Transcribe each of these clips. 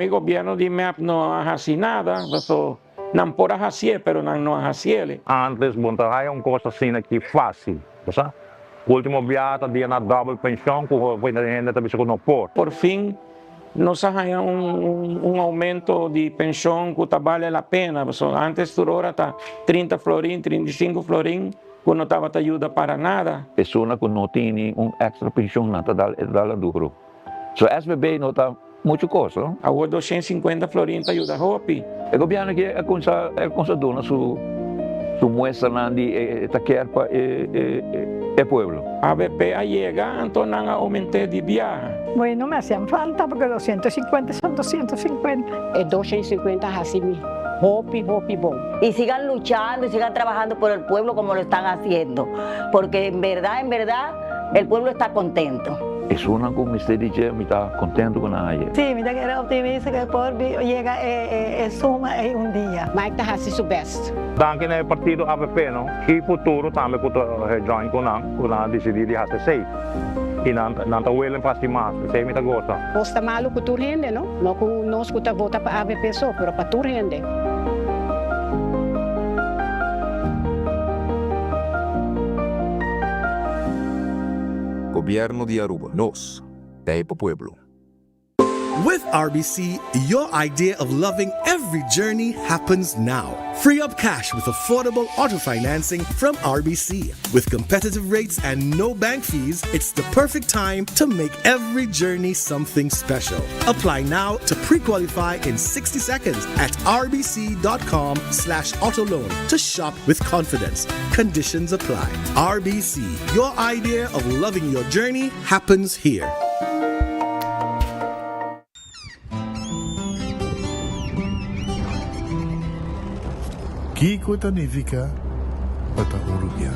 kami gobyerno di MEP no hasi nada, so nan pora hasie pero nan no hasiele. Antes, buntahay ang cosa sina que fácil, basta? Último viata dia na double pensão, que foi na renda também se por. Por fim, nos hay un aumento de pensión que vale la pena. So, antes turora ta 30 florin, 35 florin, que no estaba ayuda para nada. Pessoa que não tem extra pensão nada dá duro. So SBB não tá muito coisa, não? Agora 250 florin te ayuda hopi. O governo que é com dona su muestra nandi ta quer para el pueblo. ABP llega, entonces han aumentado de viaje. Bueno, me hacían falta porque 250 son 250. Es 250 así mismo. Hopi, bom. Y sigan luchando y sigan trabajando por el pueblo como lo están haciendo. Porque en verdad, el pueblo está contento. Es una como usted dice, me está contento con ella. Sí, mira que era optimista que el pueblo llega suma un día. Mike está así su best. Danke na partido APP, no? E futuro também que join com nós decidir de fazer sei. E não tá willing para cima, sei me tá gosta. Posta malo com tu rende, não? Não com nós que tá vota para AVP só, pero para tu rende. Gobierno de Aruba. Nos, Taipa Pueblo. With RBC, your idea of loving every journey happens now. Free up cash with affordable auto financing from RBC. With competitive rates and no bank fees, it's the perfect time to make every journey something special. Apply now to pre-qualify in 60 seconds at rbc.com/autoloan to shop with confidence. Conditions apply. RBC, your idea of loving your journey happens here. Kiko Tanivika Pataurubia.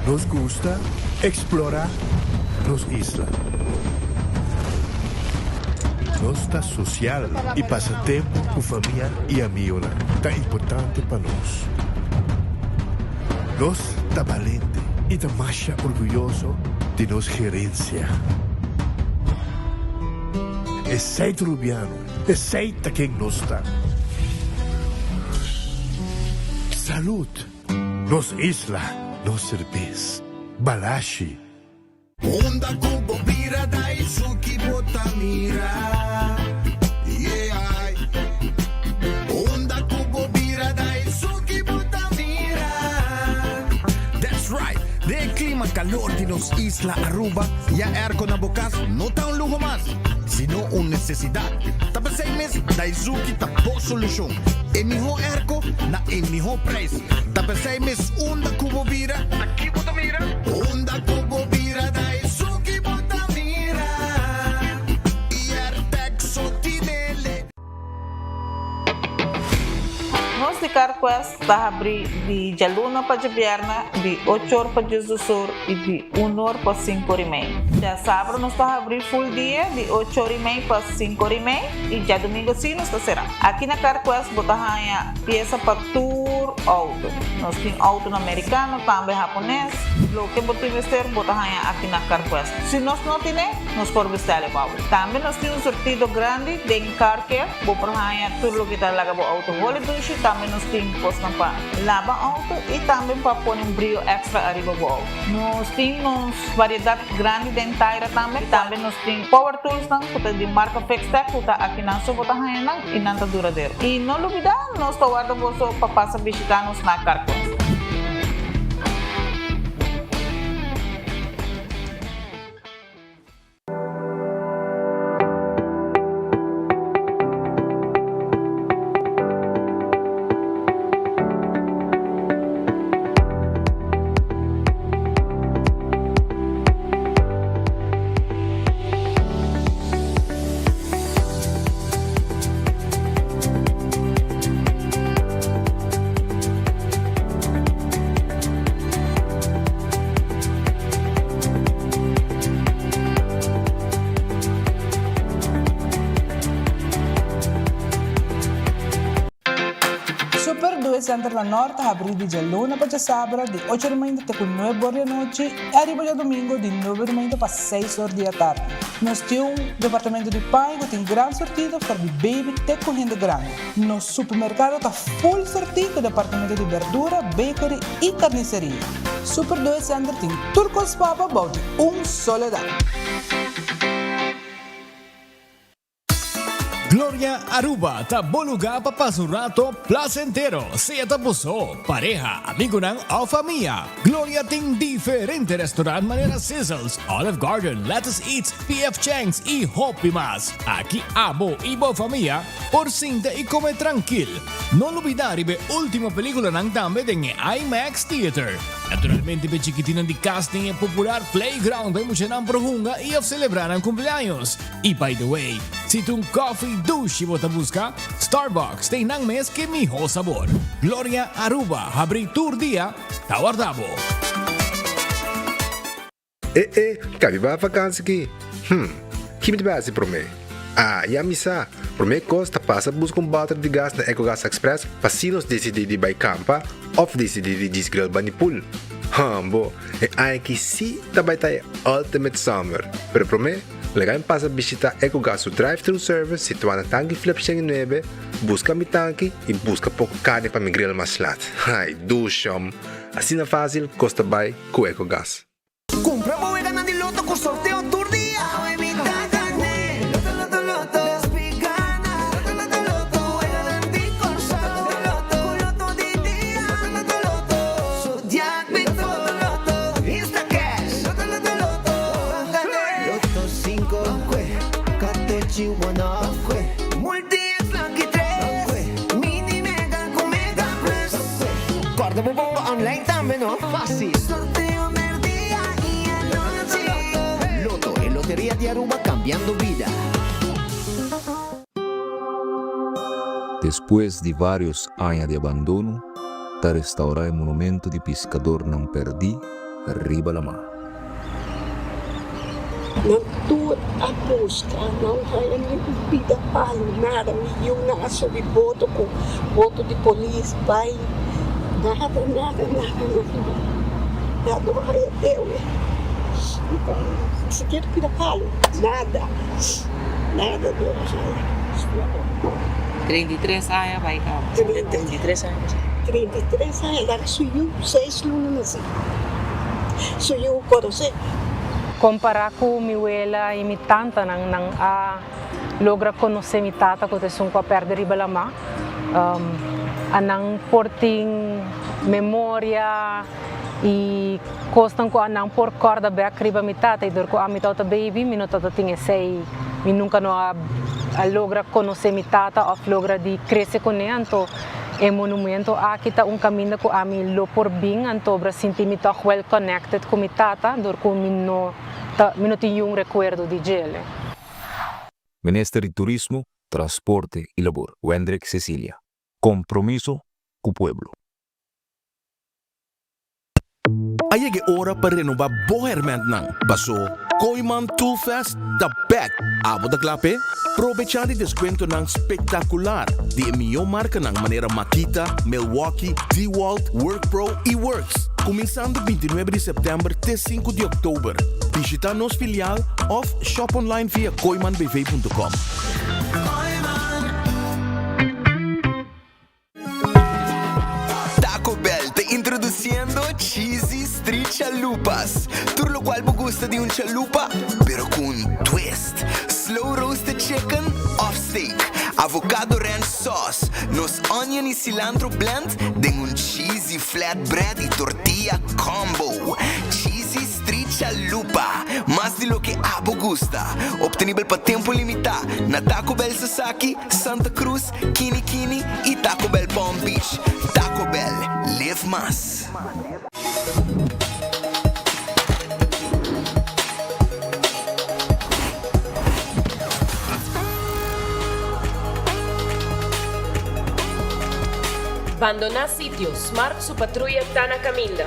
Nos gusta explorar nos islas. Nossa social e passatempo com família e amigos tá importante para nós. Nós tá valente e tá mais orgulhoso de nossa gerência. Aceita Rubiano, aceita quem nós está. Salud, nos isla, nos cerveza, balashi. Onda kubo bira da isuki botamira. Yeah. Onda kubo bira da isuki botamira. That's right. De clima calor de nos isla Aruba, ya erco na bocas no tá un lujo más, sino una necesidad. Tapos 6 meses da Izuki tapo solución. Emiho erco na emiho price. Tapos 6 meses onda kubo bira. Aqui botamira. Onda kubo bira da Izuki botamira. Iertex sotinele. Nós de Carquest está abrir de Jaluna para Jabierna, de 8 horas para Jesus e de 1 hora para 5 horas e meia. Já sábado nós está abrir full dia, de 8 horas e meia para 5 horas e meia, e já domingo sim nós está será. Aqui na Carquest botamos peça para tour auto. Nós temos auto americano, também japonês. Lo que botamos vestir botamos aqui na Carquest. Se nós não temos, nós podemos vestir o auto. Também nós temos um sortido grande de car care, botamos tudo o que está lá com o auto. Também nós temos posto para lavar auto e também para pôr um brilho extra arriba do auto. Nós temos variedade grande de inteira também. Também nós temos power tools de marca Fextec, que está aqui na sua bota e não está duradouro. E não olvidar, nós estamos guardando para passar a visitar-nos na Carquest. Center da Norte abre de Jaluna para sábado de 8h30 até 9h da noite e arriba de domingo de 9h30 para 6h da tarde. Nós temos departamento de pão que tem grande sortida para de baby até com renda grande. Nosso supermercado está full sortido com departamento de verdura, bakery e carniceria. Super 2 Center tem turcos papa about Soledad. Gloria Aruba, ta bom lugar para passar um rato placentero. Seja tapuso, pareja, amigo ng o familia. Gloria tem diferente restaurante manera Sizzles, Olive Garden, Lettuce Eats, PF Chang's e Hopi Mas. Aqui abo e boa família, por sinta e come tranquil. Não olvidar ibe última película ng tambe ng IMAX Theater. Naturalmente, be chiquitina de casting e popular playground ay mo siya ng prohunga e of celebrar ang cumpleaños. E by the way, si tung coffee douche mo busca, Starbucks tem nang mes que miho sabor. Gloria Aruba, habri tour dia, tawardabo. Cabe ba vakansie aqui? Que me base pro me? Ya misa, pro me costa passa busca balde de gás na EcoGas Express, para se nos decidir de by campa, of decidir de disgril banipul. Bo, que si tabay tayo ultimate summer. Pero pro me, legal passa visitar EcoGas o drive-thru service situado na tanque Flip 9, busca mi tanque e busca pouco carne para mi grill mas lat. Ai, dushom. Assim na fácil, costa by com EcoGas. Compra boega na Diloto com sorteio tour dia. Guarda po online también, ¿no? Fácil. Sorteo del día y noche. Loto, en Lotería de Aruba, cambiando vida. Después de varios años de abandono, ta restaurar el monumento de pescador não perdi, arriba la mar. Nagtuot a busca, não kaya ni bida palo, nada, yung nasa di boto ko, boto di police, bay, nada, kaya teu, sequer bida palo, nada, Deus. 33 años, vai cá. 33 anos. 33 anos, agora sou eu, 6 lunas assim. Sou eu o corose. Comparar com minha abuela e minha tanta nang logra conhecer minha tata que são com a perda riba lama anang porting memória e costam com anang por corda back riba minha tata e dor com a minha tata baby minha tata tinha sei e nunca não a logra conhecer minha tata ou logra de crescer com ela então é monumento aqui tá caminho com a minha lo por bem então para sentir me tá well connected com minha tata dor com minha tinha recuerdo de ele. Ministro de Turismo, Transporte y Labor, Wendrick Cecilia. Compromiso con pueblo. Aí é hora para renovar boherment nang. Baso, Koiman Tool Fest, da back. Abo da klape, aprovechando descuento nang espectacular. De minha marca nang maneira Makita, Milwaukee, DeWalt, WorkPro e Works. Começando 29 de setembro até 5 de outubro. Visita nosso filial ou shop online via koimanbv.com. Taco Bell te introduciendo Cheesy Street Chalupas. Por lo cual me gusta de un chalupa, pero con un twist. Slow roasted chicken, off steak, avocado ranch sauce, nos onion y cilantro blend, de un cheesy flatbread y tortilla combo. Cheesy Street Chalupa, más de lo que abo gusta. Obtenible para tiempo limitado na Taco Bell Sasaki, Santa Cruz, Kini Kini y Taco Bell Palm Beach. Taco Bell, live más. Abandonar sitios, Smart su patrulla está na caminda.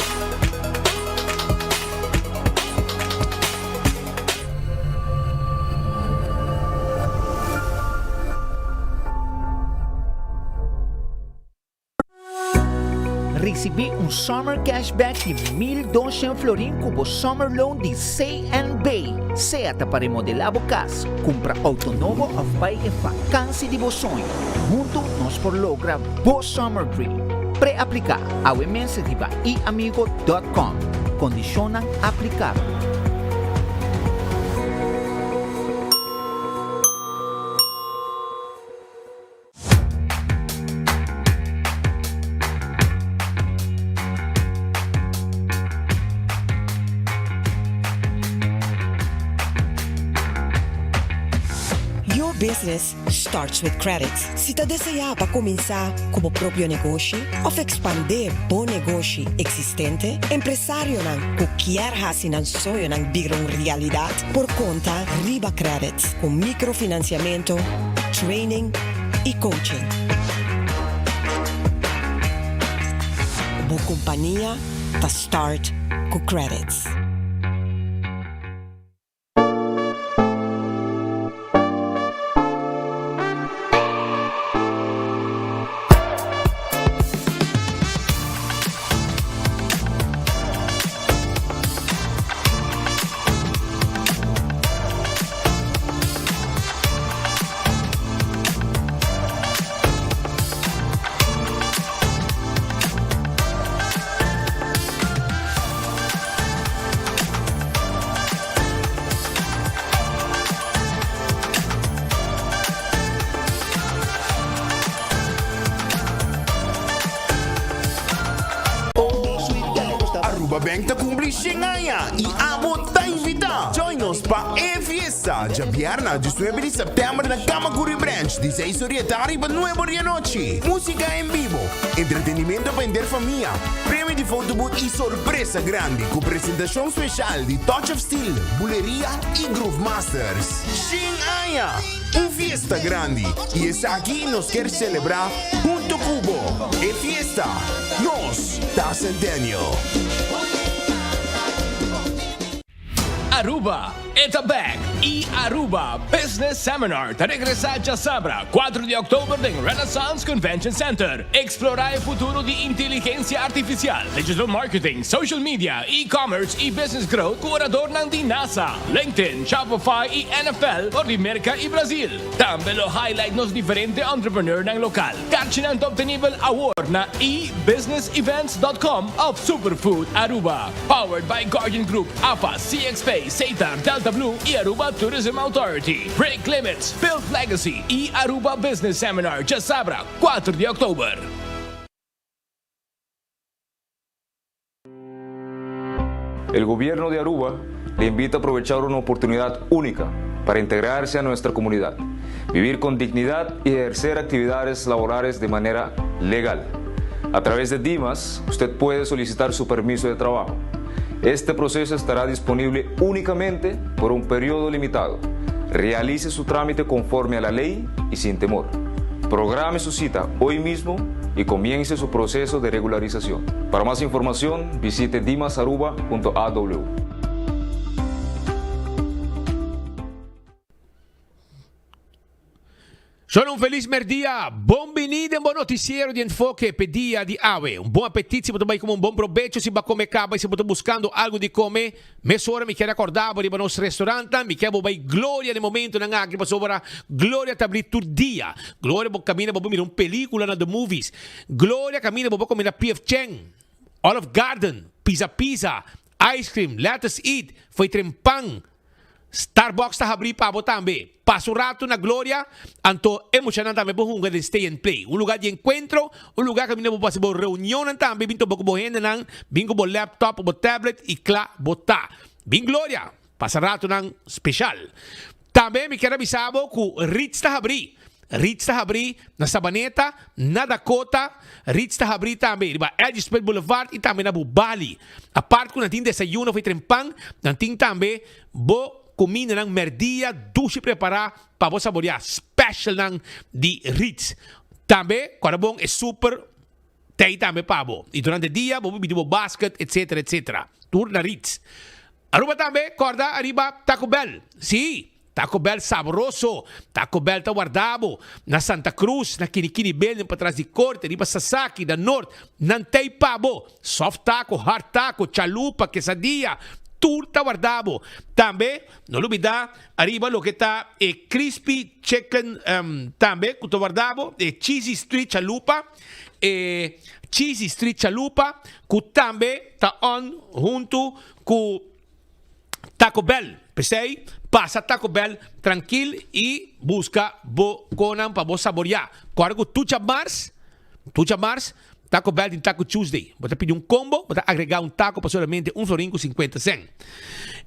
recebi summer cashback de 1.200 florin cubo summer loan de C&B. Seata para remodelar a casa, compra autonomo ou vai em vacância de vos sonho. Junto nós por logra vos summer dream. Pré-aplicar ao e-mail riba iamigo.com. Condicionam aplicar. Business starts with credit. Se está deseja para começar como próprio negócio ou expandir bom negócio existente, empresário não qualquer raça não sonho não virar uma realidade por conta Riba Credit com microfinanciamento, training e coaching. Boa companhia está start com credits. Benta cumplisce ngaia e amo tá invita. Join nos pa E-Fiesta, de viernes 19 de setembro na Kamakuri Branch, de 6 horas da tarde para 9 horas da noite. Música em vivo, entretenimento para vender família, prêmio de photobooth e surpresa grande com apresentação especial de Touch of Steel, Buleria e Groove Masters. Xingaia, fiesta grande e essa aqui nos quer celebrar junto Cubo. E-Fiesta, nos da Centennial. Aruba, Etabag e Aruba Business Seminar ta regressar a Sabra 4 de outubro em Renaissance Convention Center. Explorar o futuro de inteligência artificial, digital marketing, social media, e-commerce e business growth com orador ng di NASA, LinkedIn, Shopify e NFL por America e Brasil. Também lo highlight nos diferentes entrepreneur ng lokal. Catch ng top level award na ebusinessevents.com of Superfood Aruba. Powered by Guardian Group, APA, CXPay, Satar, Delta Blue y Aruba Tourism Authority. Break Limits, Build Legacy y Aruba Business Seminar, Sabra, 4 de octubre. El gobierno de Aruba le invita a aprovechar una oportunidad única para integrarse a nuestra comunidad, vivir con dignidad y ejercer actividades laborales de manera legal. A través de Dimas, usted puede solicitar su permiso de trabajo. Este proceso estará disponible únicamente por un periodo limitado. Realice su trámite conforme a la ley y sin temor. Programe su cita hoy mismo y comience su proceso de regularización. Para más información, visite dimasaruba.aw. Sono un feliz merdia, bem-vindo ao noticiero de enfoque pedia de AWE. Bom apetite, se você vai comer bom proveito, se você comer caba, se você buscando algo de comer, mesora me quer acordar para ir para nosso restaurante, me quer vai glória no momento na agri, para sobra glória tá abrir todo dia. Glória para caminhar para mirar uma película na The Movies. Glória caminha para comer na PF Cheng, Olive Garden, Pizza, ice cream, let's eat, foi trempang. Starbucks está abrir para também. Passo rato na glória, anto emocionante também por um lugar de stay and play. Um lugar de encontro, um lugar que a gente pode fazer reunião também, binto pouco bohenda nang, bingo bo laptop, bo tablet e claro, botar. Bing glória, passa rato nang special. Também me quero avisar que Ritz está abrir. Ritz está abrir na Sabaneta, na Dakota, Ritz está abrir também, na Edgespel Boulevard e também na Bali. A parte que não tem desayuno, foi trempang, não tem também bo comida ng merdia, duche preparar para você saborear special ng di Ritz. Também, quando bom é super, tem também para bo. E durante o dia, bo bidibo basket, etc. Tour na Ritz. Aruba também, corda, arriba Taco Bell. Sim, Taco Bell saboroso. Taco Bell tá guardado. Na Santa Cruz, na Kinikini Building, para trás de corte, riba Sasaki, da Norte. Nantei pabo. Soft taco, hard taco, chalupa, quesadilla. Tudo tá guardado. Também, não olvidar, arriba lo que está crispy chicken, também, que tá guardado. Cheesy street chalupa. Cheesy street chalupa, que também tá on junto com Taco Bell. Pensei, passa Taco Bell tranquilo e busca conan para você saborear. Corgo Tucha Mars, Taco Bell em Taco Tuesday. Você pedir combo, você agregar taco para somente $1.50.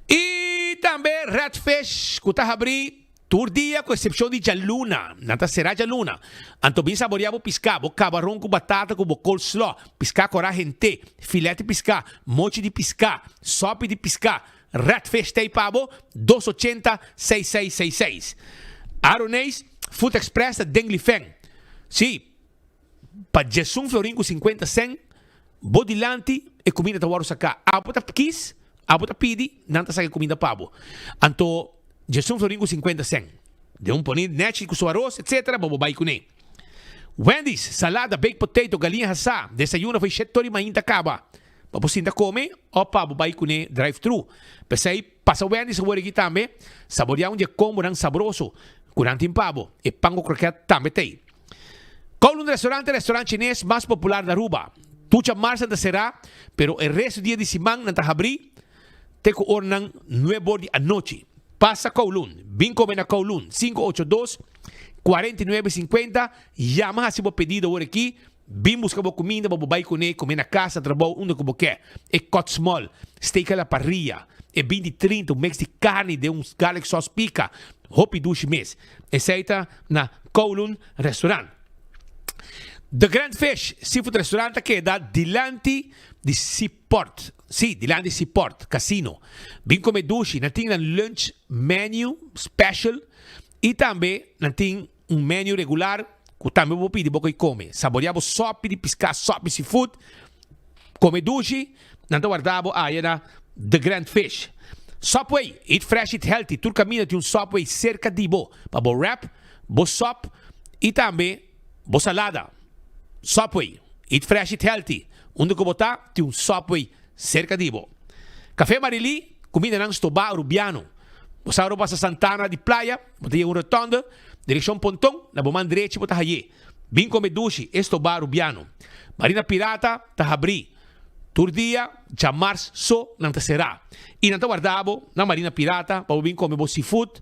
E também Redfish, que está abrindo todo dia, com exceção de jaluna. Nata será jaluna. Anto bem saboreado piscado, camarão com batata, com coleslaw, piscar coragente, filete de piscar, mochi de piscar, sopa de piscar. Redfish Tay Pabo, 280-6666. Aronês, Food Express da Dengli Feng. Sim, para $1.50, bodilante e comida da Warusa cá. Abota quis, abota pidi, nanta sa comida pabo. Anto, $1.50. De ponir nete com seu arroz, etc. Bobobai com ele. Wendy's, salada, baked potato, galinha assá. Desayuno foi chetori mainta caba. Você ainda come, opa, vai com drive-thru. Pensei, passa o Wendy's, o aqui também. Saborear um dia combo, saboroso. Curante em pavo. E pango croquete também tem. Kowloon restaurante chinês mais popular da Aruba. Tucha março da será, pero el resto dia de semana não está abrir. Te co ornan 9 da noite. Passa Kowloon. Vim comer na Kowloon. 582-4950. Llama se vou pedido hoje aqui. Bim busca boa comida, vou vai comer na casa, trabalho onde como quer. É cut small, steak à la parrilla, é 20-30, um mix de carne de garlic sauce pica, hopi douche mês. Aceita na Kowloon Restaurant. The Grand Fish Seafood Restaurant que dá dilante de Seaport. Sim, dilante de Seaport, casino. Bim comer douche, não tem lunch menu special e também não tem menu regular. Que também vou pedir para comer. Saboreamos sopa de piscar, sopa de seafood. Come dushi. Não guardamos aí na The Grand Fish. Subway, eat fresh, eat healthy. Tu caminha de Subway cerca de bo. Para bo wrap, bo sop e também bo salada. Subway, eat fresh, eat healthy. Onde que botar, tem Subway cerca de bo. Café Marili, comida ng Stoba Rubiano. Você vai para Santana de Playa, você tem rotonda. Direção Pontong, na bomang direito po tahaye. Bing Comedushi, Estobar Rubiano. Marina Pirata, tahabri. Turdia, Chamars, so, nang tasera. E nang tawardabo, na Marina Pirata, pa bing come bo seafood,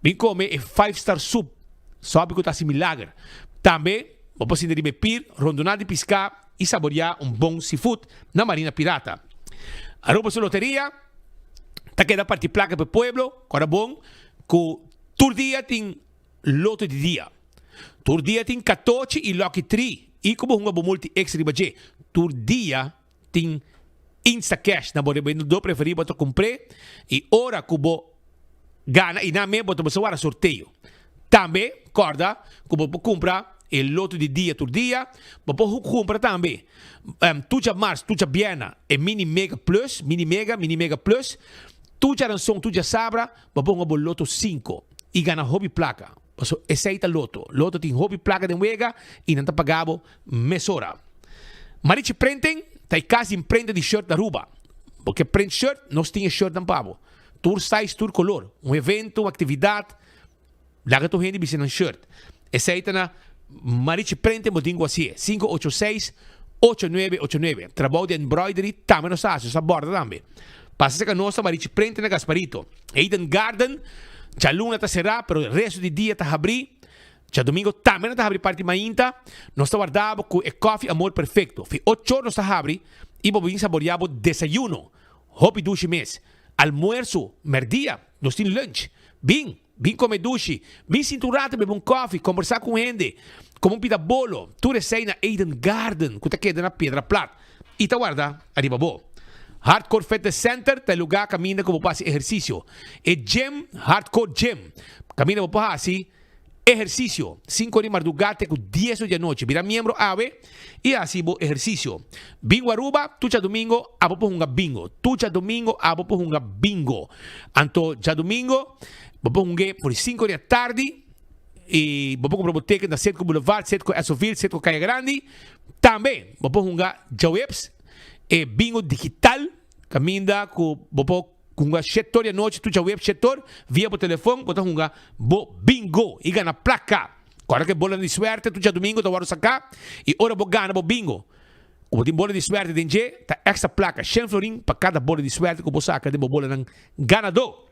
bing come e 5-star soup. Sabi ko ta si milagre. Também, po si naribe pir, rondonal de pisca, e saborear bom seafood na Marina Pirata. Aruba sa loteria, ta queda parti placa pe pueblo, kora bom, ko turdia ting loto de dia. Tur dia tem 14 e lucky 3. E como uma multi extra budget. Tur dia tem Insta Cash na bode do preferido para comprar e ora cubo gana e na me boto para sorteio. Também, corda, cubo compra e loto de dia tur dia, bopo compra também. Tuja Mars, tuja Biena e mini mega plus, mini mega plus. Tuja ransom, tuja sabra, bopo um loto 5 e gana hobby placa. So, aceita loto. Loto tem hobby placa de wega e não tá pagado mesora. Marichi prenten, tá quase em prenda de shirt da Aruba. Porque print shirt, nós tínhamos shirt da Pabo. Tour size, tour color. Evento, uma atividade. Laga tu gente bicendo shirt. Aceita na Marichi prenten, botingo assim. 586-8989. Trabalho de embroidery, também nos faz. Essa borda também. Passa que a nossa Marichi prenten na Gasparito. Eden Garden, já luna está será, pero o resto do dia está abrir. Já domingo também está abrir parte mainta. Nós está guardado com o coffee amor perfeito. Fi 8 horas está abrir e vamos saborear desayuno. Hopi dushi mês. Almuerzo, merdia, nós temos lunch. Bem comer dushi. Bem cinturado, beber coffee, conversar com gente. Como pida bolo. Tu recém na Eden Garden, que está quedando na Pedra Plata. E está guardado, arriba bo. Hardcore Fitness Center, tá lugar camina como para exercício. E gym, Hardcore Gym. Camina para assim, exercício. 5 de madrugada com 10 da noite. Vira membro ave e assim bo exercício. Bingo Aruba, tucha domingo, abo por bingo. Tucha domingo, abo por bingo. Anto, já domingo, Bobo hungue por 5 da tarde. E bobo comprar boteca na Centro Boulevard, Centro Esoville, Centro Caia Grande. Também, bobo hunga Jawebs e bingo digital. Caminda com bobo kunga setor à noite, tu Jaweb setor, via por telefone, bobo hunga bo bingo. E gana placa. Agora que bola de suerte, tu já domingo, tu vai sacar. E ora bo gana bo bingo. Como tem bola de suerte, tem tá extra placa, 100 florim para cada bola de suerte que você saca de bola ng ganador.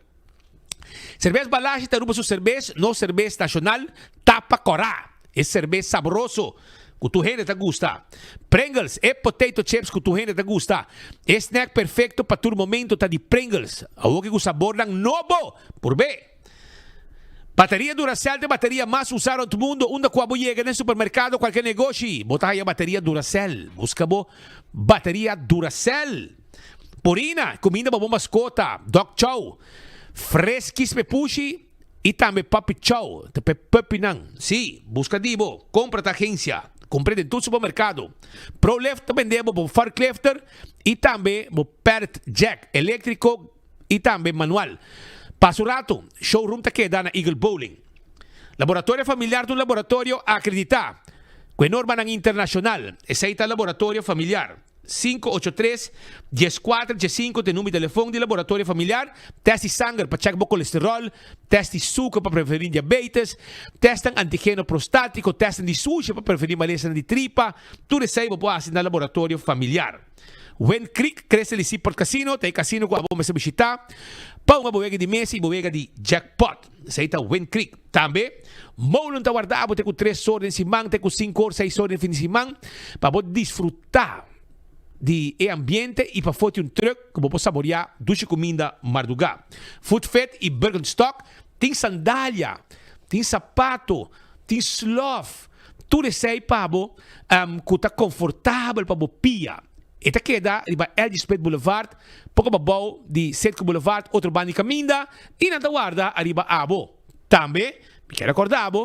Cerveja Balagem te ruba sua cerveja, no cerveja nacional, tapa corá. É cerveja saboroso, que tu gente te gusta. Pringles é potato chips que tu gente te gusta. É snack perfeito para todo momento, tá de Pringles. Algo que o sabor ng novo, por B. Bateria Duracell de bateria mais usada no mundo. Onde quando chega no supermercado, qualquer negócio, bota aí a bateria Duracell. Busca bo bateria Duracell. Purina, comida para mascota. Dog Chow. Fresquis pepushi e também Papi Chow. Te pepinang. Sim, busca dibo. Compra da agência. Compre em todo supermercado. ProLeft também debo bo forklifter e também bo Parrot Jack elétrico e também manual. Passo rato, showroom te queda na Eagle Bowling. Laboratório familiar de um laboratório acreditado. Com norma internacional. Esse é o laboratório familiar. 583-14-15 tem número de telefone de laboratório familiar. Teste sangue para checar o colesterol. Teste açúcar para prevenir diabetes. Testam antígeno prostático. Testam de sushi para prevenir maleza de tripa. Tudo isso aí pode fazer no laboratório familiar. Wen Creek cresce ali por casino. Tem casino que vamos visitar. Para uma boega de mesa e boega de jackpot. Esse aí está Wen Creek. Também, Molon está guardado. Tem com 3 horas em cima. Tem com 5 horas, 6 horas em fim de semana. Para poder desfrutar de ambiente e para foto truck que você saborear duche comida Mardugá. Food Fed e Bergenstock tem sandália, tem sapato, tem sloth, tudo isso aí para que está confortável para você pia. E tá queda em Elgispet Boulevard, pouco babau de Centro Boulevard, outro bando de caminda e na guarda arriba abo. Também, me quero acordar que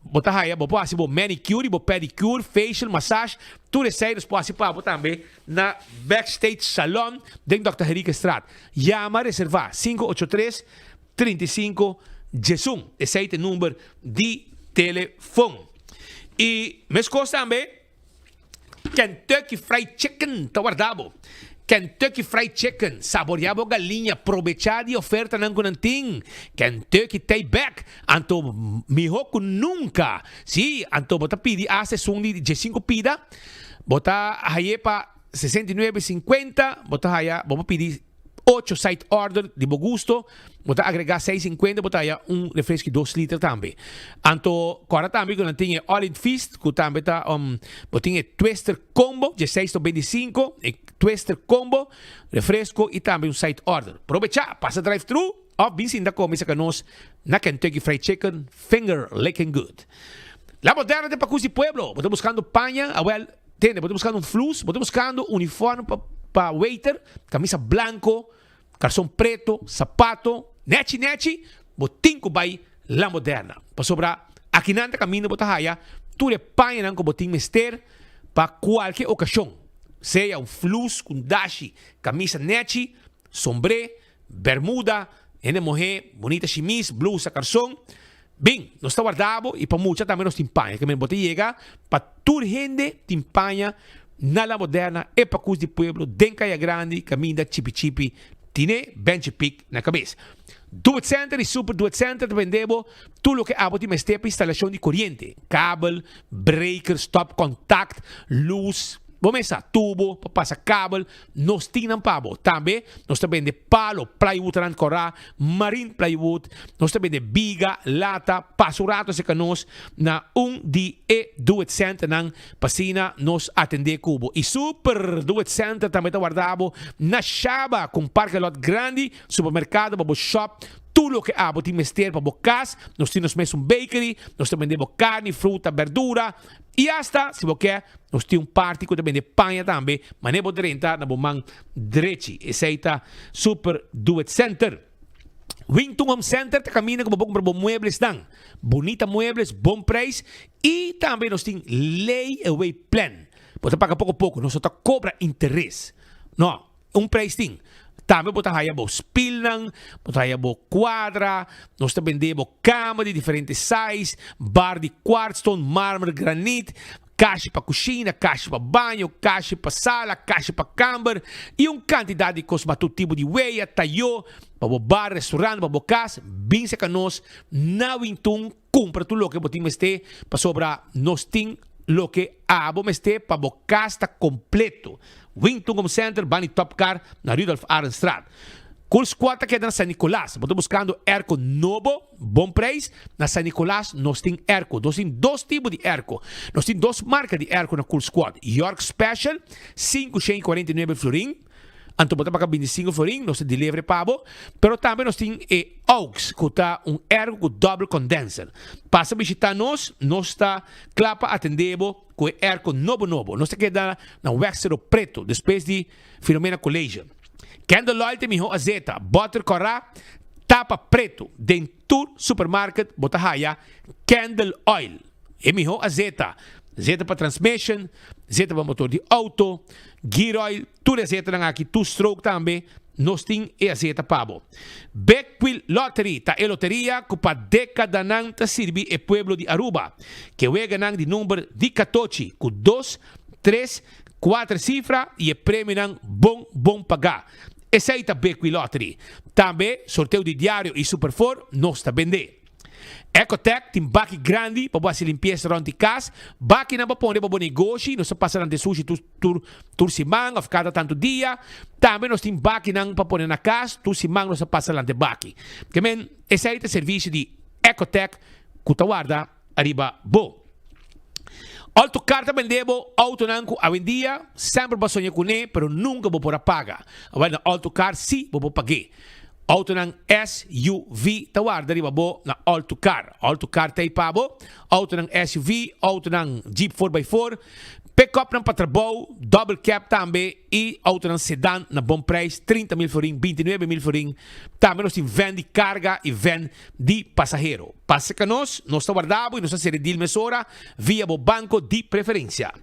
bota aí, bota assim, manicure, pedicure, facial, massage, tudo isso aí nós podemos fazer também na Backstage Salon de Dr. Henrique Estrada. Llama, reservar 583-35 Jesum. Esse aí é o número de telefone. E mais coisa também, Kentucky Fried Chicken, tá guardado. Kentucky Fried Chicken, saboreado galinha, aprovechada e oferta ng kunanting. Kentucky Tayback, anto miho nunca. Si, anto bota pidi hace sundi de 5 pida, bota haye pa 69.50, bota haya, vamos pedir 8 side order de bom gusto, bota agregar 6.50, bota haya refresco de 2 litros também. Anto, agora também que não tinha All in Feast, que também tá, botinha Twister Combo, de 6.25, Twister Combo, refresco e também side order. Aprovechar, passa drive-thru, ou bem sim da comida que nós na Kentucky Fried Chicken, finger licking good. La Moderna de Pacus de Pueblo, bota buscando panha, bota buscando flus, bota buscando uniforme para waiter, camisa blanco, calção preto, sapato, nechi, botinho vai La Moderna. Para sobrar, aqui nanta caminho bota haya, tudo é panha com botinho mester para qualquer ocasião. Seja flus com dashi, camisa nechi, sombré, bermuda, mulher, bonita chemise, blusa, calção. Bem, nós está guardado e para muita também nós timpanha, que me bote chega para toda gente timpanha na La Moderna e para Cus de Pueblo, Dencaia Grande, caminho da Chipi, Tine, Bench Pick na cabeça. Do It Center e Super Do It Center vendemos tudo o que há de mestre para instalação de corrente, cabo, breaker, stop contact, luz, vamos a tubo, para passar cabo, nós tínamos pavo. Também, nós também de palo, plywood, rancora, marine plywood, nós também de biga, lata, pasurato, se que nós, na de Do It Center, nang pasina, nós atender cubo. E Super Do It Center também está guardado na Chaba, com parque lot grande, supermercado, para shop, tudo o que há de mestre para casa, nós temos mesmo bakery, nós também temos carne, fruta, verdura, e hasta, se você quer, nós temos parte que também de panha também, mas não pode entrar na bomang direito. Esse aí está Super Do It Center. Wington Home Center te caminha com um bom muebles dan. Bonita muebles, bom preço, e também nós temos layaway plan. Você paga pouco, nós só cobra interesse. Não, preço tem. Também bota haya bo spilnang, bota haya bo quadra, nós também debo cama de diferentes size, bar de quartzstone, mármore, granite, caixa para cozinha, caixa para banho, caixa para sala, caixa para câmara e quantidade de coisas para todo tipo de weia, tayo, para o bar, restaurante, para o casa, bem se que nós não então compra tudo o que botimos este para sobrar nós tem lo que abo este para o casa está completo. Winton Home Center, Bani Top Car, na Rudolf Arenstraat. Cool Squad que é na San Nicolás. Estou buscando airco novo, bom preço. Na San Nicolás, nós temos airco. Nós temos dois tipos de airco. Nós temos duas marcas de airco na Cool Squad. York Special, 549 florin. Então, botar para 25 florin, nós temos delivery pabo. Pero também nós temos Aux, que está airco com double condenser. Passa a visitar nós está clapa atendebo com airco novo. Nós queda na Wexero Preto, depois de Filomena Collegium. Candle Oil tem miho azeta, butter corá, tapa preto, dentro supermarket, botahaya, Candle Oil. E miho azeta, zeta para transmission, zeta para motor de auto, gear oil, tudo azeta lang aqui, two stroke também, nós tem e azeta pabo. Beckwil Lottery, ta e loteria, kupa década nang ta sirvi e pueblo de Aruba, que wega nang di número de 14, com 2, 3, 4 cifras e e prêmio nang bom pagar. Essa aí tá Beckwil Lottery. Também, sorteio de diário e Superfor, nós está vendendo. Ecotec tem baki grande para fazer limpeza durante casa. Baki não pode pôr para negócio, nós passamos de sushi tur simang, a cada tanto dia. Também nós temos baki não para pôr na casa, tur simang nós passamos de baki. Que men, esse aí é o serviço de Ecotec que tá guarda arriba bo. Alto carta vendebo auto nanco a vendia sempre va sonhar com ele, pero nunca vou por paga. Agora alto car sim vou pagar. Auto nang SUV tawar dari babo na alto car tay pabo, auto nang SUV, auto nang Jeep 4x4, pick-up ng patrabaw, double cab também e auto ng sedan na bom preço, 30 mil florin, 29 mil florin. Também nós temos van de carga e van de passageiro. Passa que nós guardamos e nós seredil mesora via o banco de preferência.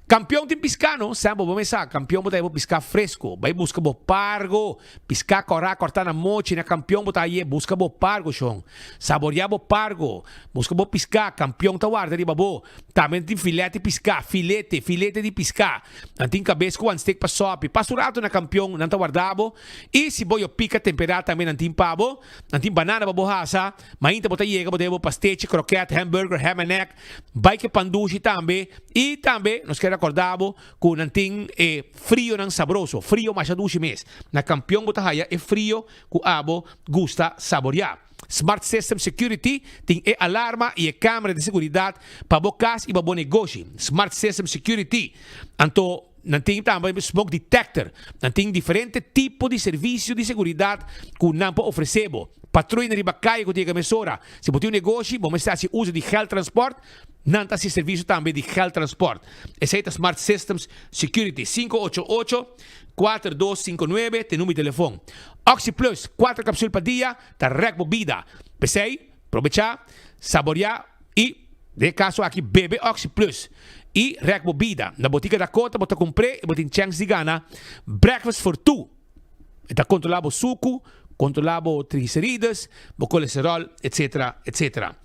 Campeão tem piscano, sempre vamos pensar, campeão botar piscar fresco, vai buscar bo pargo, piscar cortar na mochi, na campeão botar aí, busca bo pargo, chão, saborear bo pargo, busca bo piscar, campeão tá guarda de babo, também tem filete piscar, filete de piscar, não tem cabeça com steak para sope, pasurato na campeão, não tá guardado, e se boio pica temperada também não tem pavo, não tem banana babo hasa, mas ainda botar aí, botar bo pastete, croquete, hamburger, ham and egg, vai que pandushi também, e também nós queremos acordado com nanting frio nang sabroso, frio machadushi mes. Na campeão botahaya é frio que abo gusta saborear. Smart System Security tem alarma e câmera de segurança para bocas e para bom negócio. Smart System Security. Anto nanting também smoke detector. Nanting diferente tipo de serviço de segurança que o NAMPO oferecemos. Patrulha de Bacai que tem mesura. Se botar um negócio, vamos estar se uso de Health Transport, não está se serviço também de Health Transport. Esse é Smart Systems Security 588-4259, tem número de telefone. Oxy Plus, 4 cápsulas por dia, está recbo vida. Pensei, aproveitar, saborear e, de caso aqui, bebe Oxy Plus. E recbo vida. Na botica da Cota, bota comprei e bota em chance de gana. Breakfast for two. Está controlado o suco, controlado triglicéridos, o colesterol, etc, etc.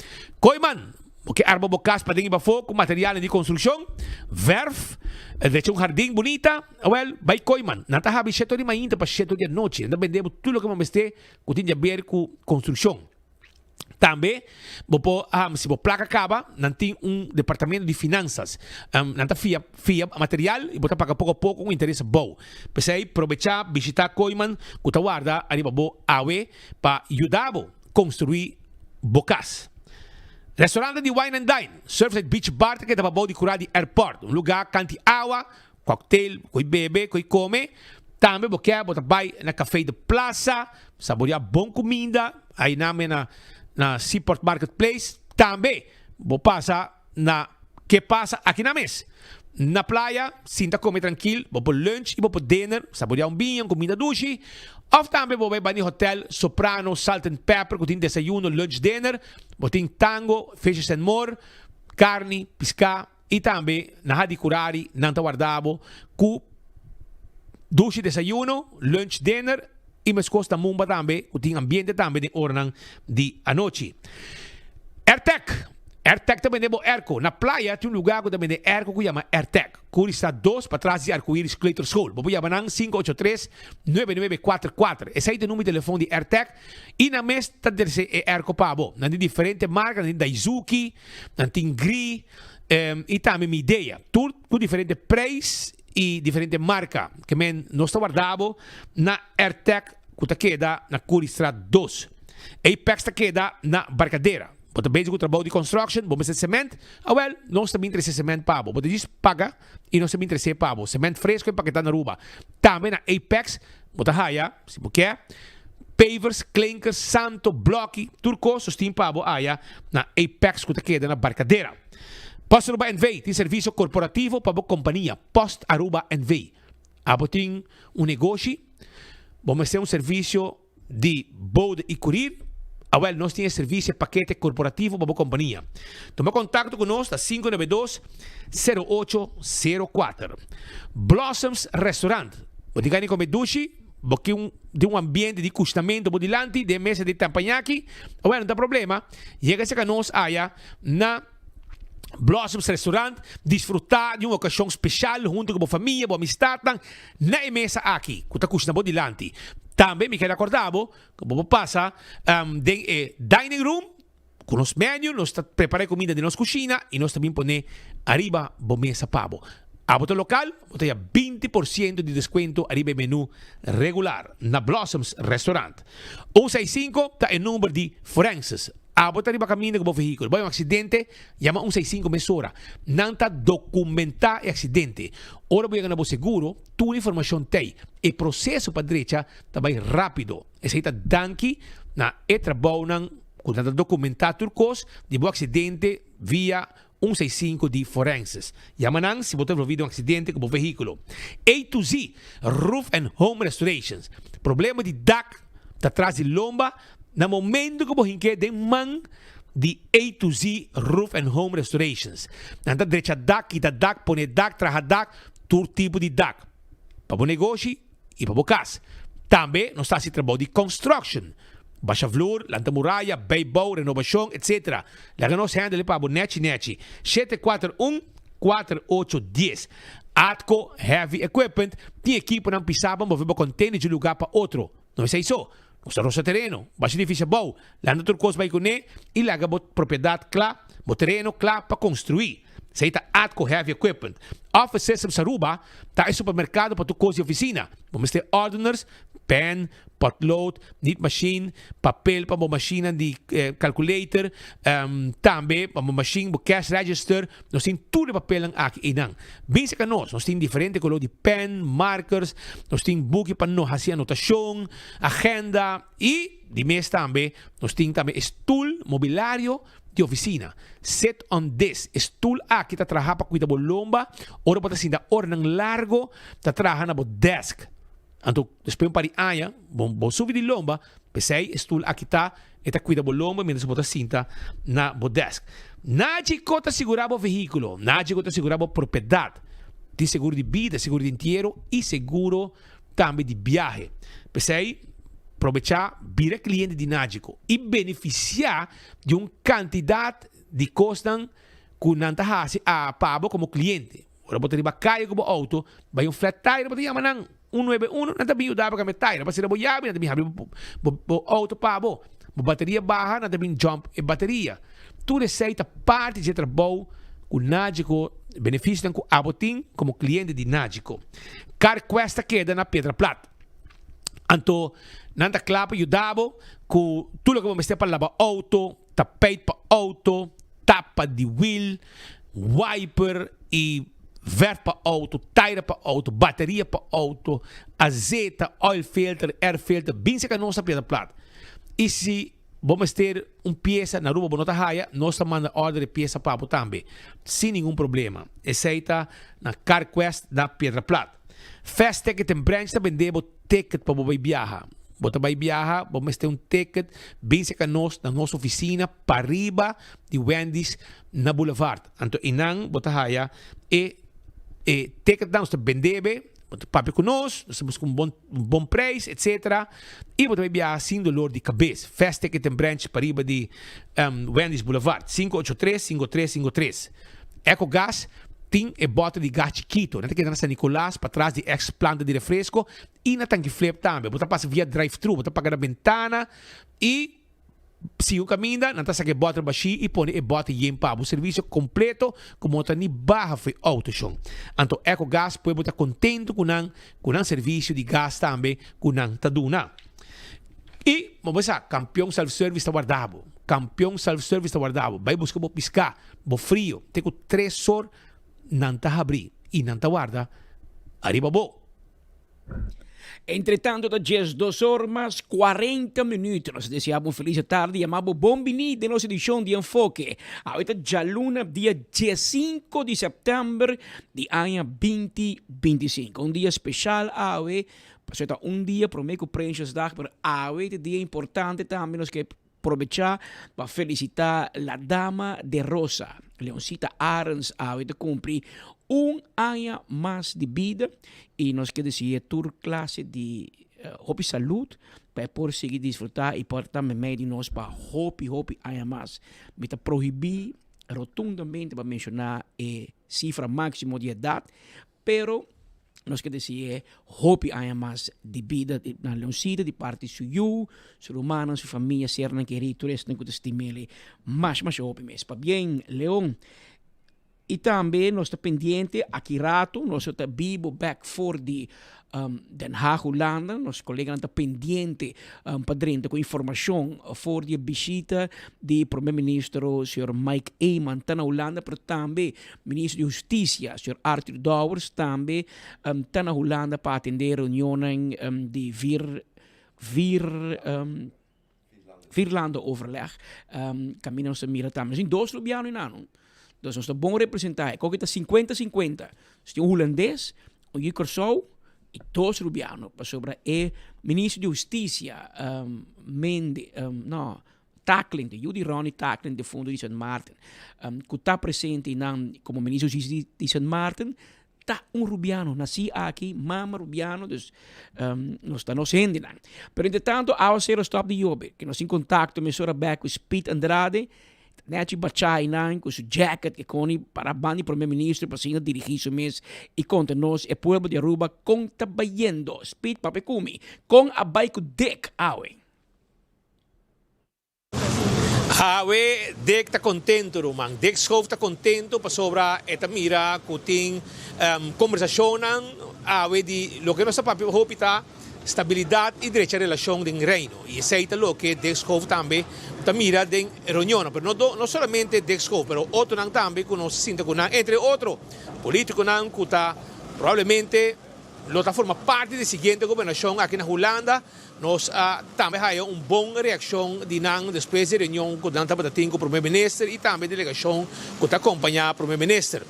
Koiman, que arma bocas para dentro com material de construção, verf, de um jardim bonita, well, vai Koiman. Não está havendo setor de manhã para setor de noite. Não vendemos tudo o que vamos ter que tem a ver com construção. Também, se a placa acaba, não tem departamento de finanças. Não está fia material e botar pagar pouco a pouco com interesse bom. Pensei, aproveitar, visitar Koiman, que está guarda, arriba bo awe, para ajudar a construir bocas. Restaurante de Wine and Dine, Surfside Beach Bar, que está bom de curar de airport. Lugar, canti água, cocktail, coi bebe, coi come. Também, botar vai na café de plaza, saborear bom comida, aí na Seaport Marketplace, também vou passar na que passa aqui na mesa. Na praia, sinta comer tranquilo, vou por lunch e vou por dinner, saborear vinho, comida duche. Ou também vou para o hotel Soprano, Salt and Pepper, que tem desayuno, lunch, dinner, vou ter tango, fishes and more, carne, pescar e também na Hadi Curari, Nanta Guardabo, com duche, desayuno, lunch, dinner e mas costa mumba também, o tem ambiente também de ornang de anoche. AirTech também tem Erco. Na praia tem lugar que também tem Erco que chama AirTech. Curi está 2 para trás de Arco-Íris Clayton School. Vou chamar 583-9944. Esse aí é o número de telefone de AirTech. E na mesa tem Erco Pabo. Não tem diferentes marcas, não tem Daisuki, não tem Gri, e também minha ideia. Tudo diferente preço e diferente marca. Que nós está guardado na AirTech que queda na Curi está 2. Apex queda na Barcadeira. Bota basic trabalho de construction, vamos fazer cimento. Nós também interessa cimento pabo. Bota diz paga e nós também interessa pabo. Cimento fresco e paquetado na Aruba. Também na Apex, bota raia, se você quer. Pavers, clinkers, santo, bloque, turco, sustim pabo, aia, na Apex que queda na Barcadeira. Post Aruba NV, tem serviço corporativo para a companhia. Post Aruba NV. Tem negócio, vamos ter serviço de bode e curir. Nós temos serviço de paquete corporativo para a companhia. Toma contato conosco a 592-0804. Blossoms Restaurant. Você quer comer duche, porque de ambiente de custamento bodilante, de mesa de tampanhaki. Não tem problema. Chega-se a nós na Blossoms Restaurant, desfrutar de uma ocasião especial junto com a família, boa amistade, na mesa aqui, que está custando bodilante. Também me quero acordar que vamos passar de dining room com os menus, nós preparamos comida de nossa cozinha e nós também põe arriba a mesa pabo. A bota local, tem 20% de desconto arriba do menu regular na Blossoms Restaurant. 165 está o número de forenses. A bota arriba caminho com o veículo. Vai um acidente, chama 165 mesura. Não está documentar o acidente. Ora voy a ganar seguro, tu informação tem. O processo para a direita está bem rápido. Esse aí está danke na trabalho quando está documentado turcos de um acidente via 165 de forenses. Yamanang se botar envolvido um acidente com o veículo. A to Z, Roof and Home Restorations. Problema de DAC, está atrás de lomba. No momento que você quer de man de A to Z Roof and Home Restorations. Nanda direita DAC, quita DAC, põe DAC, traja DAC, todo tipo de DAC. Para o negócio e para o casa. Também nós estamos trabalhando de construction. Baixa flor, lanta muralha, beibau, renovação, etc. Lá que nós handle para o net. 741-4810. Atco Heavy Equipment. Tem equipe não pisava, mover o container de lugar para outro. Não é isso? Nós estamos no terreno, baixa difícil bom. Lá no turcos vai com ele e lá a propriedade clara, o terreno claro para construir. Isso está Atco Heavy Equipment. Office Systems Aruba, está em supermercado para tu coisa de oficina. Vamos ter ordiners, pen, potload, knit machine, papel para a máquina de calculator, também para a máquina de cash register. Nós temos tudo de papel aqui e não. Bem que nós temos diferentes colores de pen, markers, nós temos book para nós fazer anotação, agenda e de mês também, nós temos também stool, mobiliário, de oficina. Set on this. Stool aqui está trabalhando para cuidar da lomba. Ora para assim, da ornang largo, está trabalhando para desk. Então, depois para aia, bom subir de lomba, pensei, stool aqui está cuidar da lomba, menos bota cinta na desk. Nada cota segurar o veículo, nada cota segurar a propriedade. Tem seguro de vida, seguro de inteiro e seguro também de viagem. Pensei, aproveitar, vir cliente dinágico e beneficiar de uma quantidade de costas que não está a pago como cliente. Ora, você vai cair como auto, vai um flat tire, você chama 191, não está bem ajudado para a tire, você vai abrir, não está bem abrir o auto pago. A bateria baixa, não está bem jump e bateria. Tu receita parte de trabalho com nágico, benefício com abotim como cliente dinágico. CarQuest queda na Pedra Plata. Então, nanda claro para ajudar com tudo que vamos ter para lavar auto, tapete para auto, tapa de wheel, wiper e verde para auto, tire para auto, bateria para auto, azeite, oil filter, air filter, bem se que não sabia da plata. E se vamos ter peça na rua bonota raia, nós manda ordem de peça para auto também, sem nenhum problema. Aceita na CarQuest da Pedra Plata. Fast Ticket and Branch também debo ticket para você viajar. Você vai viajar, vamos ter ticket, bem se que nós, na nossa oficina, para arriba de Wendy's na Boulevard. Então, inang, você haya, ticket nós te vendebe, Você papi conosco, nós busca um bom preço, etc. E você vai sem dolor de cabeça. Fast Ticket and Branch para riba de Wendy's Boulevard, 583-5353. EcoGás tem bota de gás chiquito. Não tem que dar na San Nicolás, para trás de ex-planta de refresco. E na tanque flip também. Você passa via drive-thru, você paga na ventana e se o caminho, não está que bota baixo e põe e bota yempa. O serviço completo, como está ni barra foi autoshon. Então, EcoGás pode estar contento com um serviço de gás também, com um taduna. E, vamos lá, campeão self-service está guardado. Campeão self-service está guardado. Vai buscar o piscar, o frio. Tem 3 horas, não está abrir e não está guarda. Arriba bo. Entretanto, da 2 horas mais 40 minutos. Nós desejamos feliz tarde e amamos bom venir de nossa edição de Enfoque. Ahorita já luna, dia 15 de setembro de ano 2025. Um dia especial, para um dia para mim que preenche dag, pero ahorita dia importante também nós que aproveitar para felicitar a dama de rosa, Leoncita Arens, ahorita cumpre año más de vida y nos queda decir toda clase de hobby salud para poder seguir disfrutar y para también medirnos para hobby año más. Me está prohibir rotundamente para mencionar cifra máxima de edad, pero nos queda decir hobby año más de vida na Leoncita de parte suyo, su hermana, su familia, serna querido, esto no estimele más hobby mes. Para bien, León. E também nós estamos pendentes, aqui rato, nós estamos vivo back for de Den Haag, Holanda. Nosso colega está pendente para dentro com informação for de visita do primeiro-ministro, o Sr. Mike Eamon, está na Holanda, mas também o ministro de Justiça, o Sr. Arthur Douwers, também está na Holanda para atender reuniões de Virlanda overleg. Caminho se mira também. Em 2 lubianos e ano. Dus nós estamos bom representar. Ik ook 50-50. Dus um holandês, Jukkersou e 2 rubianos. Para sobre o ministro de Justiça, Tackling, de Judy Ronnie Tackling, do Fundo de San Martin, que está presente como ministro de Justiça de San Martin, está rubiano. Nasci aqui, mama rubiano, dus nós estamos sendo. Pero, entretanto, ao ser o stop de job, que nós em contato com a back com Speed Andrade, Neti Bachai com seu jacket que coni para bani primeiro-ministro para seguir dirigir seu mês e conta-nos o povo de Aruba conta bayendo Speed Papekumi com a bike Dick Awe. Dick está contento, Roman. Dick Schoof está contento para sobra esta mira que tem conversação de lo que nossa papel hospita stabilidade e direita relação com o reino. E aceita lo que Dick Schoof também mira de reunião, pero não somente Dick Schoof, pero outro também que nós sinta com entre outro político que está provavelmente está forma parte da seguinte governação aqui na Holanda. Nós também temos uma boa reação de depois da reunião que está com o primeiro-ministro e também a delegação que está acompanhando o primeiro-ministro.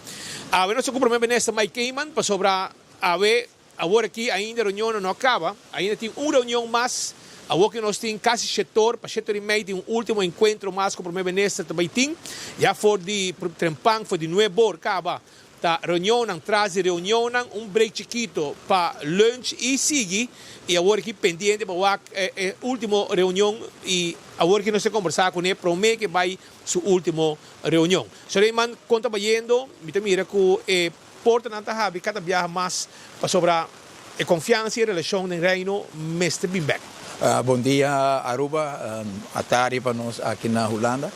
Nós com o primeiro-ministro Mike Eamon para sobre agora aqui ainda a reunião não acaba, ainda tem uma reunião mais. Agora que nós temos quase setor e meio de último encontro mais com o primeiro-ministro também tem. Já foi de Trempang, foi de Nuevo Bor, acaba da reunião, atrás de reunião, break chiquito para lunch e seguir. E agora aqui pendente para a última reunião e agora que nós vamos conversar com ele, promete que vai sua última reunião. So, conta bayendo, mira que porta não está cada viagem mais para sobre a confiança e a relação no reino, Mr. Bimbeck. Bom dia, Aruba. A tarde para nós aqui na Holanda.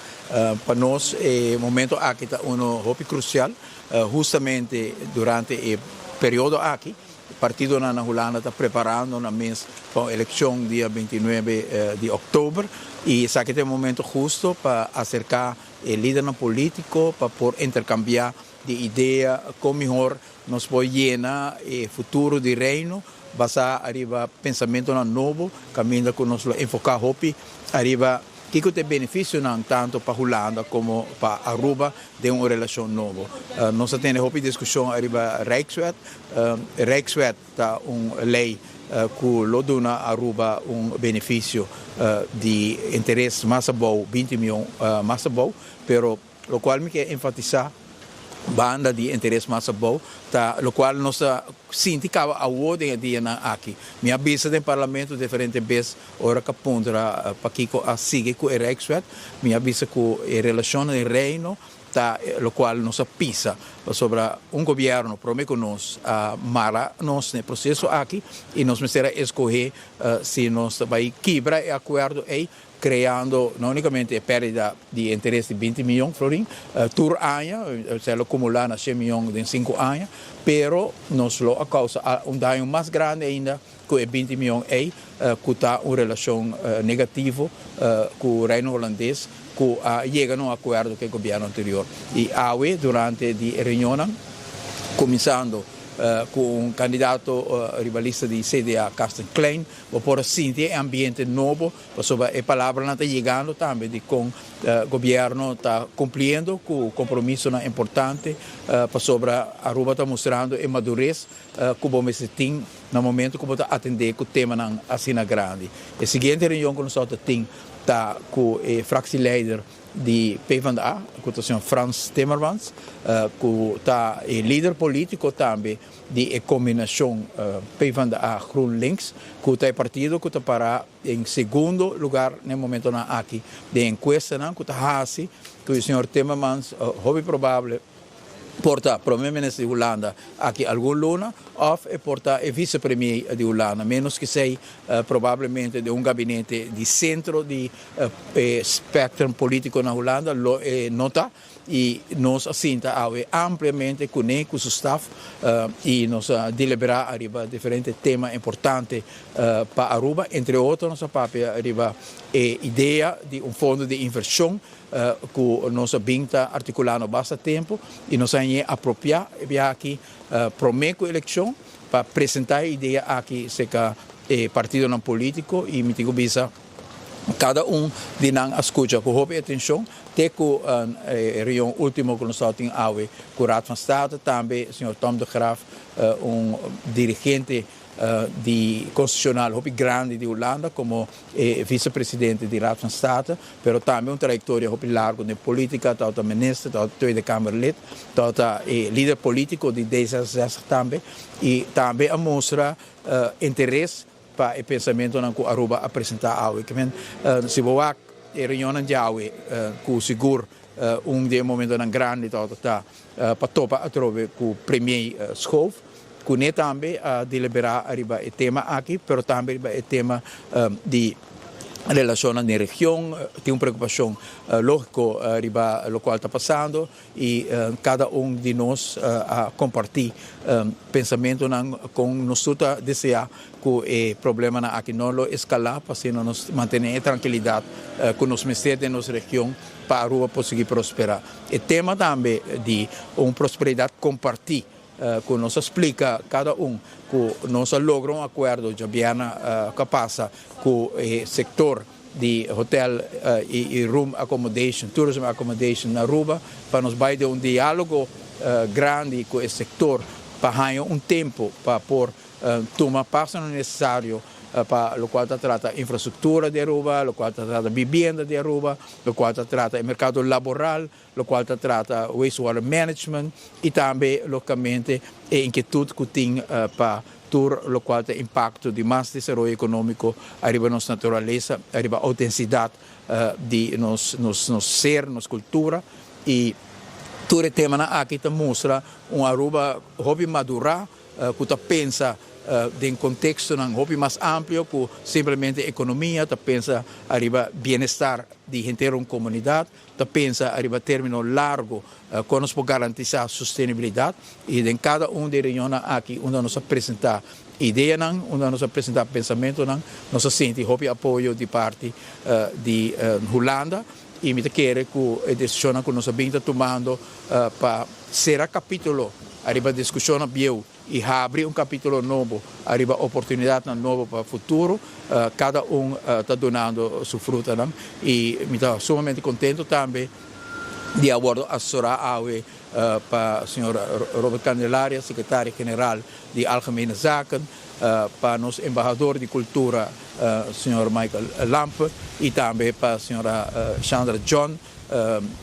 Para nós, o momento aqui está hobby crucial, justamente durante o período aqui. O partido na Holanda está preparando na mês para a eleição dia 29 de outubro e esse aqui é o momento justo para acercar o líder político para poder intercambiar de ideia como melhor nós podemos llenar o futuro do reino. Basta arriba pensamento novo, caminho que nós enfocar hopi, arriba que tem benefício não tanto para Holanda como para Aruba de uma relação nova. Nós temos hopi discussão arriba Rijkswet. Rijkswet tá lei que lo dona a Aruba benefício de interesse mais bom, 20 milhões mais bom, pero o qual me quer enfatizar banda de interesse mais bom, tá, o qual nós sentimos a ordem dia aqui. Me avisa do parlamento diferentes vezes, ora que aponta para que a siga com o Rexwet, me avisa com a relação do reino, tá, o qual nós pisa sobre governo promete nós mara nós no processo aqui e nós precisamos escolher se nós vai quebrar o acordo aí creando não unicamente a perda de interesse de 20 milhões de florins por ano, se lo acumular na 100 milhões em 5 anos, pero nós lo a causa dano mais grande ainda com 20 milhões aí, que está uma relação negativa com o reino holandês, que chega a um acordo com o governo anterior. E AUE, durante a reunião, começando com um candidato rivalista de CDA, Carsten Klein, para sentir ambiente novo, sobre a palavra não está chegando também, de com o governo está cumprindo com o compromisso importante, sobre a Aruba está mostrando a madurez que o bom tem no momento que está atender com o tema assim grande. A seguinte reunião que nós temos está com o fractieleider de PvdA, com o senhor Frans Timmermans, que está líder político também de combinação PvdA GroenLinks, que está partido que está para em segundo lugar no momento aqui de encuesta, que está assim, que o senhor Timmermans, hobby provável, porta primeiro-ministro de Holanda aqui algum luna, ou porta vice-premier de Holanda, menos que seja provavelmente de gabinete de centro de espectro político na Holanda, nota, e nós assinta ampliamente com o seu staff e nós deliberar arriba diferentes temas importantes para Aruba, entre outros, nossa própria arriba ideia de fundo de inversão que nós binta articulando bastante tempo e nós vamos apropriar aqui prometo eleição para apresentar a ideia aqui seca partido não político e me digo bisa cada de nós escuta com roupa e atenção até que a reunião última que nós temos com o Raad van State também o senhor Tom de Graaf dirigente de constitucional grande de Holanda como vice-presidente de Raad van State, pero também trajetória larga de política, tot ministro, tot Tweede Kamerlid, tot líder político de D66 também, e também mostra interesse para o pensamento que Aruba apresentar ao se vou a reunião de Aue, com seguro de momento grande para topar a trove com o premier Schoof, que também deliberar arriba o tema aqui, mas também o tema de relação na região, tem uma preocupação lógica arriba o qual está passando e cada de nós a compartilhar pensamento com nós desejar que o problema aqui não lo escalar, para assim nós manter a tranquilidade com os mistérios da nossa região para a rua conseguir prosperar. O tema também de uma prosperidade compartilhada que nos explica cada que nós logramos acordo de Biana que passa com o setor de hotel e room accommodation, tourism accommodation na Aruba, para nos vai de diálogo grande com o setor para ganhar tempo para pôr tomar passo necessário para o qual trata infraestrutura de Aruba, o qual trata vivenda de Aruba, o qual trata mercado laboral, o qual trata wastewater management e também localmente a inquietude que tem para tur o qual tem impacto de mais desenvolvimento econômico arriba nossa natureza, arriba a autenticidade de nos ser, nossa cultura e todo o tema aqui mostra Aruba hobby madurar, que pensa de um contexto mais amplo que simplesmente economia, pensa arriba bem-estar de inteira uma comunidade, pensa arriba término largo, que nos pode garantizar sustentabilidade e em cada de reuniões aqui, onde nos apresentar ideia, onde nos apresentar pensamento, nós sentimos apoio de parte de Holanda e me quer que a decisão que nós estamos tomando para ser a capítulo arriba discussão bio e abrir capítulo novo, arriba oportunidade nova para o futuro, cada está donando sua fruta e me está sumamente contente também de abordo assessorar para o senhor Robert Candelaria, secretário-geral de Algemene Zaken, para nosso embaixador de cultura, senhor Michael Lampe, e também para a senhora Chandra John,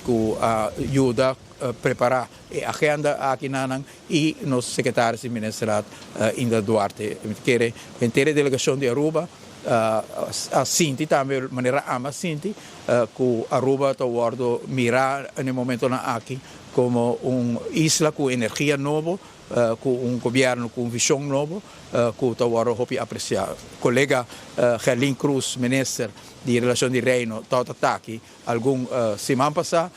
que ajuda preparar a agenda aqui nanang e nos secretários de Ministério Inda Duarte. Quer a inteira delegação de Aruba, a Sinti também, de maneira ama Sinti, que Aruba está guardo mirar no momento na aqui como isla com energia nova, com governo com visão nova, que está guardo hopi apreciar. Colega Gerlin Cruz, ministro de Relação de Reino, está aqui algum semana passada,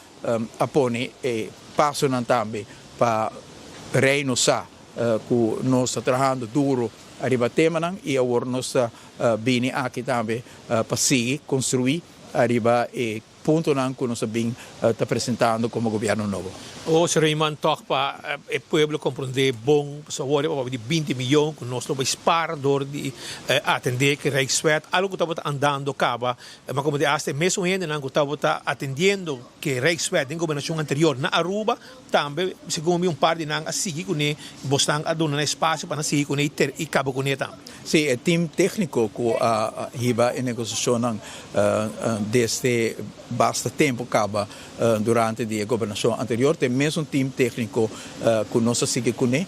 apone e passo também para Reino sa, que nós estamos trabalhando duro arriba tema e agora nós estamos vindo aqui também para seguir, construir arriba e ponto que nós estamos apresentando como governo novo. O Raymond toch para o povo compreender bom, só agora de 20 milhões que nós estamos esparador de atender que Rijkswet, algo que estava andando acaba, mas como de aste mesmo ainda não estava atendendo que Rijkswet em governação anterior na Aruba, também segundo par de não assim que ne bostan a donar espaço para assim que ne e cabo com também. Sim, o time técnico que riba em negociação desde bastante tempo acaba durante a governação anterior, tem mesmo um time técnico que nós seguimos com ele,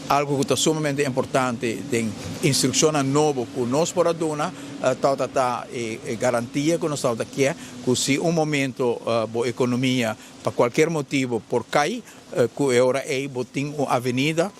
algo que está sumamente importante, tem instrução nova que nós podemos dar, e garantia que nós estamos aqui, que se momento a economia, por qualquer motivo, por cair, que agora tem uma avenida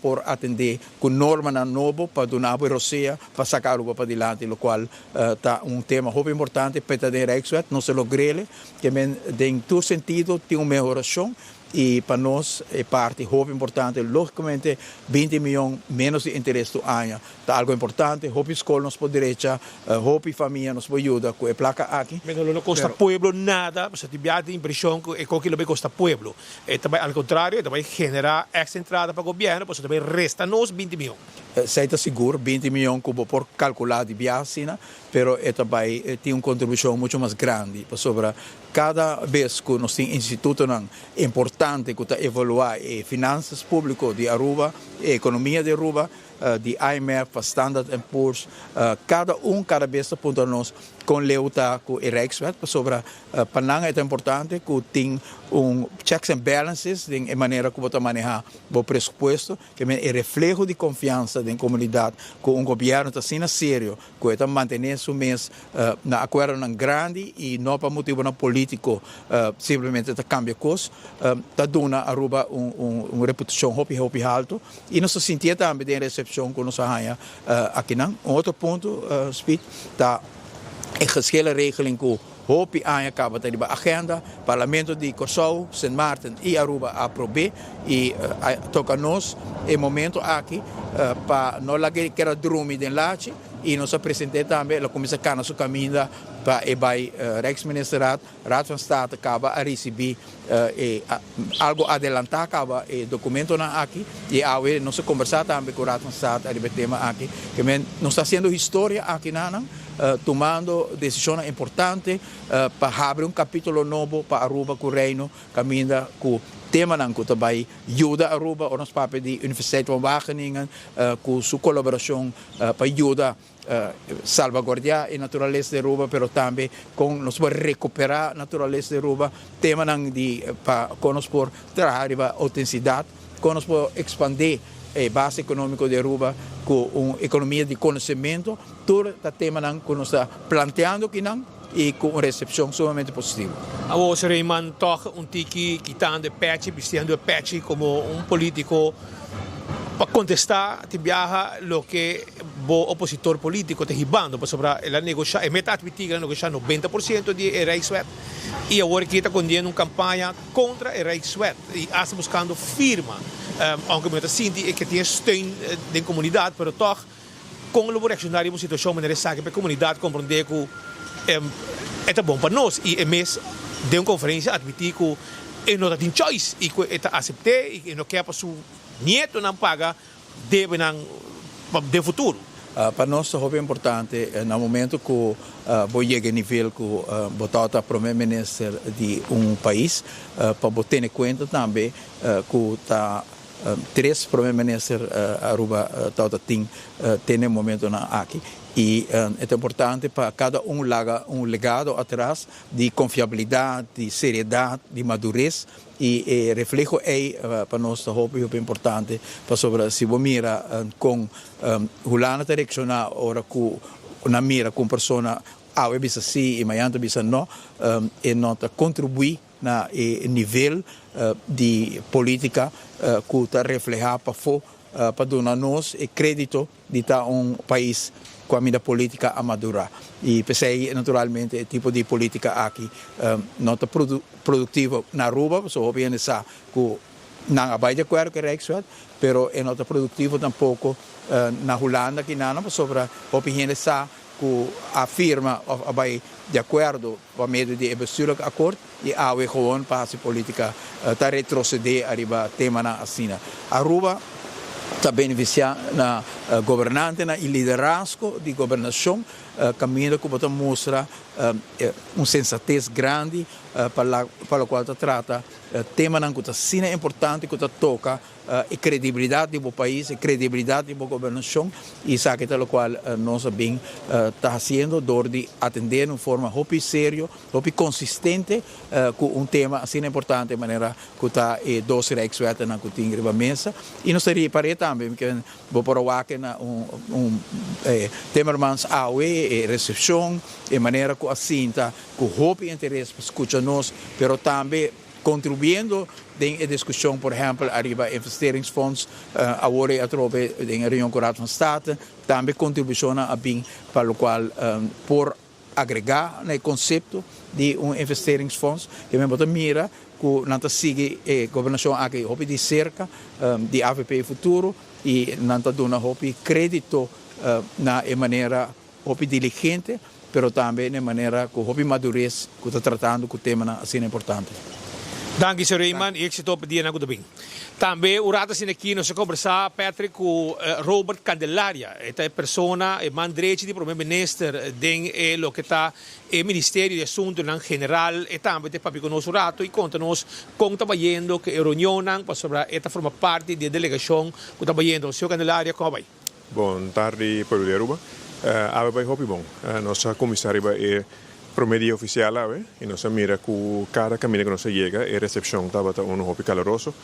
por atender com norma nova para donar a Rússia para sacar a Aruba para diante, o qual está tema muito importante para a Rijkswet, não se logrele, que em todo sentido tem uma melhoração e para nós é parte muito importante, logicamente 20 milhões menos de interesse do ano, está algo importante, a escola nos pode direita, a família nos pode ajudar com a placa aqui. Mas não custa pueblo nada, você tem a impressão que é que não custa pueblo, também ao contrário, também generar extra entrada para o governo, você também resta nos 20 milhões. Sei seguro, 20 milhões que por calcular de viagem, pero também tem uma contribuição muito mais grande sobre cada vez que nós temos instituto importante que está evaluar finanças públicas de Aruba, a economia de Aruba, de IMF, Standard & Poor's, cada vez aponta nós com leuta com o Rijkswet, sobre Panang é importante que tem checks and balances de maneira que você manejar o presupuesto, que é reflexo de confiança da comunidade, que governo está sendo sério, que está mantendo o mês na acordo grande e não para motivo político, simplesmente está cambia coisa, está dando a Aruba uma reputação muito alta e nós sentimos também da recepção que nós ganhamos aqui. Outro ponto, Speed, está a geschillen regeling que hopi acaba de a agenda, Parlamento de Curaçao, Sint Maarten e Aruba aprobou e toca nós o momento aqui para nós lá que era dormir de lá e nós apresentamos também a Comissão Cana sua caminha para o Rijksministeriaat, Raad van State acaba a receber algo adelantar acaba o documento na aqui e aí nós conversar também com o Raad van State a tema aqui que nós está fazendo história aqui tomando decisões importantes para abrir capítulo novo para Aruba com o Reino, caminha com tema que também ajuda a Aruba, o nosso papel de Universidade de Wageningen, com sua colaboração para ajudar salvaguardar a natureza de Aruba, mas também com nós para recuperar a natureza de Aruba, tema de para nós por trazer a autenticidade, com nós por expandir a base econômica de Aruba com uma economia de conhecimento, todo o tema que nós está planteando aqui e com uma recepção sumamente positiva. A você Raymond toch tiki quitando patch, vestindo patch como político para contestar te viaja lo que o opositor político te ribando para sobre a negociar e meta a negociar 90% de Rijkswet e agora que está conduzindo uma campanha contra a Rijkswet e está buscando firma aunque me sinti que tem steun da comunidade, mas toch com o reaccionário uma situação maneira sabe para a comunidade compreender que é bom para nós e mês de uma conferência admitir que não tem choice e que está aceitar e não quer para seu neto não paga deve não de futuro. Para nós é muito importante no momento que vou chegar ao nível que botar o primeiro-ministro de país para ter em conta também que está três primeiros-ministros Aruba tem no momento aqui E é importante para cada legado atrás de confiabilidade, de seriedade, de madurez. E reflejo aí para nós é importante para sobre se você mira com Hulana direcionar ora com na mira com persona bisa sim e amanhã bisa não e nota contribuir na nível de política que está reflejar para dar nós crédito de estar país com a minha política a madurar. E pensei, naturalmente, o tipo de política aqui não está produtiva na Aruba, só bem essa que não é de acordo com a pero não está produtivo tampouco na Holanda, que não, sobre a opinião essa que afirma vai de acordo com meio de bestuurlijk akkoord e we gewoon para a política está retroceder arriba tema na assina. Aruba está beneficiando na governante na liderazgo de governação caminho que pode mostrar sensatez grande para a qual trata tema que está importante que toca e credibilidade do país e credibilidade da governação e sabe que qual nós bem está fazendo dor de atender de forma muito séria, muito consistente com tema assim importante de maneira que está dois reikswetten na que tem a mesa e nós teria para também que vou provar que na Timmermans AOE recepção de maneira que assim está com muito interesse para escutar nós, pero também contribuindo em discussão, por exemplo, arriba investeringsfonds, agora através da reunião com o Raad van State, também contribuição a bem para o qual por agregar no conceito de investeringsfonds, que me bota mira que não sigue a governação aqui de cerca de AVP futuro e não dona crédito na maneira diligente, pero também de maneira que madurez que está tratando com o tema assim importante. Dank je, Raymond. Ik zit op die en goed. Também o Raad sin aqui nós conversar Patrick com Robert Candelaria, esta é persona e man direito de primeiro-ministro den lo que está o Ministério de Assuntos General e também te papi conosco rato e conta-nos como está vendo que a reunião para sobre esta forma parte da delegação que está vendo. Senhor Candelaria, como vai? Boa tarde, Pedro de Aruba. Vai hopi bom. Nossa comissária é promedio oficial e nós mira que cada caminho que nós chega a recepção estava hopi caloroso.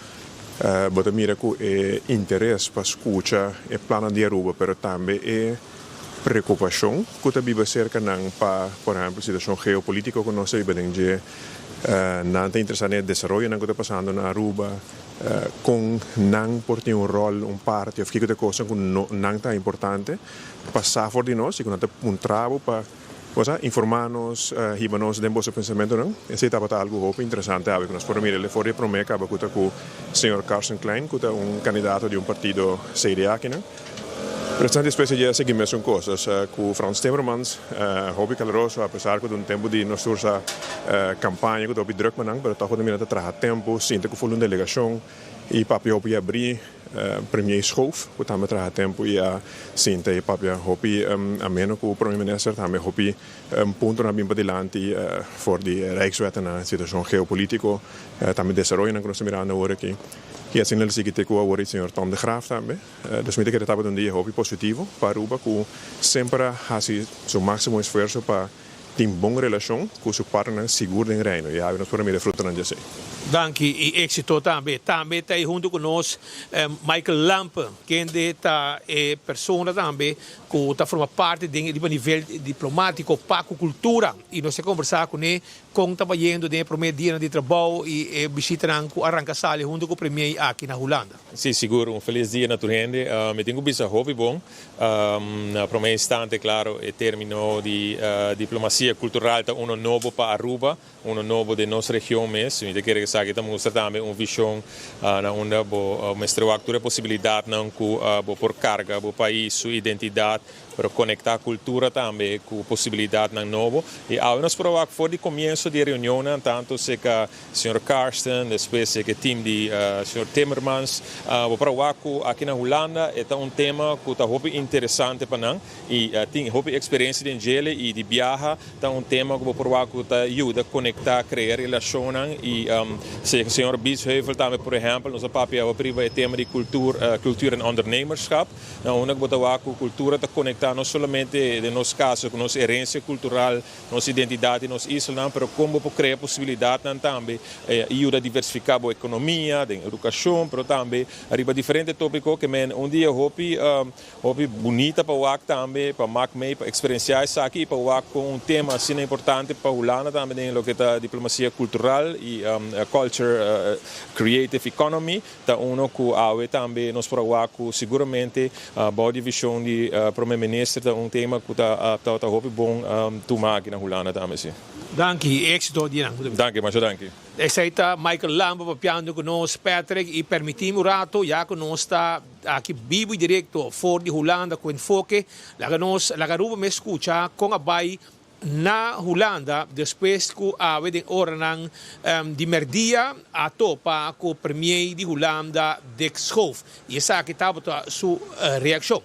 Bota mira que interesse para escutar o plano de Aruba, pero também preocupação que está viva cerca para, por exemplo, a situação geopolítica que nós vivemos de não está interessado no desenvolvimento que está passando na Aruba, com não por ter rol, parte, ou que coisa que não está importante, passar por de nós e que não está trabalho para informar-nos, riba-nos de nosso pensamento, não? Esse estava algo muito interessante, que nós podemos ver, fora para mim, com o senhor Carsten Klein, que é candidato de partido CDA aqui, não? Bastante espécie de seguimento são coisas, com Frans Timmermans, hobby caloroso, apesar de tempo de nossa campanha, que hobby druk, mas pero toch de trabalhar tempo, sinto que foi uma delegação e papi hobby abrir premier Schoof, que também trabalha tempo e sinto e papi hobby ameno que o primeiro-ministro também hobby ponto na bimba delante for de Rijkswet na situação geopolítico, também desenvolvimento que nós mirando agora aqui. E assim ele sigue te com o senhor Tom de Graaf também. Dus me que ele estava dia hobby positivo para Aruba, que sempre faz seu máximo esforço para ter uma boa relação com seu partner seguro em reino. E aí nós podemos desfrutar disso. Dank e êxito também. Também está junto conosco Michael Lampe, que é pessoa também que está forma parte de nível diplomático para a cultura. E nós conversar com ele, como está vendo no primeiro dia de trabalho e visitando com arranca-sala junto com o primeiro aqui na Holanda. Sim, seguro. Feliz dia na tua gente. Me tenho visto hobby bom. Na primeira instante, claro, o termino de diplomacia cultural está novo para Aruba, novo de nossa região mesmo. Eu quero que estamos também uma visão na onde mostrar a possibilidade não que por carga o país sua identidade para conectar a cultura também com possibilidade não novo e nós provar que foi de começo de reunião tanto se que o senhor Carsten depois que o time de senhor Timmermans vou provar que aqui na Holanda é tema que está muito interessante para nós e tem muito experiência de gele e de viajar está tema que vou provar que está ajuda a conectar criar relação e se o senhor Biesheuvel também por exemplo nosso papi é o tema de cultura e ondernemerschap onde que vou provar que cultura está conectar afectar no solamente de nosso caso, com nossa herência cultural, nossa identidade, nossa isla, mas como criar possibilidade também ajuda a diversificar a economia, a educação, mas também arriba diferentes tópicos que dia hobby bonita para o também, para para experienciar isso aqui, para o com tema assim importante para o Holanda também, lo que é diplomacia cultural e culture creative economy, tá que awe também nós para o seguramente boa divisão de primeiro-ministro é tema que tá hobby bom tomar aqui na Holanda também sim. Dank je, êxito di lang. Dank je, maar dank je. Essa Michael Lamba papiando conosco, Patrick, e permitimos rato, já conosco está aqui vivo e direto fora de Holanda com enfoque, la garuba me escucha com a bai na Holanda, depois que a de oranan de merdia a topa com o premier de Holanda, Dick Schoof. E essa aqui estava a sua reactie.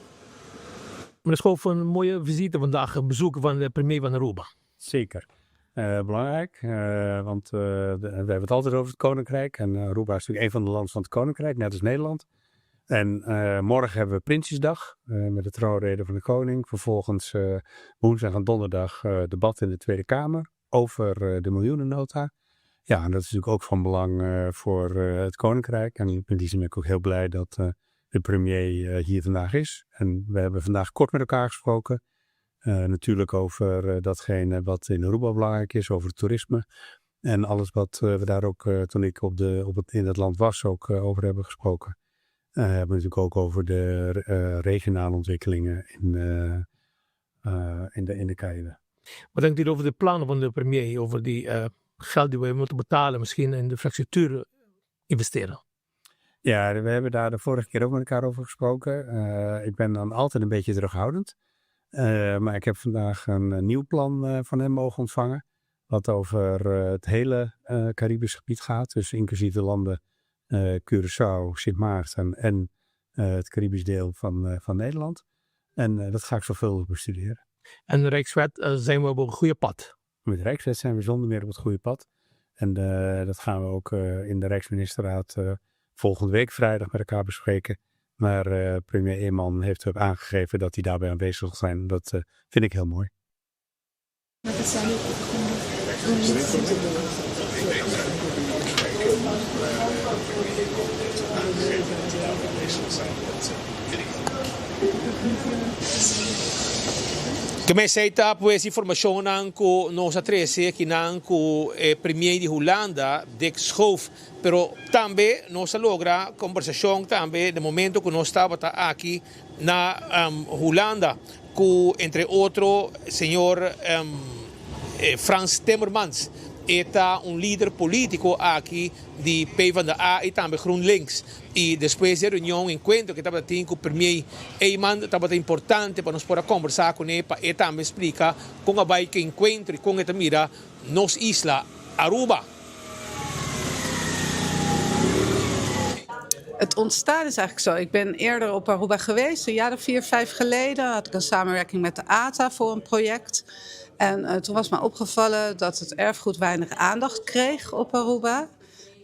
Meneer Schoof, een mooie visite vandaag, een bezoek van de premier van Aruba. Zeker. Belangrijk, want we hebben het altijd over het Koninkrijk. En Aruba is natuurlijk een van de landen van het Koninkrijk, net als Nederland. En morgen hebben we Prinsjesdag met de troonrede van de koning. Vervolgens woensdag en donderdag debat in de Tweede Kamer over de miljoenennota. Ja, en dat is natuurlijk ook van belang voor het Koninkrijk. En in die zin ben ik ook heel blij dat de premier hier vandaag is. En we hebben vandaag kort met elkaar gesproken. Natuurlijk over datgene wat in Aruba belangrijk is, over het toerisme. En alles wat we daar ook, toen ik in het land was, ook over hebben gesproken. We hebben natuurlijk ook over de regionale ontwikkelingen in de Cariben. Wat denkt u over de plannen van de premier, over die geld die we moeten betalen, misschien in de infrastructuur investeren? Ja, we hebben daar de vorige keer ook met elkaar over gesproken. Ik ben dan altijd een beetje terughoudend. Maar ik heb vandaag een nieuw plan van hem mogen ontvangen. Wat over het hele Caribisch gebied gaat. Dus inclusief de landen Curaçao, Sint Maarten en het Caribisch deel van Nederland. En dat ga ik zorgvuldig bestuderen. En de Rijkswet zijn we op een goede pad? Met de Rijkswet zijn we zonder meer op het goede pad. En dat gaan we ook in de Rijksministerraad volgende week vrijdag met elkaar bespreken. Maar premier Eeman heeft ook aangegeven dat hij daarbij aanwezig zal zijn. Dat vind ik heel mooi. Comecei a pues informação com nossa trece que não com premier de Holanda, Dick Schoof, pero também nós logra conversação também no momento que nós estava aqui na Holanda, com entre outro senhor Frans Timmermans. Está líder político aqui de PvdA e também GroenLinks. E depois da reunião, encontro que estava tendo com o premier Eeman, estava importante para nós poder conversar com ele e também explicar como vai que encontro e com esta mira nos isla Aruba. Het ontstaan is eigenlijk zo. Ik ben eerder op Aruba geweest, een jaar of 4, 5 geleden. Had ik een samenwerking met de ATA voor een project. En toen was me opgevallen dat het erfgoed weinig aandacht kreeg op Aruba.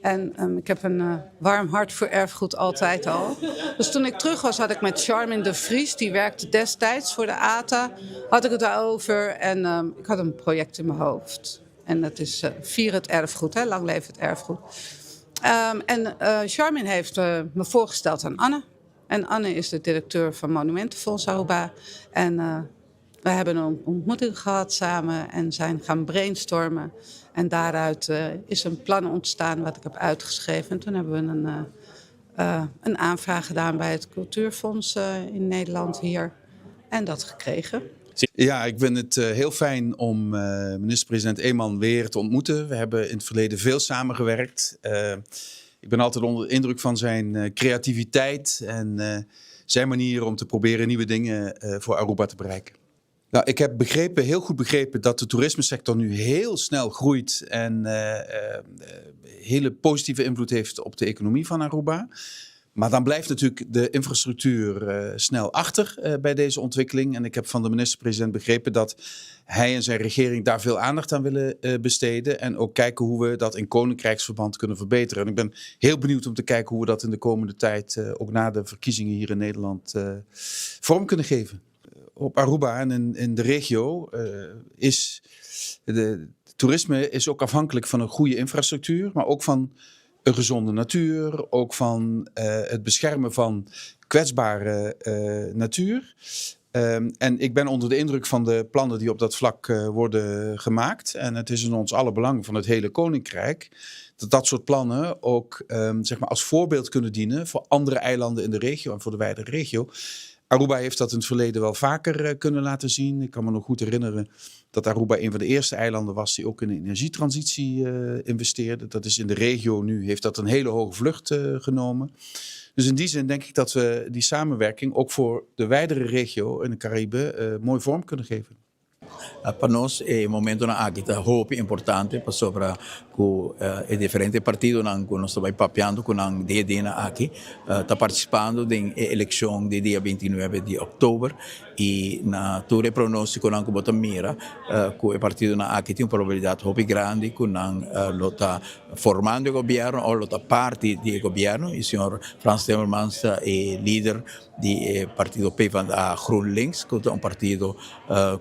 En ik heb een warm hart voor erfgoed altijd al. Dus toen ik terug was, had ik met Charmin de Vries, die werkte destijds voor de ATA, had ik het daarover. En ik had een project in mijn hoofd. En dat is Vier het erfgoed, hè? Lang leef het erfgoed. Charmin heeft me voorgesteld aan Anne. En Anne is de directeur van Monumentenfonds Aruba. En we hebben een ontmoeting gehad samen en zijn gaan brainstormen. En daaruit is een plan ontstaan wat ik heb uitgeschreven. En toen hebben we een aanvraag gedaan bij het Cultuurfonds in Nederland hier. En dat gekregen. Ja, ik vind het heel fijn om minister-president Eeman weer te ontmoeten. We hebben in het verleden veel samengewerkt. Ik ben altijd onder de indruk van zijn creativiteit en zijn manier om te proberen nieuwe dingen voor Aruba te bereiken. Nou, ik heb heel goed begrepen dat de toerismesector nu heel snel groeit en hele positieve invloed heeft op de economie van Aruba. Maar dan blijft natuurlijk de infrastructuur snel achter bij deze ontwikkeling. En ik heb van de minister-president begrepen dat hij en zijn regering daar veel aandacht aan willen besteden. En ook kijken hoe we dat in koninkrijksverband kunnen verbeteren. En ik ben heel benieuwd om te kijken hoe we dat in de komende tijd, ook na de verkiezingen hier in Nederland, vorm kunnen geven. op Aruba en in de regio is toerisme is ook afhankelijk van een goede infrastructuur, maar ook van een gezonde natuur, ook van het beschermen van kwetsbare natuur. En ik ben onder de indruk van de plannen die op dat vlak worden gemaakt. En het is in ons alle belang van het hele Koninkrijk dat soort plannen ook zeg maar als voorbeeld kunnen dienen voor andere eilanden in de regio en voor de wijdere regio. Aruba heeft dat in het verleden wel vaker kunnen laten zien. Ik kan me nog goed herinneren dat Aruba een van de eerste eilanden was die ook in de energietransitie investeerde. Dat is in de regio nu, heeft dat een hele hoge vlucht genomen. Dus in die zin denk ik dat we die samenwerking ook voor de wijdere regio in de Cariben mooi vorm kunnen geven. Para nós é momento na aqui tá hope importante para sobre com diferentes partidos não que nós estamos papeando com ang DD na aqui tá participando da eleição de dia 29 de outubro e na ture pronóstico não que bota mira com o partido na aqui tem uma probabilidade hope grande com ang lota formando o governo ou lota parte do governo e o senhor Frans Timmermans é líder do partido PvdA GroenLinks que é um partido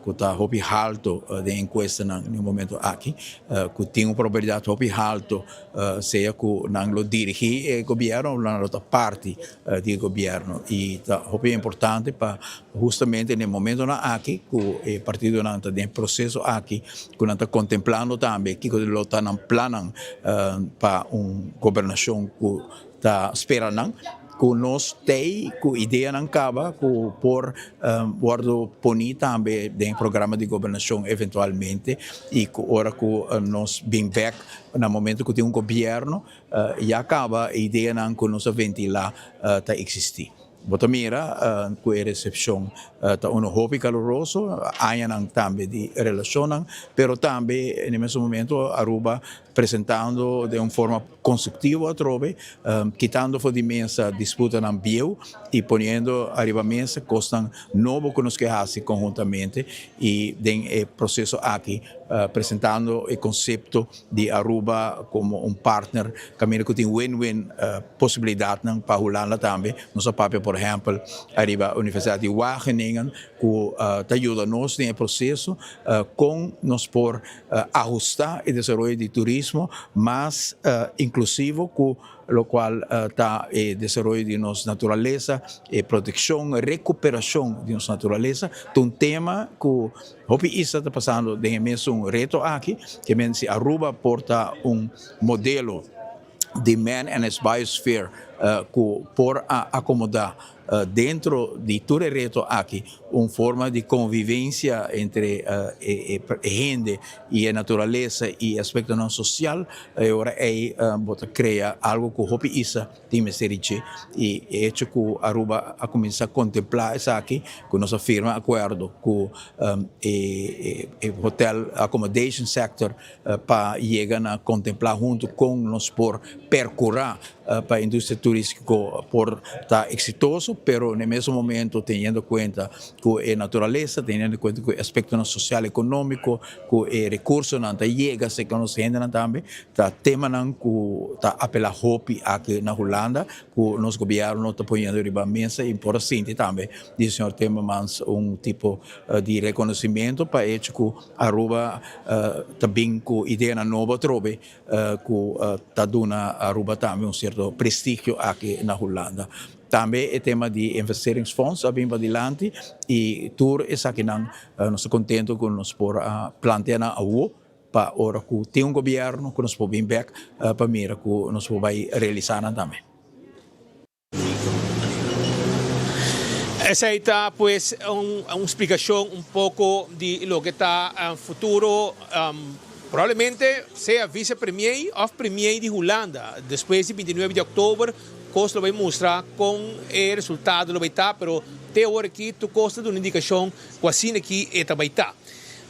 que está hope alto de encuesta no momento aqui que tem uma probabilidade hope alto seja que não lo dirige o governo ou na outra parte do governo e tá hope importante para justamente no momento na aqui que o partido não está em processo aqui que não está contemplando também que lo está não planam para governação que está esperando que nós temos que ideia não acaba que por guardo ponir também em programa de governação eventualmente e que hora que nós bem back no momento que tem governo e acaba a ideia não que nós ventilar tá existir. Botamira, com a recepção está hope caloroso, há também de relação, pero também no mesmo momento Aruba apresentando de uma forma construtiva a trove, quitando fora de mesa disputa na bio e ponendo arriba a mesa costas novo que nos que hace conjuntamente e tem processo aqui apresentando o conceito de Aruba como um partner, caminho que tem win-win possibilidade para Holanda também, nossa papel por exemplo, arriba a Universidade de Wageningen, que ajuda nos nesse processo com nós por ajustar o desenvolvimento de turismo mais inclusivo, com lo qual está o desenvolvimento de nossa natureza, proteção, recuperação de nossa natureza, um tema que hope está passando de mesmo reto aqui, que se Aruba porta modelo de man and his biosphere que por acomodar dentro de todo el reto aquí una forma de convivencia entre gente y la naturaleza y aspecto no social. Ahora crea algo que hopi isa de meseriche y hecho que Aruba a comenzar a contemplar eso aquí, que nos firma acuerdo que el hotel accommodation sector para llegar a contemplar junto con nos por percurar para a indústria turística por estar exitoso, pero no mesmo momento tendo em conta que a natureza, tendo em conta que o aspecto social econômico, que o recurso não chega, se que nós ainda também, tá tema não que tá apelar hope aqui na Holanda, que nosso governo está ponhando riba mesa e por assim também, diz o senhor Timmermans tipo de reconhecimento para hecho que Aruba também com ideia nova trobe que tá dando Aruba também certo prestígio aqui na Holanda. Também o tema de investeringsfonds vem para adiante e tudo isso aqui nós estamos contentes com nós por plantear na AU para a hora que tem governo que nós podemos back para mira que nós podemos realizar também. Esa está pues una explicación un poco de lo que está en futuro. Probablemente sea vice-premier o premier de Holanda. Después del 29 de octubre, Costa lo va a mostrar con el resultado, lo va a estar, pero te ahora aquí tu Costa de una indicación quasi aquí está va a estar.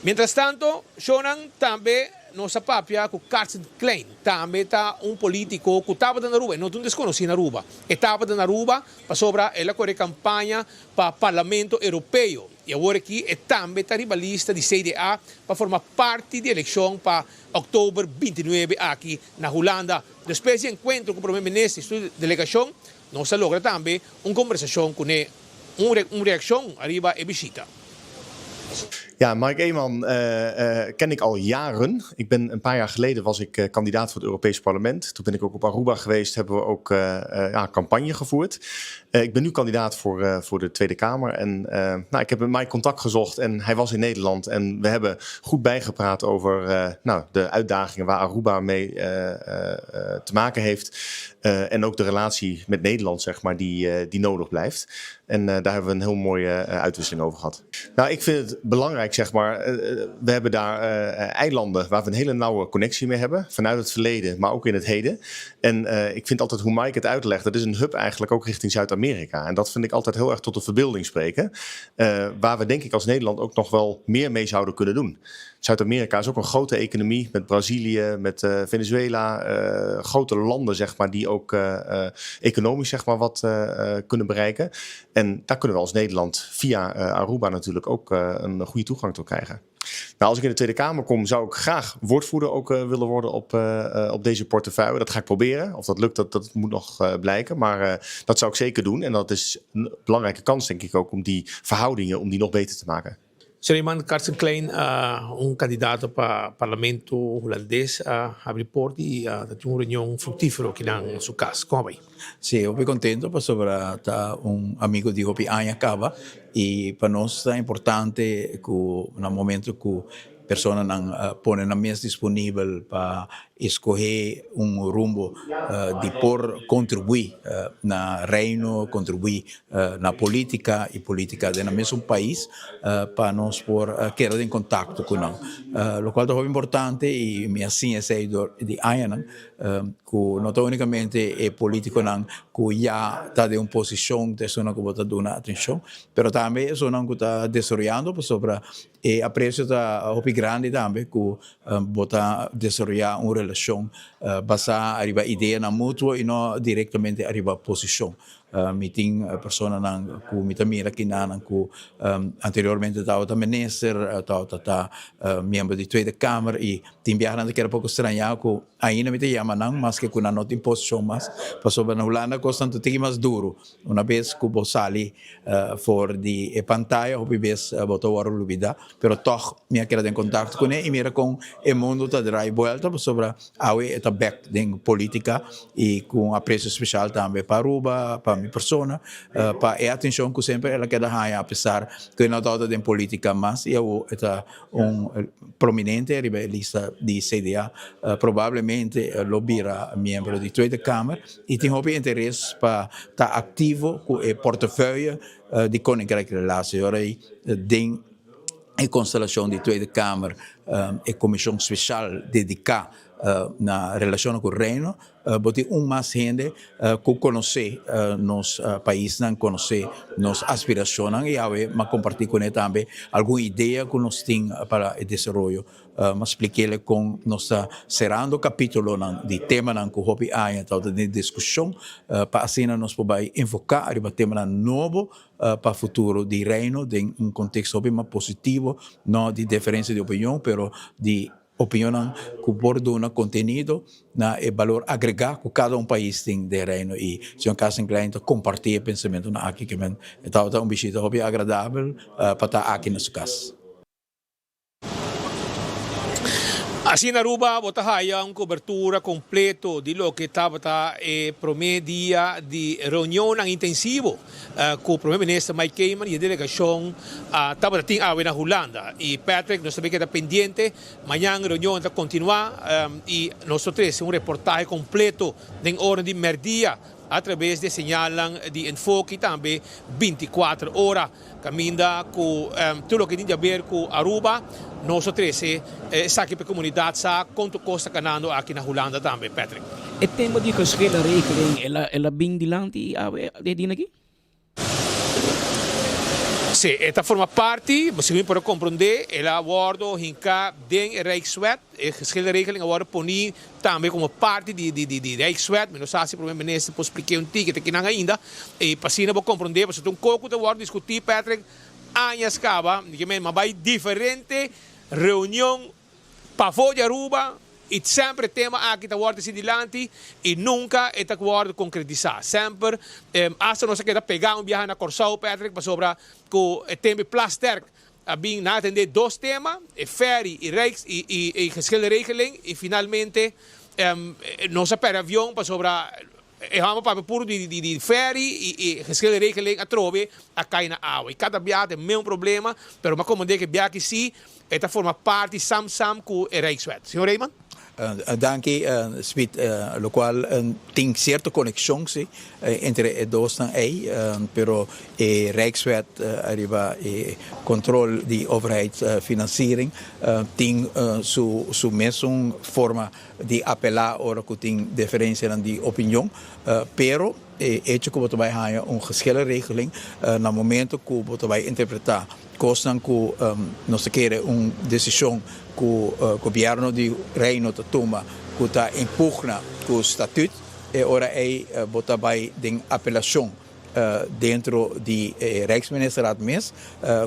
Mientras tanto, Shonan también nossa papia com Karsten Klein, também está político que estava dando Aruba, não desconhecido na Aruba, estava dando Aruba para sobre ela correr campanha para o Parlamento Europeu. E agora aqui também está rivalista de CDA para formar parte da eleição para outubro 29 aqui na Holanda. Depois de encontro com o primeiro-ministro e sua delegação, nós logra também uma conversação com ele, uma reação arriba e visita. Ja, Mark Eeman ken ik al jaren. Een paar jaar geleden was ik kandidaat voor het Europees Parlement. Toen ben ik ook op Aruba geweest, hebben we ook campagne gevoerd. Ik ben nu kandidaat voor de Tweede Kamer. En ik heb met Mike contact gezocht en hij was in Nederland. En we hebben goed bijgepraat over de uitdagingen waar Aruba mee te maken heeft. En ook de relatie met Nederland, zeg maar, die nodig blijft. En daar hebben we een heel mooie uitwisseling over gehad. Nou, ik vind het belangrijk, zeg maar. We hebben daar eilanden waar we een hele nauwe connectie mee hebben. Vanuit het verleden, maar ook in het heden. En ik vind altijd hoe Mike het uitlegt, dat is een hub eigenlijk ook richting Zuid-Amerika. En dat vind ik altijd heel erg tot de verbeelding spreken. Waar we denk ik als Nederland ook nog wel meer mee zouden kunnen doen. Zuid-Amerika is ook een grote economie met Brazilië, met Venezuela. Grote landen, zeg maar, die ook economisch, zeg maar, wat kunnen bereiken. En daar kunnen we als Nederland via Aruba natuurlijk ook een goede toegang toe krijgen. Nou, als ik in de Tweede Kamer kom, zou ik graag woordvoerder ook willen worden op deze portefeuille. Dat ga ik proberen. Of dat lukt, dat moet nog blijken. Maar dat zou ik zeker doen. En dat is een belangrijke kans, denk ik ook, om die verhoudingen om die nog beter te maken. Suleiman Carsten Klein, un candidato para Parlamento holandês, abre porti dat un reunião fructífero aqui na sua casa. Como vai? Sim, eu estou contente para sobre amigo de Hopi Anhacaba e para nós é importante que no momento que persona não põe na mesa disponível para escolher rumbo de por contribuir na reino, contribuir na política e política do mesmo país para nós por querer em contato com nós. O qual é muito importante e me assim é de Ayanan que não unicamente é político não que já está de uma posição de zona que bota dando atenção, mas também é zona que está desarrollando sobre e aprecio da Hopi grande também que bota desarrollar uma relação basada arriba ideia na mútua e não diretamente arriba posição. Meeting persona nang ku mitamira kinanan ku anteriormente estava também minister, estava membro da Tweede Kamer e timbiaran que era pouco estranhar que ainda me chama não, mas que kuna not imposição mas passou na Holanda constante tem mais duro. Uma vez que bo sali for de pantalla ou vez botou a lubida, pero toch me quero em contato com ele e mira com o mundo tá drai volta sobre awe eta back ding política e com apreço especial também para Aruba, para minha persona, para a atenção que sempre ela quer dar, apesar que não está em política, mas eu é prominente lista de CDA, provavelmente lobbyra membro da Tweede Kamer e tem muito interesse para estar ativo com o portefeuille de Koninkrijk Relatie. Ora, tem a constelação da Tweede Kamer e comissão especial dedicada na relação com o reino, botar mais gente que conhece nos países, conhece nos aspirações e mas compartilhar com ele também alguma ideia que nós temos para o desenvolvimento. Mas expliquei-lhe com nós cerrando o capítulo de tema que o Hopi Aya está de discussão para assim nós podemos enfocar o tema novo para o futuro do reino em contexto mais positivo, não de diferença de opinião, pero de opinião que borda um conteúdo na valor agregado que cada país tem de reino e se um caso inclinado compartilhar pensamento na aqui que men então visita hobby agradável para estar aqui na sua casa. Assim na Aruba, botahaya cobertura completo de lo que estava promedia de reunião intensivo com o primeiro-ministro Mike Eeman e a delegação estava na Holanda. E Patrick, nós também que está pendente, amanhã a reunião vai continuar e nós temos reportagem completo em hora de merdia através de señalan de enfoque também 24 horas caminda com tudo o que tem a ver com Aruba. Nós temos essa aqui para a comunidade, quanto custa ganhando aqui na Holanda também, Patrick. E tema di kasgela rekening ela bing dilanti de dinagi? Sì, esta forma parte, misschien para compreender, ela abordo hinka den Rijkswet, geschilde regeling abordo poni também como parte de Rijkswet, mas não sei se o primeiro-ministro pode explicar ticket aqui não ainda, e passina para compreender, mas um pouco de abordo discutir, Patrick, anos acaba, mas vai diferente reunião para fora de Aruba, e sempre tema aqui está guarda se dilante e nunca está guarda concretizar. Sempre hasta nós queda pegar viaje na Corsau, Patrick, para sobre com tempo plaster Abing na atender dos temas, ferry e Rijks e geschillenregeling e finalmente nossa per avião para sobra vamos para puro de ferry e geschillenregeling a trove a cair na água. E cada viagem tem um problema, pero mas como que viagem sim, esta forma parte sam com o Rijkswet. Senhor Raymond? Dank je, Smit, lo qual tem certa conexão entre dos pero Rijkswet arriba controle de overheidsfinanciering tem su mesma forma de apelar ora que tem diferença de opinião, pero hecho que você vai ganhar geschillenregeling no momento que você vai interpretar coisas que não se quer decisão que o governo de Reino toma, que está impugna com o estatuto, e ora você vai ter apelação dentro do Rijksministeriaat mesmo,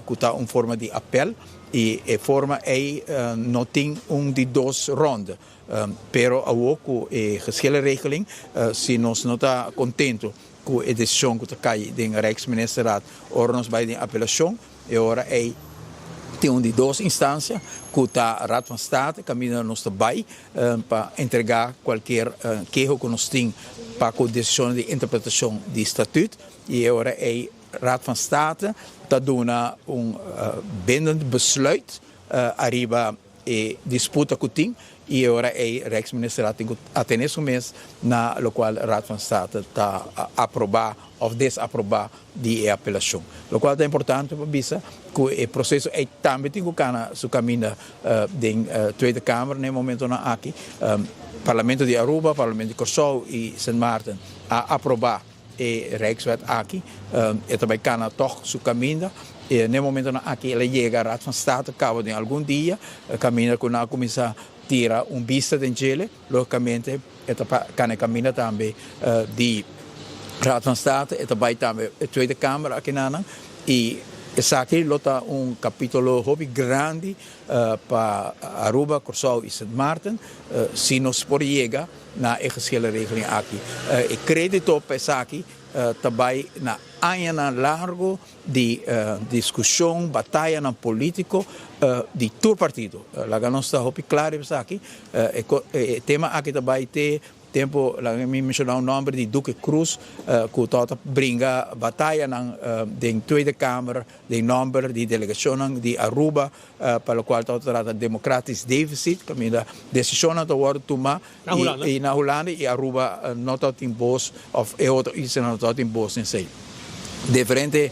que está uma forma de apelo, e a forma não tem de duas rondas. Pero a pouco geschillenregeling, se nós não está contente com a decisão que está cai do Rijksministeriaat, ora nós vai ter apelação, e ora tem de duas instâncias que está a Raad van State caminha nos trabalho para entregar qualquer queijo que nós temos para a decisão de interpretação do estatuto, e agora Raad van State está dando bindend besluit arriba a disputa que tem, e agora Rijksministeriaat tem até nesse mês na lo qual Raad van State está a aprovar ou desaprovar de apelação. O qual é importante para dizer que o processo também tem que su caminho da Tweede Kamer no momento na aqui, Parlamento de Aruba, Parlamento de Curaçao e Sint Maarten a aprovar a Rijkswet aqui, e também cana toch su caminho. E no momento na aqui ele chega a Raad van State, cabo de algum dia, caminha com a começar tira vista de Chile, logicamente cana caminha também de Raad van State, e também a Tweede Kamer aqui na e essa aqui lota capítulo hobby grande para Aruba, Curaçao e Sint Maarten, se nos por chegar na geschillenregeling aqui. E crédito para essa aqui também na anos largo de discussão, batalha na político de todo partido. Lá nós está hobby claro essa aqui. O tema aqui também tem tempo, lá me mencionou o nome de Duque Cruz, que tota bringa batalha na Tweede Kamer, de número de delegação de Aruba, para o qual tota trata democratisch deficit, que a decisão não wordt tomada e na Holanda e Aruba não está em bos, ou outro isso não está em bos em si. Diferente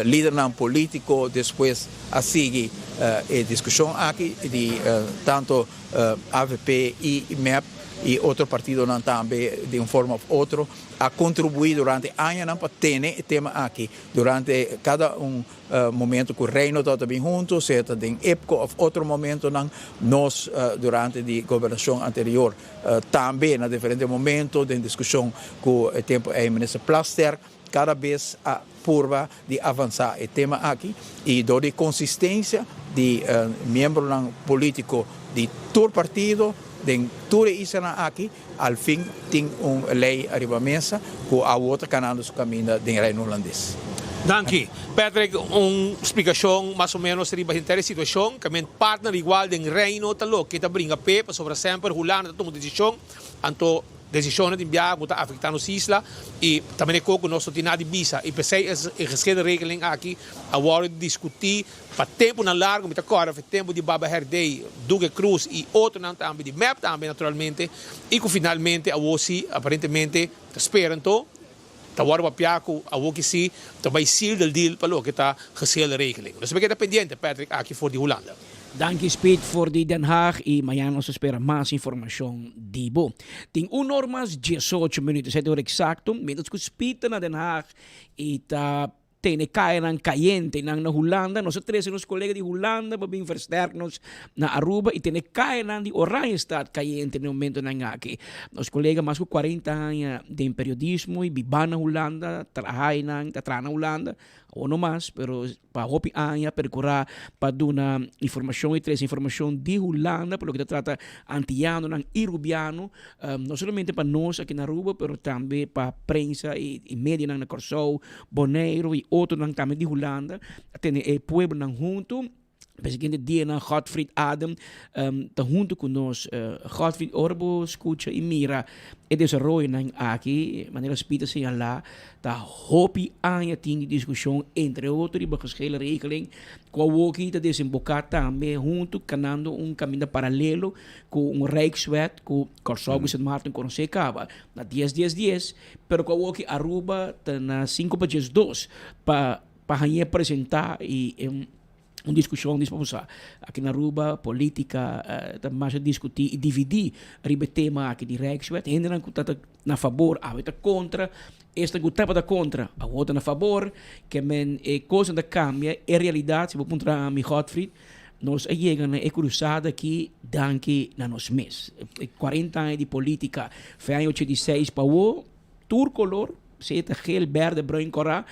líder político, depois a seguir a discussão aqui de tanto AVP e MEP, e outro partido não também de uma forma ou outra a contribuir durante anos para ter o tema aqui durante cada momento que o reino está bem junto, seja em época ou outro momento nós durante a governação anterior também na diferentes momentos de discussão que o tempo é ministro Plaster cada vez a curva de avançar o tema aqui e dou de consistência de membro político de todo partido de tudo isso aqui, ao fim tem uma lei arriba à mesa que a outra canal do caminho do reino holandês. Danke. Patrick, uma explicação mais ou menos sobre a situação, que a partner igual do reino talo que está brinca pepa sobre sempre Holanda toma decisão, anto decisões de enviar que afetar nos islas e também é que nós temos de visa e pensei a geschillenregeling aqui a hora de discutir para tempo na largo met agora para tempo de Baba Herdei, Duque Cruz e outro não também de MEP também naturalmente e que finalmente a OSI aparentemente esperando tá hora para piaco a o que sim também seal del deal para o que está geschillenregeling. Dus we gaan pendiente Patrick aqui voor de Holanda. Dank je Speed voor die Den Haag y mañana nos espera más información dibo. Ting 1 hora más 18 minutos, 7 horas exacto, mientras que Speed na Den Haag y ta tiene kainan caliente na Holanda, nosotros somos colegas de Holanda, para versterknos na Aruba y tiene kainan de Oranjestad caliente en el momento na aquí. Nos colegas más de 40 años de periodismo y vivan na Holanda, trabajan na Holanda, o no más, pero para hopi años percorrer para dar una información y tres información de Holanda, por lo que se trata antillano, irubiano, no solamente para nosotros aquí en Aruba, pero también para prensa y media en Curaçao, Bonaire y otros también de Holanda, tiene el pueblo junto. presidente Diana Gottfried Adam, está junto conosco. Gottfried Orbo escuta e mira o desenvolvimento aqui, de maneira espírita señalar, está hopi aan de discussão entre outros, e geschele regeling, qual aqui está desembocar também junto, canando caminho paralelo com Rijkswet, com Corsogo Sint Maarten, com se acaba, na 10-10-10, pero qual aqui Aruba está na 5-2, para apresentar e uma discussão aqui na Aruba, política, mais a discutir e dividir o tema aqui de Rijkswet. Ainda não está na favor, a outra contra, esta que está contra, a outra na favor, que é coisa da cambia, é realidade, se vou encontrar a mi Gottfried, nós chegamos a cruzada aqui, danke na nos mês. 40 anos de política, foi em 86 para o turcolor, seta, gel, verde, branco, corá,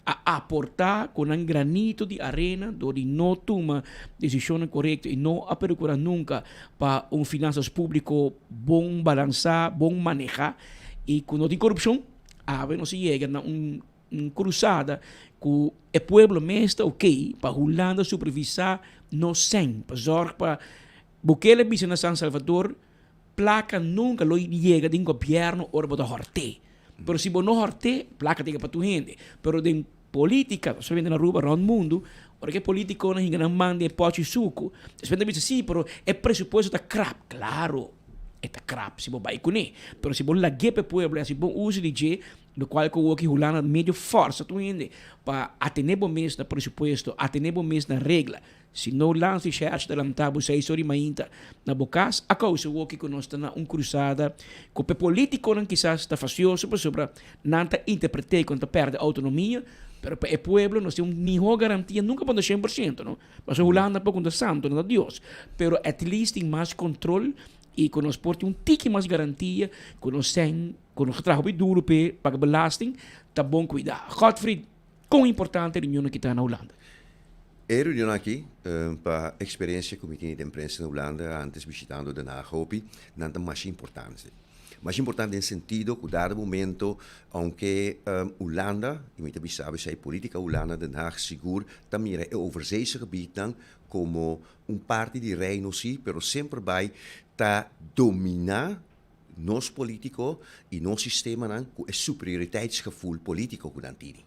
a aportar com um granito de arena, onde não toma decisões corretas e não a procurar nunca para finanças públicas bom balançar, bom manejar. E quando tem corrupção, não se chega a uma cruzada com o povo mesmo, ok, para Holanda supervisar, não sem, para zorgar para Bukele bisa na San Salvador, placa nunca lo chega de governo ou para horte. Pero se não horte, placa tem para tu gente. Pero de política, somente na Aruba, around mundo, porque político não hinga na mão de pote suco. Depende disso, sim, pero é pressuposto da crap, claro. É da crap, se você vai com ele. Pero se você lage para o povo, se você usa de G, no qual que o que Holanda meio força tu gente, para atender o mês na pressuposto, atender o mês na regra. Se não lança chat da lantabo 6 horas mainta na bocas, a causa o que nós está na cruzada, com o político não quizás está facioso, para sobre não interpretar quando perde a autonomia. Pero para o povo nós temos nenhuma garantia, nunca para 100%, não? Mas a Holanda para quando santo, não é Deus. Pero at least tem mais controle e que nós porte tique mais garantia, que nós tem, que nós trabalhamos duro para belasting, tá bom cuidar. Gottfried, quão importante a reunião que está na Holanda? A reunião aqui, para a experiência que eu tinha de imprensa na Holanda, antes visitando Den Haag, não é mais importante. Mais importante no sentido que, dado momento, aunque Holanda, e muito bem sabe, se a política Holanda, Den Haag, seguro, também é overzeese gebied como parte de reino, sim, pero sempre vai dominar nos político e nos sistema com o superioriteitsgevoel político que nós temos.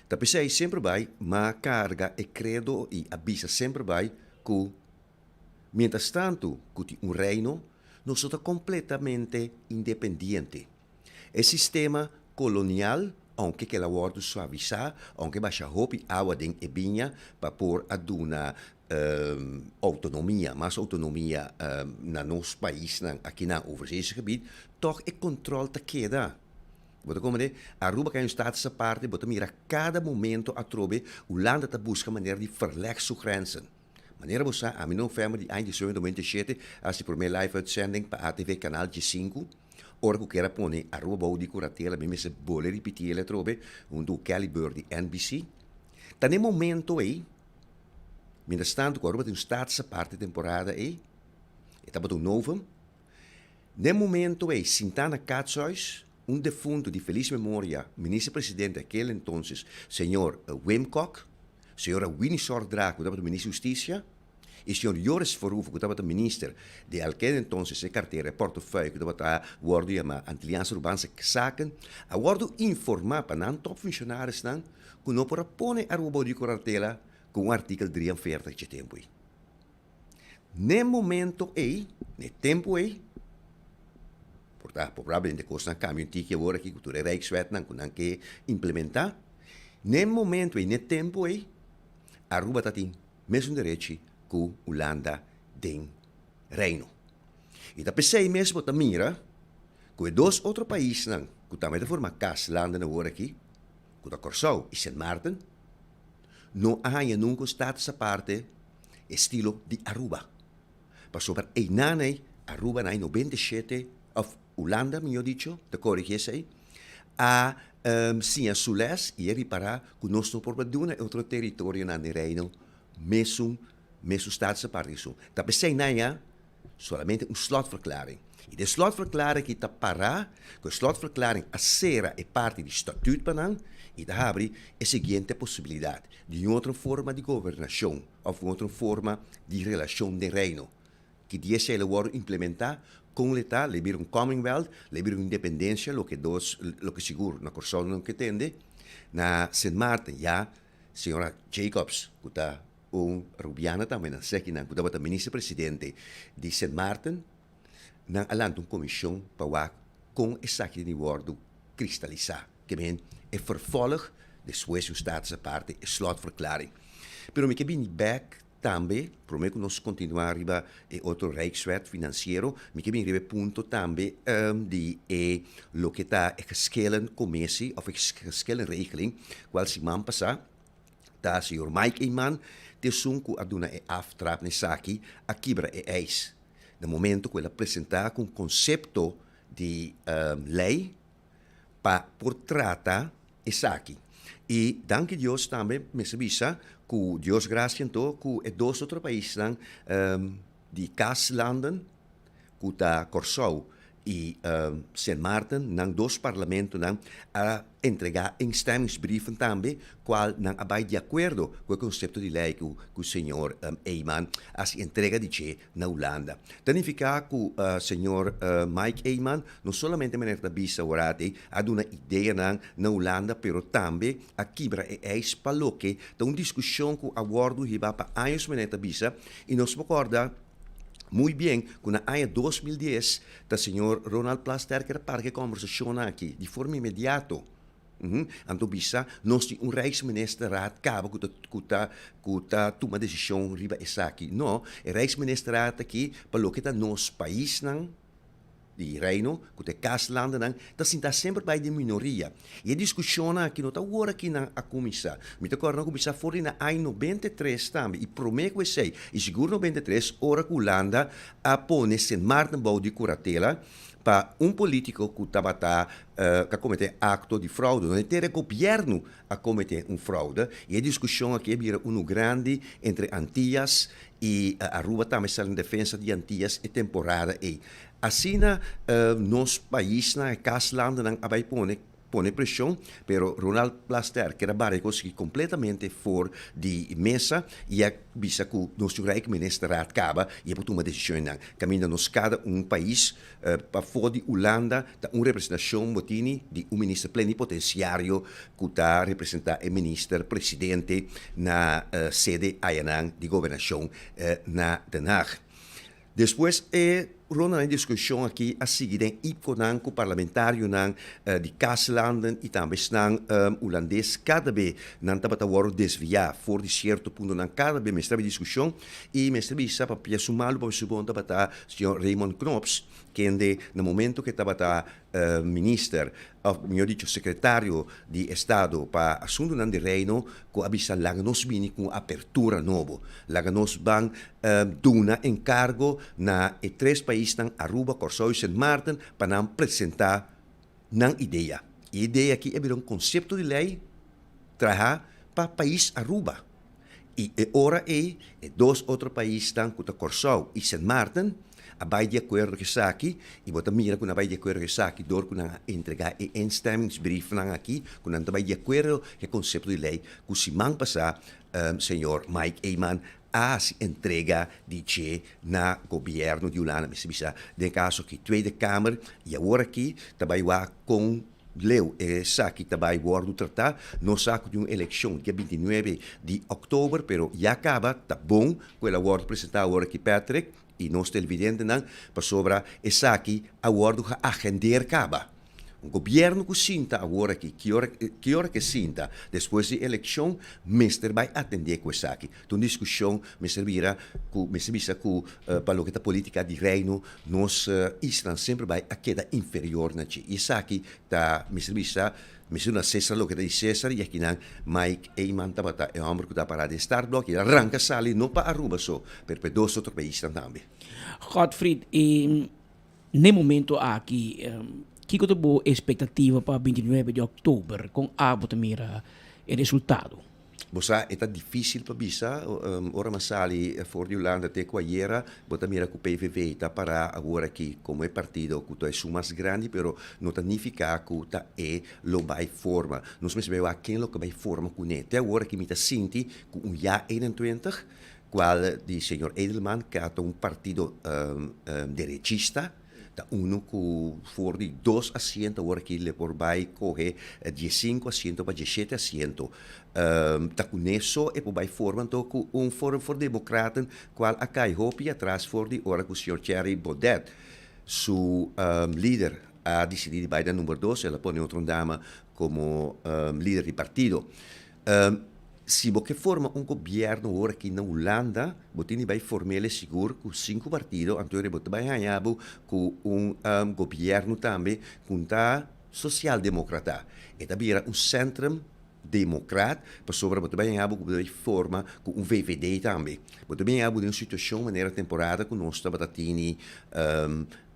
Tapi saya sempre vai, mas carga e credo e avisa sempre vai que, mientras tanto, que reino nós somos completamente independente. O sistema colonial, aunque que la word suavizar, aunque baixa hopi água den ebinha para pôr a duna autonomia, mais autonomia na nosso país, aqui na overzeese gebied, toch o controle te queda. Você como de Aruba kan staat essa parte, você mira cada momento a trobe, Holanda te busca maneira de verleggen sua grenzen. Maneira você, a mim não foi de 1997, als por minha live uitzending para ATV canal G5, ora que era pone Aruba bou de curatela, mesmo se bole repetir ele trobe, do calibre de NBC. Tá nem momento aí, mientras tanto, Aruba tem staat essa parte temporada aí, e tá botando novo. Nem momento aí, Sintana Katsois, defunto de feliz memória, ministro-presidente daquele entonces, senhor Wim Kok, senhora Winnie Sordrak, que estava o ministro da Justiça, e senhor Joris Verhoeven, que estava o ministro de aquele entonces, a carteira, portefeuille, que estava o guarda de Antilliaanse Urbanse Zaken, a guarda informar para os top funcionários que não para pôr a Aruba de cartela com o artigo 43 de tempo. Nem momento aí, nem tempo aí, probavelmente costa caminho que agora aqui cultura Rijkswet não que implementar nem momento e nem tempo aí Aruba tem mesmo direito que Holanda tem reino e da pensei mesmo da mira que dois outros países não que também de forma cas landen agora aqui que da Corsou e Sint Maarten não há nunca estado essa parte estilo de Aruba para sobre einane Aruba na 97 of Holanda, melhor dicho, te corrigisse, a sim a Sules e reparar que nós não podemos dar outro território na reino, mesmo estado essa parte disso. Da pensei na solamente slotverklaring. E de slotverklaring que está para, que a slotverklaring acera é parte do estatuto para e da abre a seguinte possibilidade de outra forma de governação ou outra forma de relação de reino que desse ele vai implementar com o Estado, levar um Commonwealth, levar uma independência, lo que seguro na Corsão não que tende, na St. Martin, já, senhora Jacobs, que está rubiana também, na sei que não, que estava ministro-presidente de St. Martin, não alanta uma comissão para com essa aqui de wordo cristalizar, que bem é vervolg, depois o Estado parte, é slotverklaring. Pero me que vem back também, prometo que nós continuar arriba e outro Rijkswet financeiro, me que vem arriba ponto também de lo que está geschelen commissie of geschelen regeling, qual se man passa, tá senhor Mike Eman, te sunco a duna e aftrap nesaki a quebra e eis. No momento que ela apresentar com conceito de lei para por tratar esaki. E danke Deus também me sabisa que Deus graça então que é dois outros países de Kaslanden que está Corsau e St. Martin, nang dois parlamentos a entregar instemmingsbrieven também, qual não vai de acordo com o conceito de lei que o senhor Eyman as entrega de che na Holanda. Significa que o senhor Mike Eyman não somente maneira bisa orate há uma ideia na Holanda, pero também a quebra é espaloque, da uma discussão que a bordo riba para anos maneira bisa e nos recorda muito bem, que na ano 2010, o senhor Ronald Plasterk era para que conversação aqui, de forma imediata. Então, bisa, nós temos um Rijksministeraat, cabo, que está tomando decisão riba essa aqui. Não, o Rijksministeraat aqui, para o que está nos país, de reino, que é Kaslanden, está sempre bei de minoria. E a discussão aqui, não está agora aqui na comissão. Me recordo que a comissão foi na ano 93 também, e prometo que sei, e seguro 93, hora que a Holanda apone St. Martin bouw de curatela, para um político que estava a cometer acto de fraude, não ter o governo a cometer fraude, e a discussão aqui vira grande entre Antillas e Aruba também está em defesa de Antillas e temporada aí. Assim, nos países, na Kaslanden, vai pone pressão, pero Ronald Plaster, que era barcos que completamente fora de mesa, e a bisa que o nosso Rijksministeraat acaba, e por uma decisão, caminha nos cada país, para fora de Holanda, da uma representação botini de ministro plenipotenciário que está representar o ministro presidente na sede Ayanang de governação na Den Haag. Depois Ronald em discussão aqui a seguir em Ipconanco parlamentário de Kaslanden e também estão holandês cada vez não estava a desviar fora de certo ponto cada vez mestre discussão e mestre sabe para sumar para subir estava o senhor Raymond Knops que no momento que estava ministro melhor dito secretário de Estado para assunto de reino que avisa lá nos vini com apertura novo lá nos van duna encargo na três países Aruba, Corsau e St. Martin para apresentar uma ideia. A ideia aqui é um conceito de lei trazer para o país Aruba. E agora dois outros países, Corsau e St. Martin, vai de acordo com isso aqui, e você mira que não vai de acordo com isso aqui, door que não entregar o instemmingsbrief aqui, que não vai de acordo com o conceito de lei, que se man passar, senhor Mike Eyman, a entrega de che na governo de Holanda, de caso que Tweede Kamer e agora aqui também com leu essa que também vai tratar no saco de uma eleição que é 29 de outubro, pero já acaba, tá bom, que ela vai apresentar agora aqui Patrick e nós televidentes não para sobre essa aqui agora a agenda acaba. Governo que sinta agora que hora que sinta depois da eleição, mestre vai atender com isso aqui. Então discussão mestre vira que para o que a política de reino nós Israel sempre vai a queda inferior na chi. Isso aqui tá mestre na César lo que diz César e aqui não Mike Eyman tá é homem que tá para de estar bloco e arranca sali não para Aruba só, per dois outros países também. Godfried, no momento aqui que é a boa expectativa para 29 de outubro com a mira o resultado? Bosa é difícil para bisa, ora masali for di Holanda te quaiera, bota mira que o PVV tá para agora aqui como é partido que é o mais grande, pero não significa que tá é lo vai forma. Nós mesmo a quem lo que vai forma com ele. Até agora que me tá senti com já 21, qual di senhor Edelman que é partido derechista. Uno que for de 2 asientos, agora que ele por vai correr 15 asientos para 17 asientos. Com isso, e por vai formar um fórum for democraten, qual a cai hopi atrás for de hora que o senhor Thierry Baudet, su líder, a decidido vai da número 2, ela põe outra dama como líder de partido. Se você forma um governo agora aqui na Holanda, você vai formar seguro com 5 partidos, então você vai ganhar com governo também com a social-democrata. E também era centro democrata, para sobre você vai ganhar com forma com VVD também. Você vai ganhar uma situação, maneira temporada, com nós batatini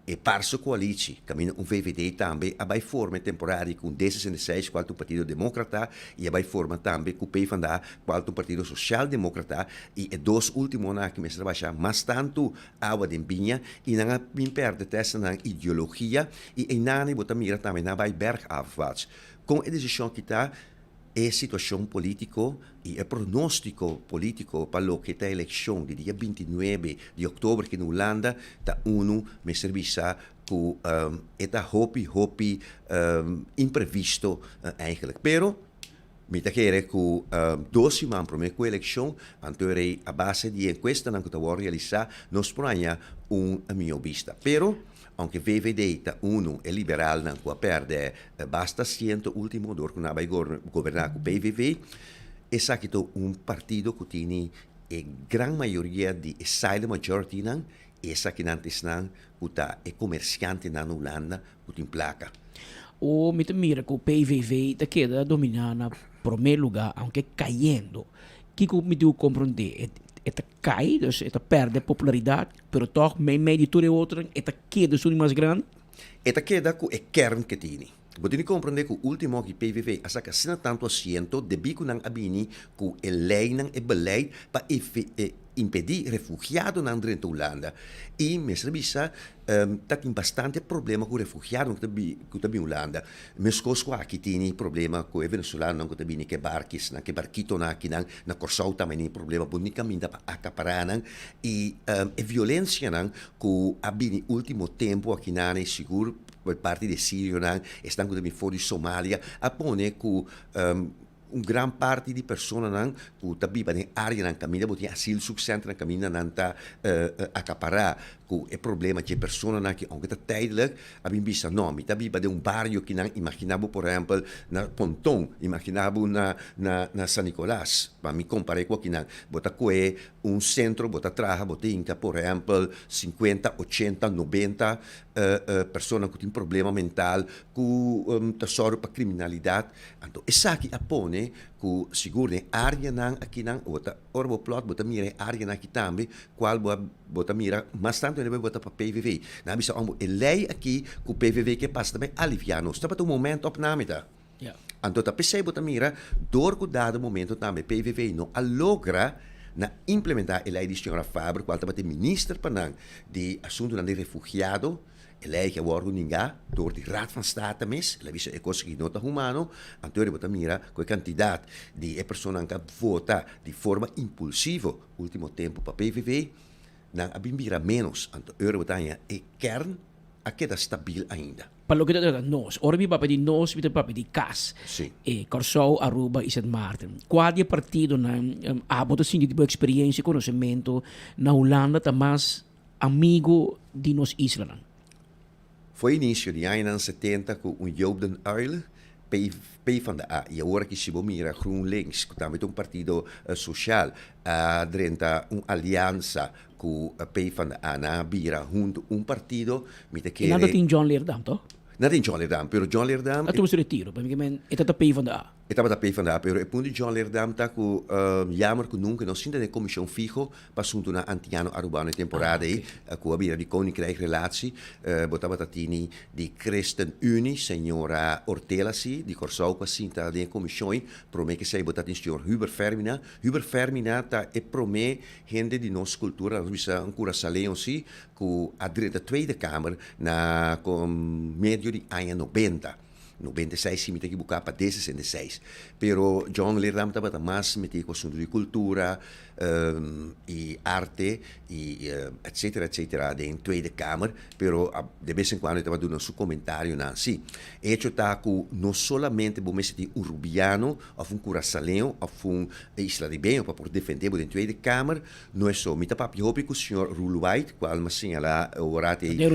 e parso coalitie, caminha VVD também, a vai forma temporária com D66, qual o Partido Democrata, e a vai forma também com o PVDA, qual o Partido Social Democrata, e dois últimos anos que me trabalhar mais tanto água de binha, e não me perde essa ideologia, e não me mira também, não vai bergafwaarts. Com a decisão que está, é situação política e é pronóstico político para o que está a eleição de dia 29 de outubro que na Holanda está me serviça com esta hopi imprevisto eigenlijk. Pero me está querendo que 2 semanas para a eleição, então a base de encuesta que está realizar nos pronha minha vista. Pero aunque VVD é liberal, não perde basta asiento último dor que não vai governar com PVV, esse aqui é partido que tem a grande maioria de silent majority, esse aqui antes não, que é comerciante na Holanda, que tem placa. O me mira que o PVV queda dominando primeiro lugar, aunque caindo. Que me deu compreender? Esta cai, esta perde popularidade, pero toch, meio de tudo e outra, esta queda é mais grande? Esta queda com a kern que tem. Você tem que compreender que o último que PVV a sacar sina tanto assento de bico não abini com a lei não é beleid para impedir refugiados na Holanda. E me serviça tem bastante problema com refugiados que está em Holanda. Mesmo aqui tem problema com o venezuelano que está que barquis, que barquito aqui na Corsau também tem problema unicamente para acaparar e a violência que abini último tempo aqui na é seguro por parte de Síria, estão também fora de Somália, apone que grande parte de pessoas que também na área na caminho, botem asilo suficiente na caminho não está acaparar com o problema de pessoas que onde está tijdelijk, a mim bisa não, me também de bairro que não imaginava, por exemplo, na Pontão, imaginava na San Nicolás, para me comparar com aqui não, bota que é centro, bota traja, bota inca, por exemplo, 50, 80, 90 pessoas que têm problema mental, que tesoro para criminalidade, então essa aqui apone que seguro área não aqui não bota orbo plot bota mira área aqui também qual bota mira mas tanto ele bota para PVV na bisa a lei aqui que o PVV que passa também aliviar nós está para um momento opnamita então tá pensei bota mira dor que dado momento também PVV não logra na implementar a lei de senhora Faber qual está ministro para de assunto de refugiado. Lei que agora ninguém, door de Raad van State mis, ela visa é coisa que não está humano, então ele mira com a quantidade de pessoas que vota de forma impulsiva, último tempo para PVV, não abimira menos, então ele bota é kern, a queda stabil ainda. Para o que está nós, ora vi papai de nós, vi papai de CAS, e Corsau, Aruba e St. Martin. Qual é o partido na aboto sim de experiência e conhecimento na Holanda, tá mais amigo de nós Isla? Foi início de anos 70 com Joop den Uyl, PvdA, e agora que se mira GroenLinks, que também é partido social, drenta aliança com a PvdA na Bira, junto partido. E nada tem John Leerdam, toch? Não tem John Leerdam, pero John Leerdam... Tu se retiro, perché è stata PvdA. estava da PvdA, pero o ponto de John Leerdam está com jammer que nunca não sinta de comissão fijo para assunto na antiano arubano temporada aí, com a bira de koninkrijk relatie, botava tatini de ChristenUnie, senhora Ortela si, de Corsau com a cinta de comissão, promete que sei botar em senhor Huber Fermina tá e promete gente de nossa cultura, nós bisa ancora salem si, com a direita Tweede Kamer na com meio de anos 90. 96 si mita kibuka pa 66. Pero John Leerdam estava mais metido com o assunto de cultura e arte e etc. de Tweede Kamer, pero de vez em quando estava dando seu comentário na si. Hecho tá com não solamente bom de urubiano, ou curaçaleno, ou isla de bem, para por defender o Tweede Kamer, não é só. Mita papi hopi com o senhor Ruluwait, qual me senhala orate de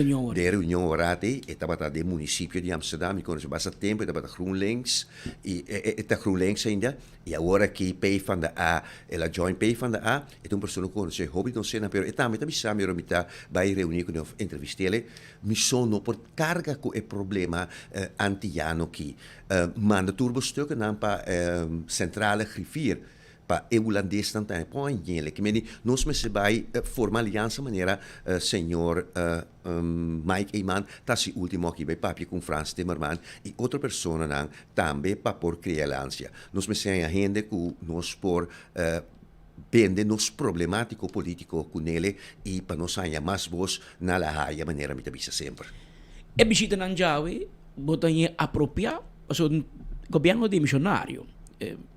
reunião orate, estava de município de Amsterdam, e quando se passa tempo, estava da GroenLinks, e está GroenLinks ainda, e agora que PvdA, ela join PvdA, é uma pessoa que conhece hobby não sei, pero está me sabe eu me vai reunir com entrevistele, me sono por carga com o problema antiano que manda turbo stuk na pa centrale griffier pa e holandês dan tem põe ele que me nós me se vai formar aliança maneira senhor Mike Eman tá se último aqui vai papi com Frans Timmermans e outra pessoa não também para por criar aliança nós me se a gente com nós por bende nos problemático político com ele e para nós sair mais voz na laia maneira me tabisa sempre. E bisita nan jawe botanha apropriar o governo de missionário.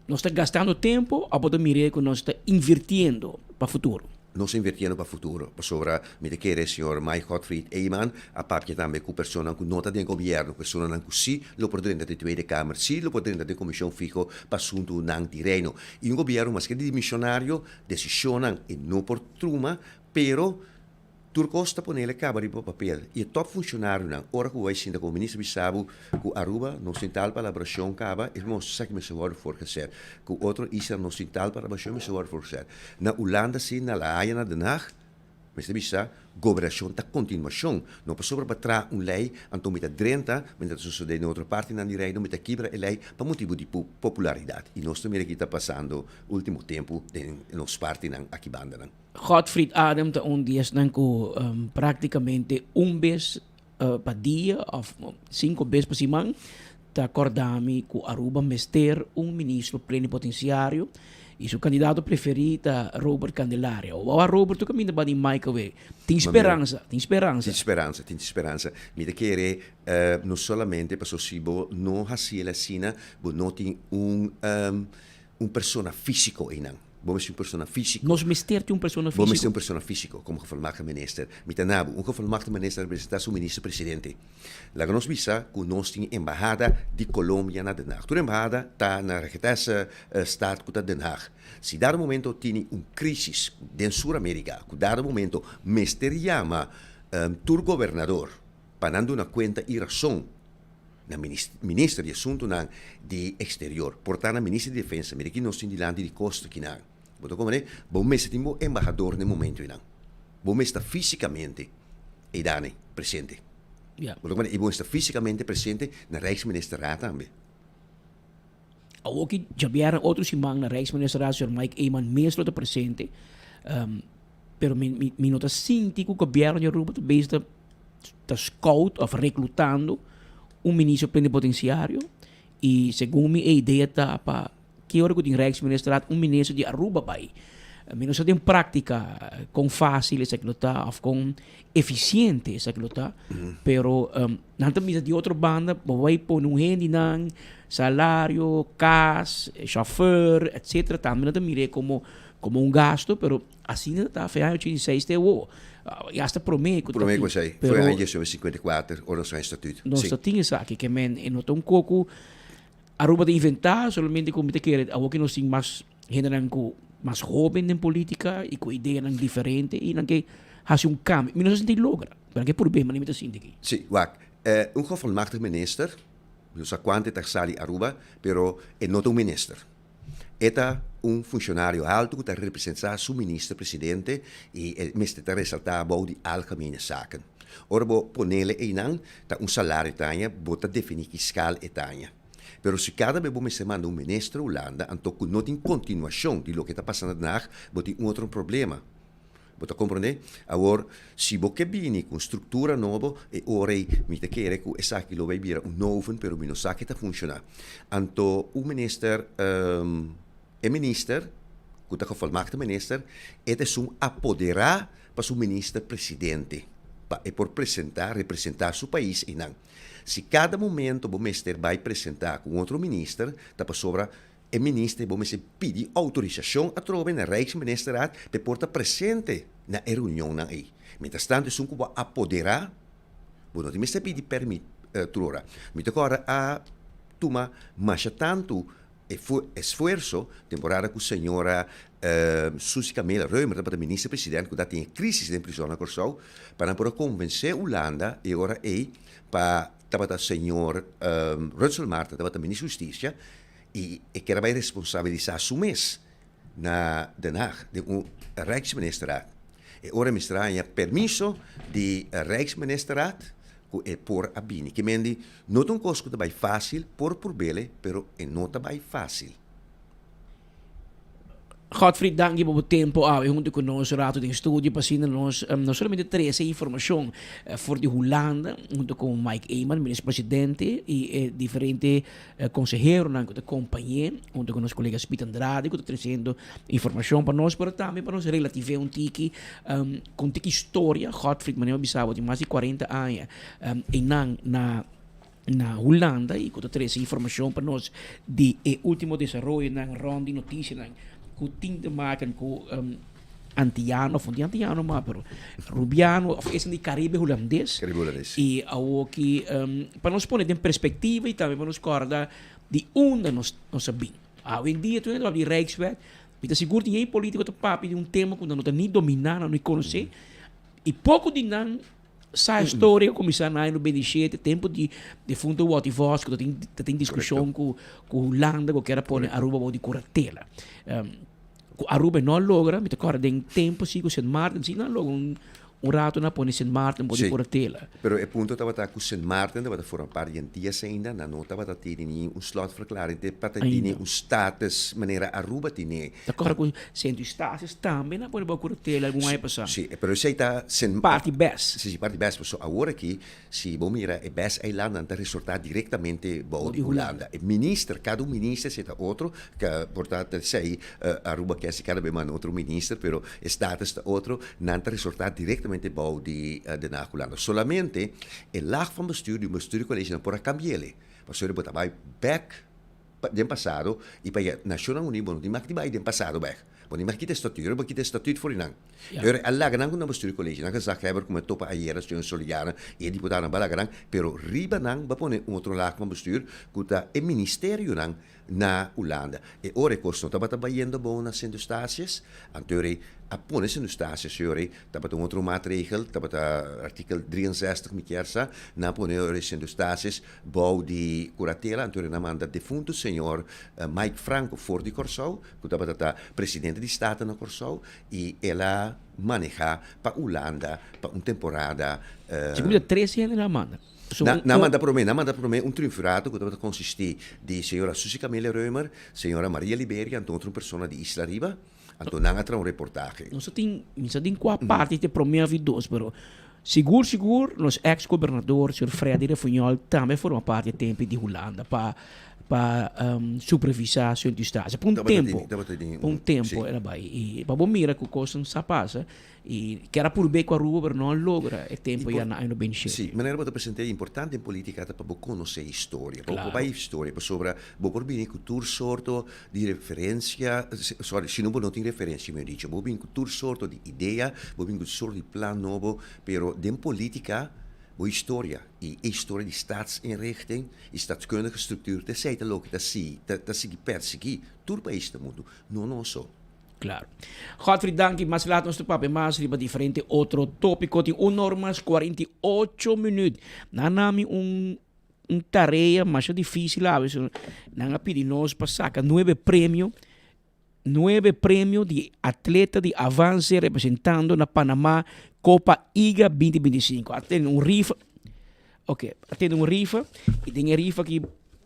Nós está gastando tempo a poder mirar que nós está invirtiendo para o futuro. Nós invertindo para o futuro. Por sobre, me quer senhor Mike Gottfried Eyman, a papia também com pessoas que nota do governo, pessoas que sim, lo podendo da Tweede Kamer, sim, lo podendo da comissão fijo para assunto não terreno. E governo, mas que de missionário, decisionam e não por truma, pero Turcosta ponele cabari po papel e top funcionário não ora que vai sendo como ministro Bissau com Aruba não sental para a abração caba e vamos saber me saber for fazer com outro isla não sental para a abração me saber for fazer na Holanda sim na La Haia na Den Haag mas bisa governação ta continuação não passou para trás lei então met 30 met sucede na outra parte na direita met quebra a lei para motivo de popularidade e nós também aqui está passando último tempo nos parte na aqui banda não Gottfried Adam está dia com praticamente vez para dia ou 5 vezes por semana está acordando com Aruba mester ministro plenipotenciário e seu candidato preferido é Robert Candelaria. O Robert tu caminha para Michael. Tem esperança. Tem esperança. Me quer não somente para sossibo não assim a cena, mas não tem persona físico aí não. Vamos ser persona físico. Nós mester tem persona físico. Vamos ter persona físico, como gevolmagte minister. Mitanabo, gevolmagte minister representa o ministro-presidente. Lá nós visa que nós temos embajada de Colômbia na Den Haag. Toda embajada está na regentessa estado que está Den Haag. Se dado momento tem crise dentro da Sul-América, que dado momento minister chama tur governador para dar uma conta e razão na ministro de assunto de exterior, portanto na ministro de defesa, mas aqui nós temos de lande de costa que não. Botou como é? Bom mês temos embajador no momento não. Bom mês está fisicamente e dane presente. Botou como é? E bom está fisicamente presente na Rijksministerraad também. Ook já vieram outros simang na Rijksministerraad, Sr. Mike Eyman, mesmo está presente. Pero me nota sinti que o governo de Aruba está scout ou reclutando ministro plenipotenciário e segundo a ideia está para que hora que tem Rijksministerraad ministro de Aruba vai não só tem prática com fácil essa que está ou com eficiente essa que está pero não também de outra banda vai pôr gente não salário cas chauffeur etc também não mire como gasto pero assim está feio 86 teu já está prometo que sei foi a gestão 54 ou nosso estatuto nós tínhamos aqui que men não tem coco Aruba de inventar solamente como te quer algo que nós temos mais jovem em política e com ideia diferente e não que faz cambio mas não se logra porque problema não é assim aqui sim gevolmagtig minister não sei quanto está sali Aruba pero é não um minister é funcionário alto que está representando o ministro-presidente e está ressaltando de algemene zaken. Ora, ponele aí não, tá salário tanha, bota definir fiscal e tanha. Pero se cada vez vos me manda un ministro Holanda, entonces no tiene continuación de lo que está pasando en Haag, vos tiene otro problema. ¿Vos comprendés? Ahora, si vos que viene con estructura nueva, ora mi te quiere que esa que lo vai vira un novo, pero mi no sa que está funciona. Anto un minister, que está gevolmagte minister, es un apoderar para su minister presidente, por representar su país y nan. Si cada momento o minister vai presentar com outro ministro, tá para sobra o ministro vai pedir autorização a trove na Rijksministerraad para portar presente na reunião na aí. Mientras tanto, é um apoderar, não tem mais pedir permit trora. Mientras agora a toma mais tanto esforço temporada com a senhora Suzy Camilla Reumer, para a ministra-presidente, que tem crise de prisão na Corsau, para poder convencer a Holanda e agora para o senhor Rutsel Marten, para o ministro da Justiça, e que vai responsabilizar su mês na Den Haag, de Rijksministerraad. E ora mi straia permisso di Rijksministerraad por abini. Que mendi, não é um costo que vai fácil por bele, pero não vai fácil. Godfried, dank je voor het tempo. Junto con ons rato in studio passando nos non solamente tre informazioni voor de Hollanda, junto con Mike Eman, ministro-presidente, e differenti consejeros anche da compagnia, junto con nos collega's Piet Andrade, che sta trazendo informazioni per noi, però anche per noi relative a un tiki, con tiki storia. Godfried, ma ne abbiamo di más di 40 anni, e na Hollanda, e con tre informazioni per noi di ultimo desarrollo, na ronda di notizie, que tem te maken com antiano, of niet antiano, maar rubiano, of is in die Caribe holandês. E aqui, para nos pôr em perspectiva e também para nos acordar de onde nós sabemos. Hoje em dia, tu não de Rijkswet, mas seguro que ninguém político te papi de tema que não nem dominar, não conhecer. E pouco de não sa história começar no 27, tempo de fundo o voz que tem discussão com Holanda, que era pôr Aruba de curatela. Aruba não logra, me toca tem tempo sim com Sint Maarten, sim não logra rato na pôr Sint Maarten de curatela. Pero o ponto estava com Sint Maarten, estava for een paar dias ainda, na nota estava tendo slotverklaring, para ter status maneira Aruba tinha. Agora com centro status também na pôr curatela alguma época. Sim, pero sei tá parte best. Sim, parte best. So agora aqui, se bom mira, é best eiland anta resortar diretamente bom de Holanda. E ministro, cada ministro seta outro, que portanto sei Aruba que é cada vez mais outro ministro, pero status da outro, nanta resortar diretamente bouw die Den Haag Holanda. Solamente el laag van bestuur, die bestuurcollege, por cambiarle. Maar zo hebben we back den passado e para a Nacional União não mag die bij den passado weg. Want die mag kita statuur, maar kita statuut voor inang. Er allagan ang bestuurcollege, nang gezagheber como topa ayer, Steun Soliana, e deputado balagan, pero riba nang bapone outro laag van bestuur, kuta e ministerio nang na Holanda. E ora costo tabata bayendo bona sindustasies, anteure appone sindustasies ore, tabata outro maatregel, tabata artikel 63 mikersa, na pone ore sindustasies, bouw di curatela, anteure na manda defunto senhor Mike Franco for di Corsau, kutabata presidente di Stato na Corsau, e ela maneja pa Holanda, pa un temporada. Segundo 13 anni na manda. Namanda por me un triunvirato que consiste de senhora Suzy Camilla Reumer, senhora Maria Liberia, então outra pessoa de Isla Riba, então não há um reportagem. Nós tem quatro partes de primeira dos, pero seguro, nos ex-governador, senhor Freddy Refunhol, também foram parte do tempo de Holanda para supervisar sua indústria. Por um tempo, era bem. E para bom mira que o coisa não se passa. E que era por bem com a rua, mas não logra. É tempo já não bem cheio. Sim, mas era para apresentar importante em política para conhecer a história. Para a história, para sobre por bem cultura sorto de referência, se não tem referência, me diz, por bem cultura sorto de ideia, por bem cultura sorto de plano novo, pero de política boa história e a história de staatsinrichting e staatskundige structuur te zeiden ook dat zie perseguir todo o país do mundo não só. Claro. Godfried, dank, mas laat ons de papi mas riba diferente outro tópico de 1 normas 48 minutos. Nanami tarefa mais difícil a veces. Nanga pedi nós para sacar 9 prêmios de atleta de avance representando na Panamá Copa IGA 2025. Atende rifa. Ok, atende rifa e tem rifa que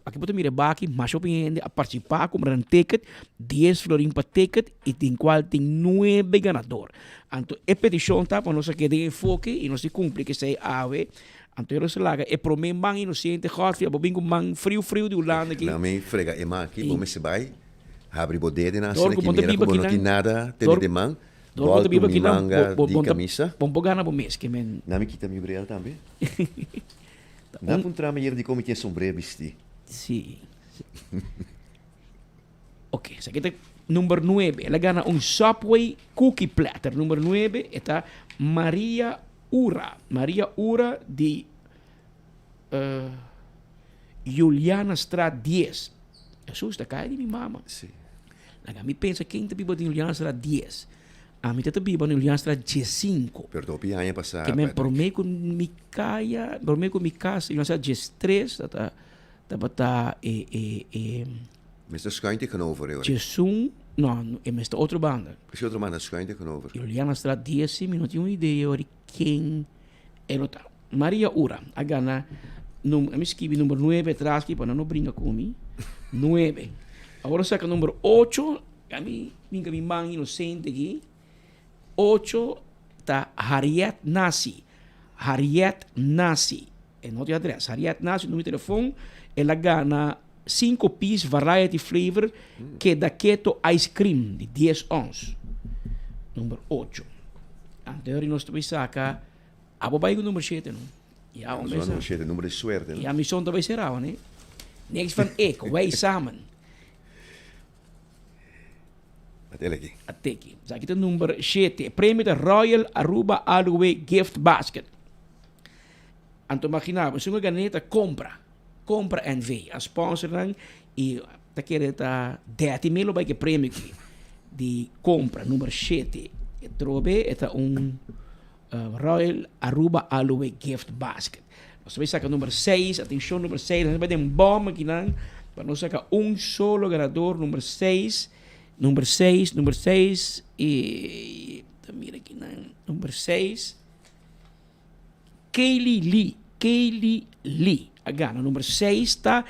aqui pode mirar baki, mas eu penso a participar, comprar um ticket, 10 florin para ticket, e tem qual tem 9 ganador. Então, a petição está para nós que dê enfoque e nós se cumpre que sei ave. Então, eu se laga, e para mim, man inocente, hot, bobinho com man frio de Holanda aqui. Não me frega, é aqui, vamos se vai, abre bodega na Dorgo, cena que monta mira biba como não aqui tem na- nada, tem Dorgo- de man, Dorgo, volta biba mi aqui na- manga bo- de bonta- camisa. Bom gana bom mês, que men. Não me quita mi breel também. Dá para entrar melhor de como tem sombreiro vestir. Sim. Ok, essa aqui é número 9. Ela gana um Subway Cookie Platter. Número 9 está Maria Ura. Maria Ura de Juliana Straat 10. Isso está caindo de minha mama. Sim. A mim pensa quem está vivo de Juliana Straat 10. A mim está vivo de Juliana Straat 15. Perdão, pianha passar. Que me promei com mi caia, promei com mi casa, Juliana Straat 13, tá Mas schuin tegenover, hoor. Jason, não, é esta outra banda. Is outra man schuin tegenover. Juliana Straat 10, eu não tinha uma ideia de quem era. Maria Ura, a gana, eu me escrevi número 9 atrás, para não brincar comigo. 9. Agora saca número 8, a mim, minha mãe inocente aqui. 8 está Harriet Nasi. Harriet Nasi. É nota de adresse. Harriet Nasi, número de telefone. Ela gana 5 piece variety flavor que é da Keto Ice Cream de 10 ons. Número 8. Anterior nós também saca a babai com número 7, não? Ja, Dat is wel een número de suerte. Ja, mijn zoon daarbij será, né? Niks van ik, wij samen. Até aqui. Até aqui. Aqui tem o número 7. Prêmio da Royal Aruba Alue Gift Basket. Então, imaginava, se uma ganeta compra NV, a sponsor lang, e tá querendo 10 mil vai que prêmio aqui de compra, número 7. E trobe, é Royal Aruba Alue Gift Basket. Nós vamos sacar o número 6, atenção, número 6, nós vamos ter bomba aqui, para nós sacar solo ganador, número 6, e mira aqui, número 6, Kaylee Lee, a gana, número 6 está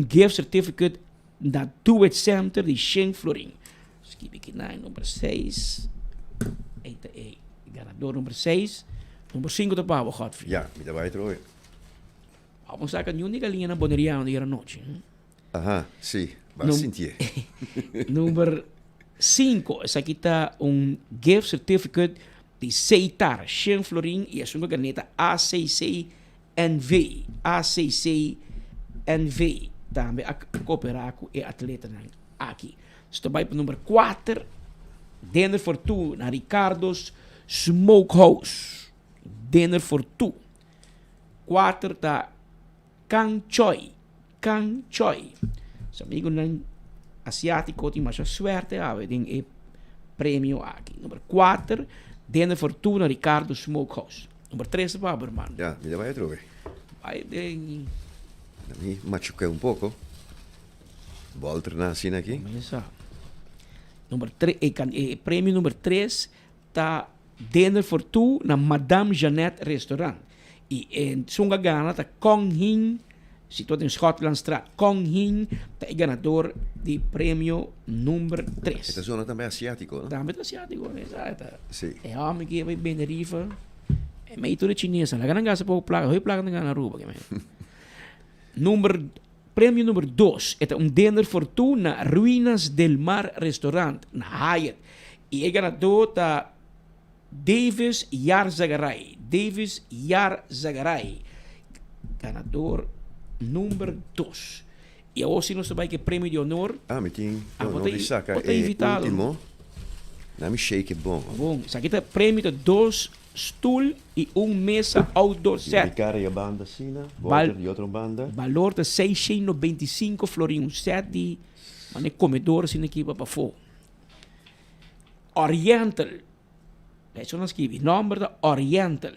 gift certificate da Do It Center de Shen Florin. Escreve aqui, número 6, eita, ganador número 6, número 5 da Pavo, Godfrey. Ja, met daarbij trouwen. Vamos sacar a única linha na boneria onde era noite. Aha, sim. Waar sint je? Número 5, essa aqui está gift certificate de Seitar, Shen Florin, e a sua caneta ACC NV. Também a cooperar com o atleta aqui. Estou vai para o número 4, Dinner for Two, na Ricardo's Smokehouse. Dinner for Two. 4 está Kang Choi. Seu amigo asiático tem mais suerte a ver tem prêmio aqui. Número 4, Dinner for Two na Ricardo's Smokehouse. Número 3, Baberman. Ja, met daarbij trouwen. Vai de Me machuquei pouco. Vou alternar assim aqui. Número 3, prêmio número 3 está Dinner for Two na Madame Jeanette Restaurant. E em Sungagana está Kong Hin, situado em Scotland Straat. Kong Hin está ganador de prêmio número 3. Esta zona também é asiático, não? Também é asiático, exato. Sim. É homem que vai bem de rifa. É meio tudo chinês. Lá ganha gasta pouco placa. Hoi placa na Aruba. Prêmio número 2 é Dinner for Two na Ruínas del Mar Restaurant, na Hyatt. E o ganador está Davis Yarzagaray. Ganador número 2. E hoje nós vai que prêmio de honor. Meteen. Não die zakken. é invitado. Último. Nou, me shake é bom. Bom, isso aqui está prêmio de 2 stoel e mesa outdoor set. Cara e a banda assim, Walter e outra banda. Valor de 695 florin, set de comedor assim aqui para fora. Oriental. Isso não escreve. Número da Oriental.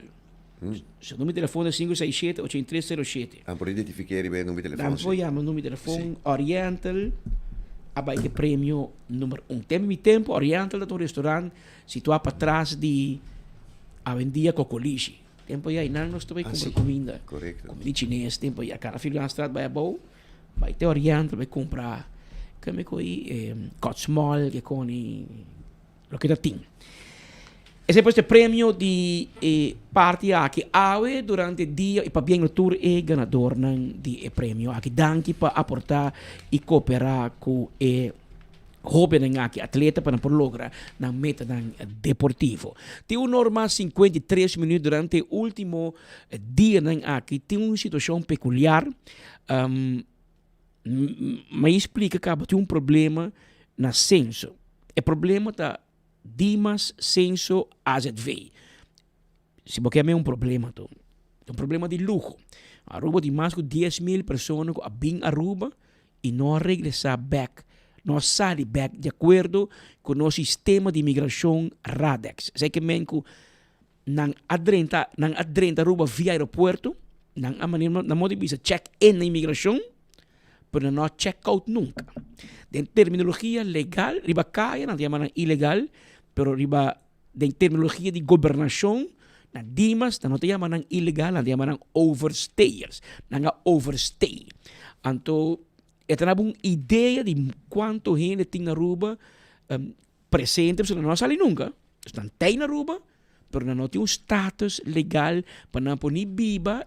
Seu número de telefone é 567-8307. Por identificar bem o número de telefone. Dan vou chamar o número de telefone Oriental. Abai que prêmio número 1. Tem tempo Oriental da um restaurante situado para trás de Avenida Cocolichi. Tempo aí não estou bem com comida. Correto. Comida chinesa. Tempo aí a cara filho na estrada vai a boa. vai te orienta, vai comprar que me coi Cotsmall que con lo que tem. Esse é o prêmio de parte aqui ave durante o dia e para bem o tour é ganador de prêmio aqui danke para aportar e cooperar com jovem aqui atleta para por lograr na meta deportivo. Tem norma 53 minutos durante o último dia aqui tem uma situação peculiar. Mas explica que tem um problema na censo. O problema está Dimas Censo AZV. Se você tem um problema, é um problema de luxo. Aruba tem mais de 10.000 pessoas que vêm a Aruba e não regressar back, não saem back de acordo com o sistema de imigração RADEX. Sei que menco não adrenta Aruba via aeroporto, não pode visa check-in na imigração, pero não check-out nunca. De terminologia legal, riba kaya, não chamam ilegal, pero riba de terminologia de governação, na Dimas, não chamam ilegal, não chamam overstayers, não overstay. Então, esta é uma ideia de quanto gente tem na Aruba presente, porque não sai nunca. Estão na Aruba, pero não tem um status legal para não pôr biba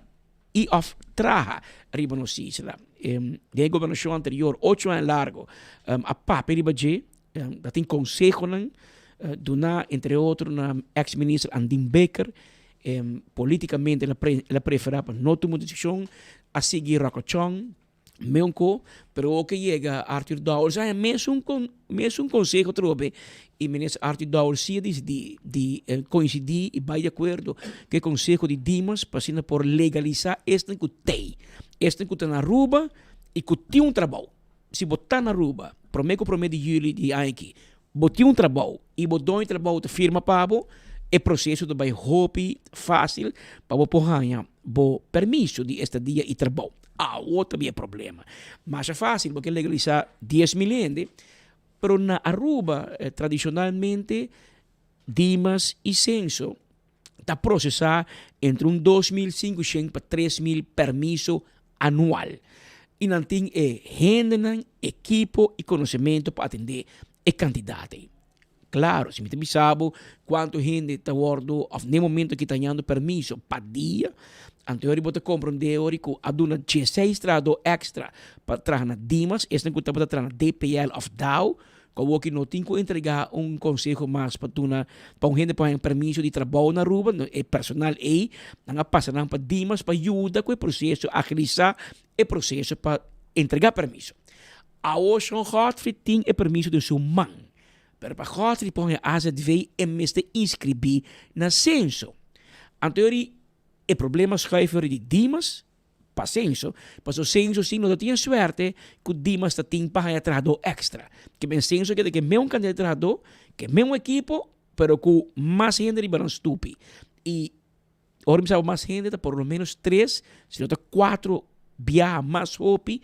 e of traha riba no isla. De governação anterior, 8 anos largo, a papi riba je, tem consejo dona entre outros na ex-ministro Andin Becker, politicamente ela prefere para não tomar decisão a seguir Rakochong, Meonco, pero o que chega Arthur Dowell, é mesmo um conselho trobe, e o ministro Arthur Dowell se de coincidir e vai de acordo que o conselho de Dimas passando por legalizar este que tem. Este que está na Aruba e que tem um trabalho. Se botar na Aruba, promete de julho de aqui, botar um trabalho e botar um trabalho de firma para o processo de vai rápido, fácil, para ganhar o permisso de estadia e trabalho. Outro é problema. Mas é fácil porque legalizar 10 milhões, mas na Aruba, tradicionalmente, Dimas e Censo está processar entre 2.500 para 3.000 permissos anual. E não tem gente, equipo e conhecimento para atender o candidato. Claro, se me sabe quanto gente está guardando no momento que está ganhando permisso para dia, anterior você compra um teórico que aduna 16 trado extra para trazer na Dimas, esse não está para trazer na DPL of DAO, que não tem que entregar um conselho mais para um gente para permisso de trabalho na Aruba, o personal aí, não passa para Dimas para ajudar com o processo, agilizar o processo para entregar permisso. A Ocean Godfrey tem o permisso de sua mãe. Pero para Godfrey põe a AZV e mestre inscrever na censo. Anterior, o problema schuiver de Dimas, para censo, mas o censo sim não tinha sorte que o Dimas tem para trado extra. Que bem censo que é meu candidato, que é meu equipo, pero com mais gente riba não estupe. E agora me mais gente, por lo menos 3, se não 4 viaja mais rápido,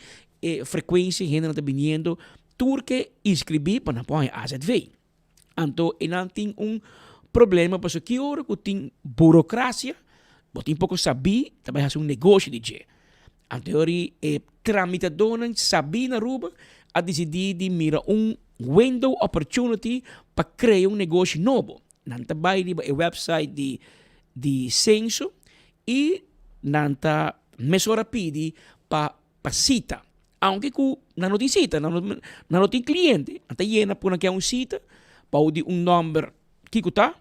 frequência, gente não está vindo, porque inscrever para não a AZV. Então, não tem problema, porque que hora que tem burocracia, tem pouco saber, também faz negócio de je. Anterior, tramitador sabe na Aruba, a decidir de mirar window opportunity para criar negócio novo. Não está bem o website de censo e não está mais rápido para cita. Aunque não tem cita, não tem cliente, até llena por aqui cita, para o número que está,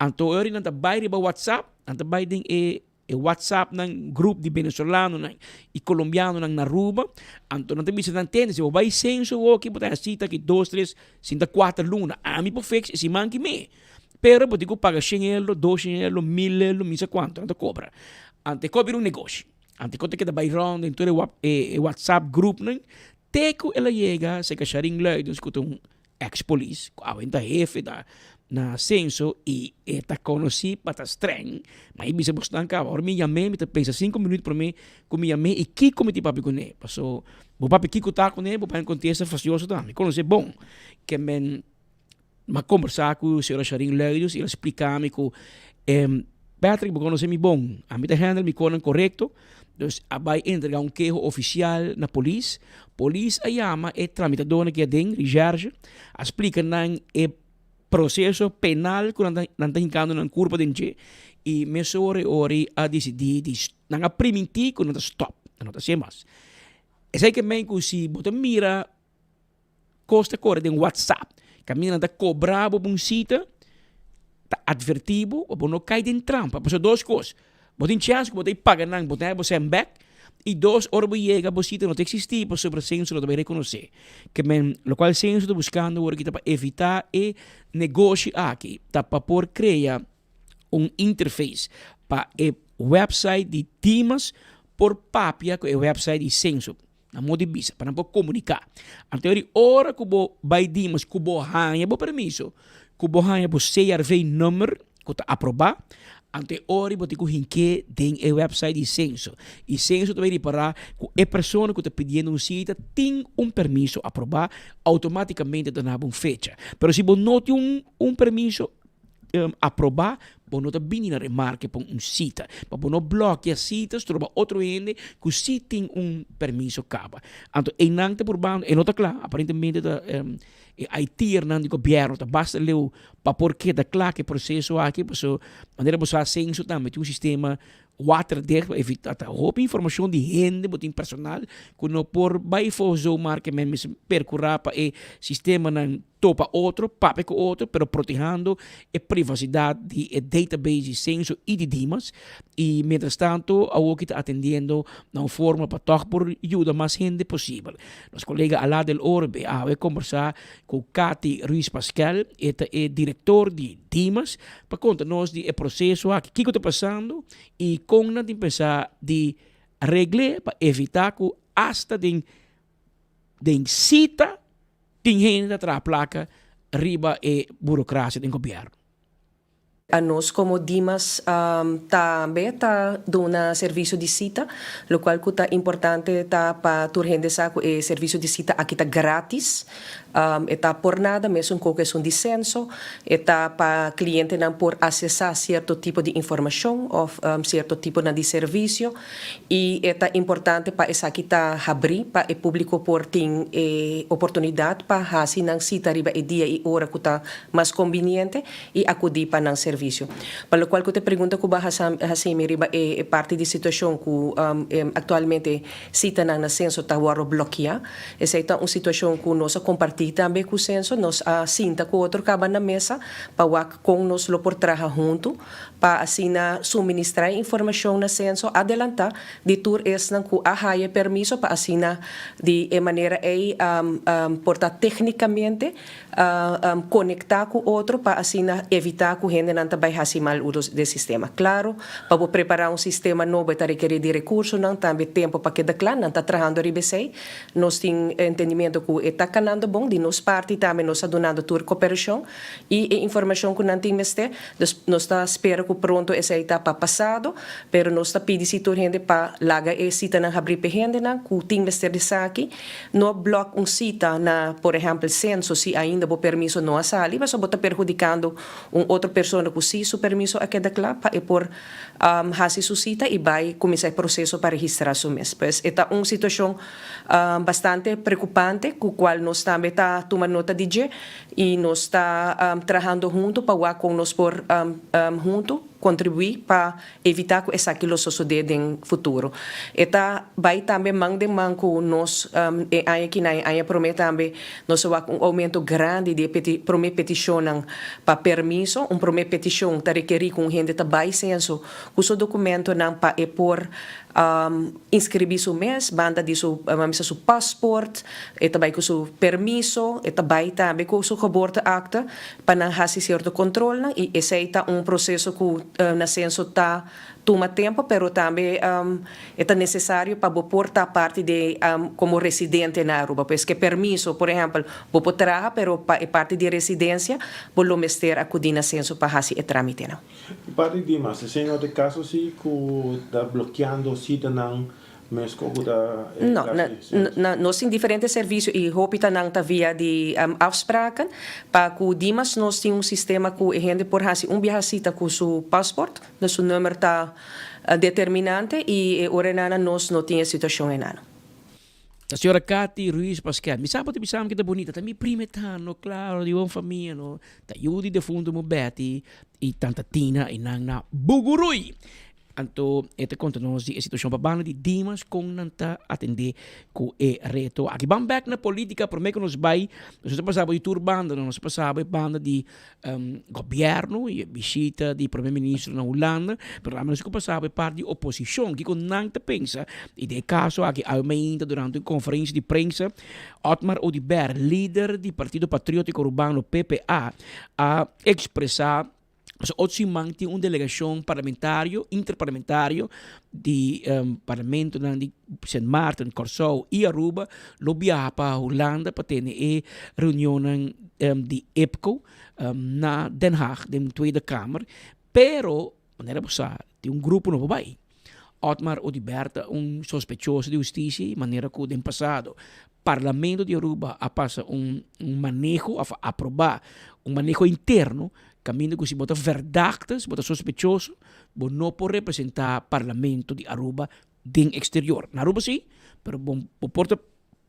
então eu não está bem para WhatsApp, não está bem o WhatsApp ng grupo de venezolano e colombiano na Aruba, então não tem bisa não entende, se vai censo o que botar cita que 2, 3, 5, 4 luna, a mim por fix esse man que me, pero botar que paga 100 euros, 200 euros, 1000 euros, não sei quanto, não cobra, ante cobra negócio. Antes que te vai round em todo o WhatsApp grupo, teco ela chega, se cacharing lá, então escuta ex-police, a venda jefe na censo e está conhecido para estar estranho, mas aí bisa bostan ka, or me chamei, me pensa 5 minutos para mim, que me chamei e que cometi papi com ele, passou, o papi que tá com ele, o papi contesta facioso também, conhece bom, que men, mas conversar com o senhor Charing Leidos, ele explicar-me que Patrick, porque não sei me bom, a mim te handle me conan correto, Dus vai entregar um queijo oficial na polícia. Polícia chama e tramitador que tem, Richard, explica nan e processo penal que não está indicando na curva de gente e mesure ori a decidir não permitir que não stop, não está sem mais. É que bem que se você mira costa corre de WhatsApp, caminha da cobrar por um sítio, tá advertido, ou não cai em trampa, por duas coisas. Você tem chance que você paga não, você é back. E dois, ora você chega, você não existe, por sobre o censo, não vai reconhecer. Que men, lo qual censo está buscando agora que para evitar e negócio aqui, tá para por criar interface para o website de Dimas por papia com o website de censo. Na modo de bisa, para não comunicar. Então, ora que você vai Dimas, que você ganha, você permisso, que você ganha, você CRV número, que está aprovar. Ante ori bote ku hinke den e website di censo. E censo também para que a pessoa que está pedindo cita tem permisso aprovar automaticamente dá uma fecha. Pero se você não tem permisso aprovar, você não está bem na remarca para cita. Para você não bloquear citas, troca outro ende que se tem permisso acaba. Então, em nante por bando, e não está claro, aparentemente Haiti Hernando governo tá basta leu para porque da claro que processo aqui pessoa maneira você censo também tem sistema waterdicht para evitar a roupa informação de gente botin personal que não por vai fazer marca mesmo percurar para o sistema não topa outro pape com outro pero protegendo a privacidade de database de censo e de Dimas e mientras tanto a que está atendendo na forma para tocar por ajuda mais gente possível. Nosso colega Alá del Orbe vai conversar com Cathy Ruiz Pascal, é diretor de Dimas, para contar-nos do processo aqui, o que está passando e como não tem pensar de regler para evitar que hasta de cita tem gente atrás da placa riba e burocracia do governo. A nós como Dimas também está dando serviço de cita, o qual é importante para turhende sa o serviço de cita aqui está grátis, está por nada, mesmo com questão de censo, está para cliente não por acessar certo tipo de informação ou certo tipo de serviço e está importante para essa aqui está abrir para o público por ter oportunidade para fazer não cita riba e dia e hora que está mais conveniente e acudir para não serviço. Para o qual eu te pergunto que assim é parte da situação que atualmente cita na censo está agora bloqueada. Essa é uma situação que nós compartilhamos também com o censo, nós sinta com outro caba na mesa para com nós lo por trabalhar junto para assim suministrar informação na censo, adelantar de tur es não que a permisso para assim de maneira portar tecnicamente conectar com outro para assim evitar que gente não vai fazer mal uso do sistema. Claro, para preparar sistema novo vai requerer de recursos, não também tempo para que clã não está trabalhando ribesei. Nós temos entendimento que está canando bom de nos parte também nós donando tour cooperação e informação que não temos ter. Nós está espera que pronto essa etapa passado, pero nós está pedindo gente para laga e cita na abrir gente não que temos ter de aqui. No bloco cita na, por exemplo, censo se ainda o permisso não a sali, mas está perjudicando outra pessoa que se o permisso a queda claro para por fazer sua cita e vai começar o processo para registrar seu mês. Pois é uma situação bastante preocupante, com a qual nós também está tomando nota de e nós está trabalhando junto para com nós por junto contribuir para evitar que essa aquilo suceda no futuro. Eta vai também mande manco nós aqui na promete também nós aumento grande de petição para permisso, petição tá requerir com gente tá vai censo, o documento não para por inscrever seu mês, banda de seu passport, eta vai com seu permisso, eta vai também com seu geboorteakte para fazer certo controle e esse é processo que na censo está toma tempo, pero também é necessário para portar parte de como residente na Aruba, pois que permisso, por exemplo, vou trabalhar, pero é parte de residência, vou lo mester acudir na censo para fazer o trâmite. Parte de mais, se não de caso se que está bloqueando cita não nós temos diferentes serviços e hoopita não está via de afspraken. Para que Dimas nós temos sistema que a gente por fazer viajecita com seu passport, seu número está determinante e ora nós não tinha situação em ano. A senhora Cati Ruiz Pascal, mi sabe que tá bonita, tá mi prima tano, claro, di buon famiglia, no? Ta yudi de fundo mo Betty e tanta Tina e nang Bugurui. Anto, ete conta nós di situação babana di Dimas com nanta atender com e reto. Aqui vamos back na política, por meio que nós vai, nós passava de turbanda, nós passava banda de governo e visita de primeiro-ministro na Holanda, pero lá nós passava parte de oposição, que com nanta pensa, e de caso aqui ainda durante uma conferência de imprensa, Otmar Odiber, líder do Partido Patriótico Urbano PPA, a expressar oggi manca una delegazione interparlamentario di Parlamento di St. Maarten, Curaçao e Aruba, lo viaja para Holanda para ter una riunione di EPCO na Den Haag, de Tweede Kamer, pero, manera passare, di un gruppo non va bene. Otmar Odiberta, un sospechoso di giustizia, maneira que no passado Parlamento de Aruba ha passado manejo, a aprovar manejo interno, caminho que se bota verdachte, se bota sospechoso, não pode representar Parlamento de Aruba den exterior. Na Aruba sim, pero porta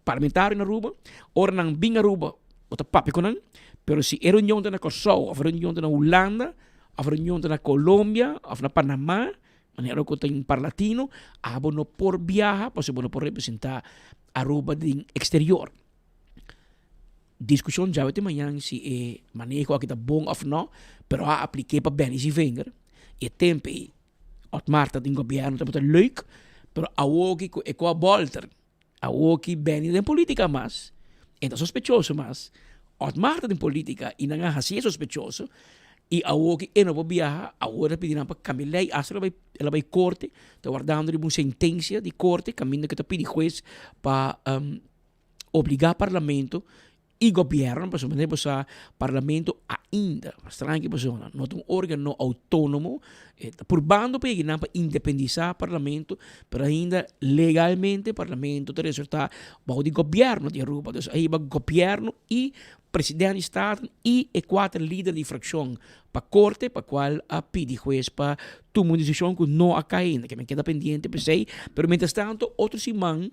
parlamentário na Aruba, ora nang bing Aruba, bota papi konan, pero se é reunião na Curaçao, ou reunião na Holanda, ou reunião na Colômbia, ou na Panamá, maneira que tem parlatino, abo não por viajar, para se não por representar Aruba den exterior. Discussão já vai ter amanhã se é manejo aqui tá bom ou não, pero a apliquei para bem e vinger. E tempo Otmar tá em governo tá leuk, pero a ouki é com a bolter, a ouki bem em política mas, então sospechoso mas, Otmar tá em política e não é assim sospechoso. E a ouki é não viajar, agora pedirão para cambiar ela vai corte, tá guardando uma sentença de corte, caminho que tá pedir juiz para obrigar o parlamento e governo, para o parlamento ainda, estranho pessoa, não é um órgão autônomo, por bando para independizar o parlamento, mas ainda legalmente o parlamento tem resultado bajo de governo de Aruba, então aí vai governo e presidente de Estado e quatro líderes de fração para a corte, para a qual a pedir juiz para tomar uma decisão que não há ainda, que me queda pendiente para sei, mas mientras tanto, outro simão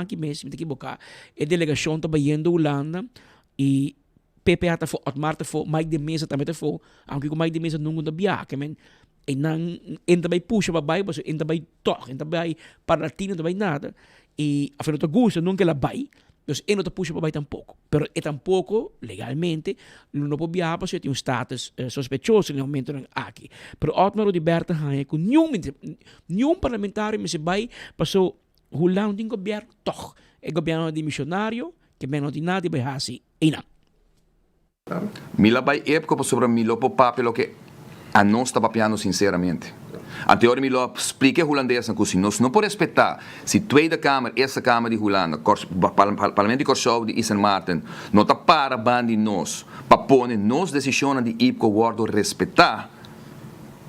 que mesmo, me equivocar, a delegação está indo Holanda e PPA está for, Otmar está for, mais de mesa também está for, aunque com mais de mesa não dá que men e não ainda vai puxa para baixo, mas ainda vai toque, ainda vai para latino, ainda vai nada, e afinal tu gosta nunca la vai. Então, ele não está puxando para baixo tampouco. Mas é tampouco, legalmente, não pode viajar para ter um status sospechoso no momento aqui. Mas Otmar Odiberta Hanha, com nenhum parlamentário me se vai para o Holanda em governo, toch. É governo de missionário, que menos de nada vai assim, e não. Mila vai época sobre Milo por papel que a nós está papiando sinceramente. Anterior me lo expliquei holandês assim, nós não podemos respeitar se Tweede Kamer, Eerste Kamer de Holanda, Parlamento de Curaçao de St. Maarten, não está para bandi nós, para pôr nos decisões de IPCO guardo respeitar.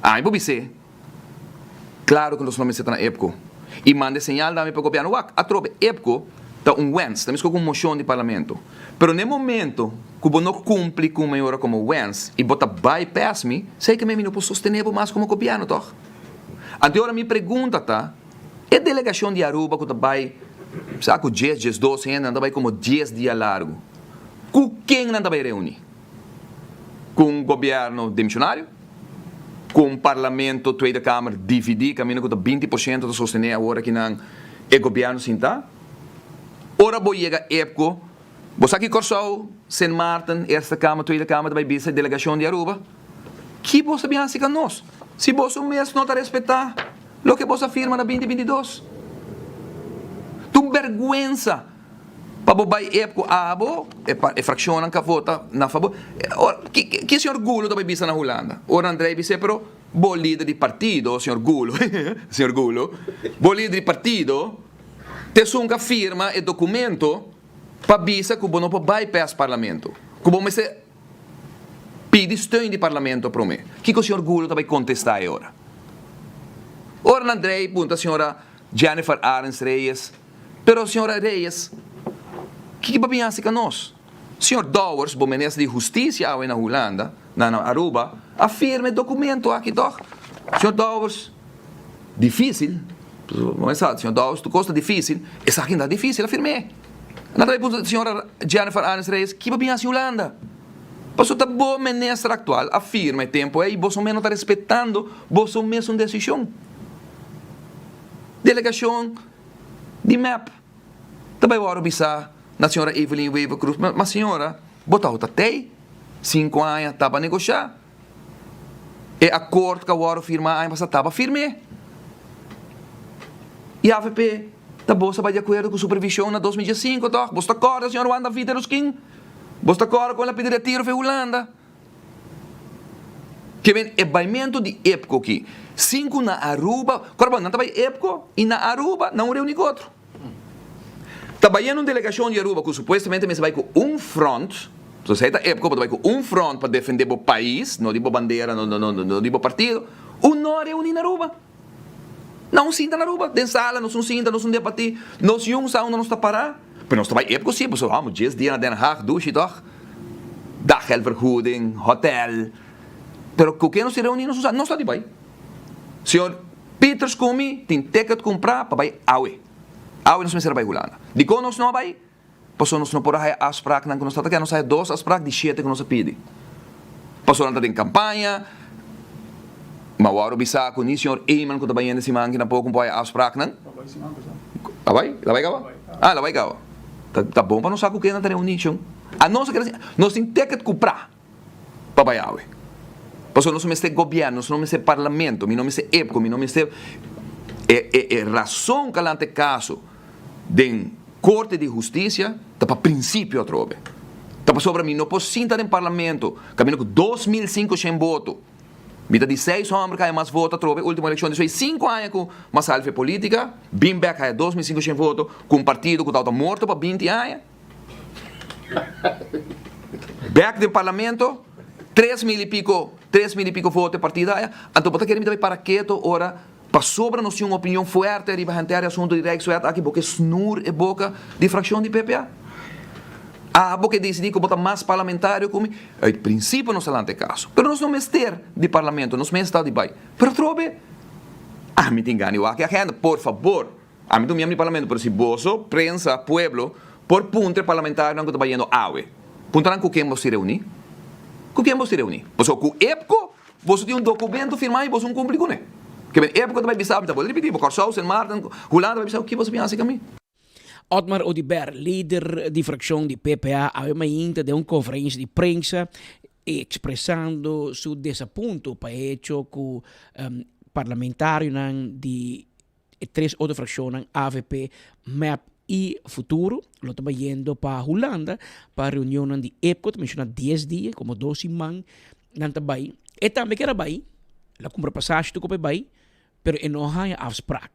Aí vou dizer, claro que nós não me na IPCO e manda señal dame para o governo, a tropa IPCO está wens, também com uma moção de parlamento. Pero no momento que você não cumpre com uma hora como wens e bota bypass me, sei que me não posso sostener mais como governo, toch? Anterior me pergunta, tá? É delegação de Aruba que vai, sabe, 10, 12 anos, anda vai como 10 dias largo. Com quem anda vai reunir? Com o governo de missionário? Com o parlamento, Tweede Kamer, dividir, caminho com 20% de sostener agora que não é governo sim, tá? Ora vou chegar a EPCO, você aqui Curaçao, St. Maarten, Eerste Kamer, Tweede Kamer, vai vir a delegação de Aruba. Que você bem assim com nós? Se você mesmo não está respeitar o que você afirma na 2022. Tu vergüenza para bobai EPCO abo e fraccionam que vota na favor. Que senhor Gulo também vista na Holanda? Ora Andrei disse, pero bo líder de partido, senhor Gulo, senhor Gulo, bo líder de partido, te sunga firma e documento para visa que não pode bypass parlamento. Que bom se pede steun de parlamento para mim. Que o senhor Gulo vai contestar agora? Ora Andrei, punta a senhora Jennifer Arens Reyes, pero a senhora Reyes, que vai vir com nós? Senhor Dowers, bom ministro de Justiça na Holanda, na Aruba, afirma documento aqui, toch? Senhor Dowers, difícil, mas sabe, senhor Daus, tu costa difícil, essa aqui não difícil, afirmei. Nada a senhora Jennifer Anis Reis, que vai bem assim Holanda. Mas a boa ministra atual afirma em tempo e você menos está respeitando você mesmo decisão. Delegação de MEP. Também vou avisar na senhora Evelyn Weaver Cruz, mas senhora, botar outra tem 5 anos, estava a negociar. E acordo que eu firmar, mas estava firme. E a AVP, tá bolsa vai de acordo com a supervisão na 2005, tá? Você acorda, senhor Wanda Viterskin? Você acorda com a pedida tiro de Holanda? Que vem ebaimento de época aqui. 5 na Aruba, corba, não trabalha época, e na Aruba não reúne com outro. Trabalhando em delegação de Aruba, que supostamente vai com front, se você está época, vai com front para defender o país, não de bandeira, não de partido, não reúne na Aruba. Não sinta na Aruba, de sala, não sinta, não debatir, nós juntos onde não está parar. Mas nós trabalhamos época sim, pessoal, vamos 10 dias na Den Haag, douche, toch? Daggeldvergoeding, hotel. Pero com quem não se reúne, não está de bem. Senhor Peters Kumi tem ticket comprar para vai awe. Awe não se vai Holanda. De quando nós não vai, passou nós não por aí afspraak não nós está nós sai 2 afspraak de 7 que nós pede. Passou na em campanha. Maar waarom bisa ko ni senhor Eman ko tabayan si man kinapo kung poay afspraak nan? Labay gawa? Ah, labay gawa. Tá bom para nós saco que na reunião. A nossa que nós tem ticket comprar. Pabayawe. Passou nós não governo, nós não é parlamento, não é época, não é razão que ante caso de corte de justiça, tá para princípio atrobe. Tá para sobre mim não posso sentar em parlamento, caminho com 2005 votos. Mida de 6 homens que é mais votos, trove, última eleição de 5 anos com uma salve política, bem back é 2005 votos, com um partido que estava morto para 20 anos. Back do parlamento, 3.000 e pico votos partido aí. Então, para querer me para quieto, ora, para sobre nós uma opinião forte, e para entrar assunto direto, aqui, porque snur e boca de fração de PPA. Porque decidi que botar mais parlamentário como em princípio não se lante caso. Pero nós não mester de parlamento, nós mester de bai. Pero trobe, me te engano, aqui a gente, por favor, me do parlamento, pero se boso, prensa, pueblo, por punto parlamentário não que está bayendo awe. Punto não com quem você reúne? Com quem você reúne? Você com EPCO, você tem um documento firmado e você não cumpre com ele. Que bem, EPCO também sabe, vou repetir, porque Corsaus, Martin, Holanda vai saber o que você pensa comigo. Otmar Odiber, líder de fracção de PPA, aveva ainda de uma conferência de prensa expressando seu desaponto para o hecho que o parlamentário de 3 outras frações, AVP, MEP e Futuro, lo estava indo para a Holanda, para a reunião de EPCO, também 10 dias, como 12 semanas, não está bem. E também que era bem, a compra passagem do que bem, mas não há afspraak.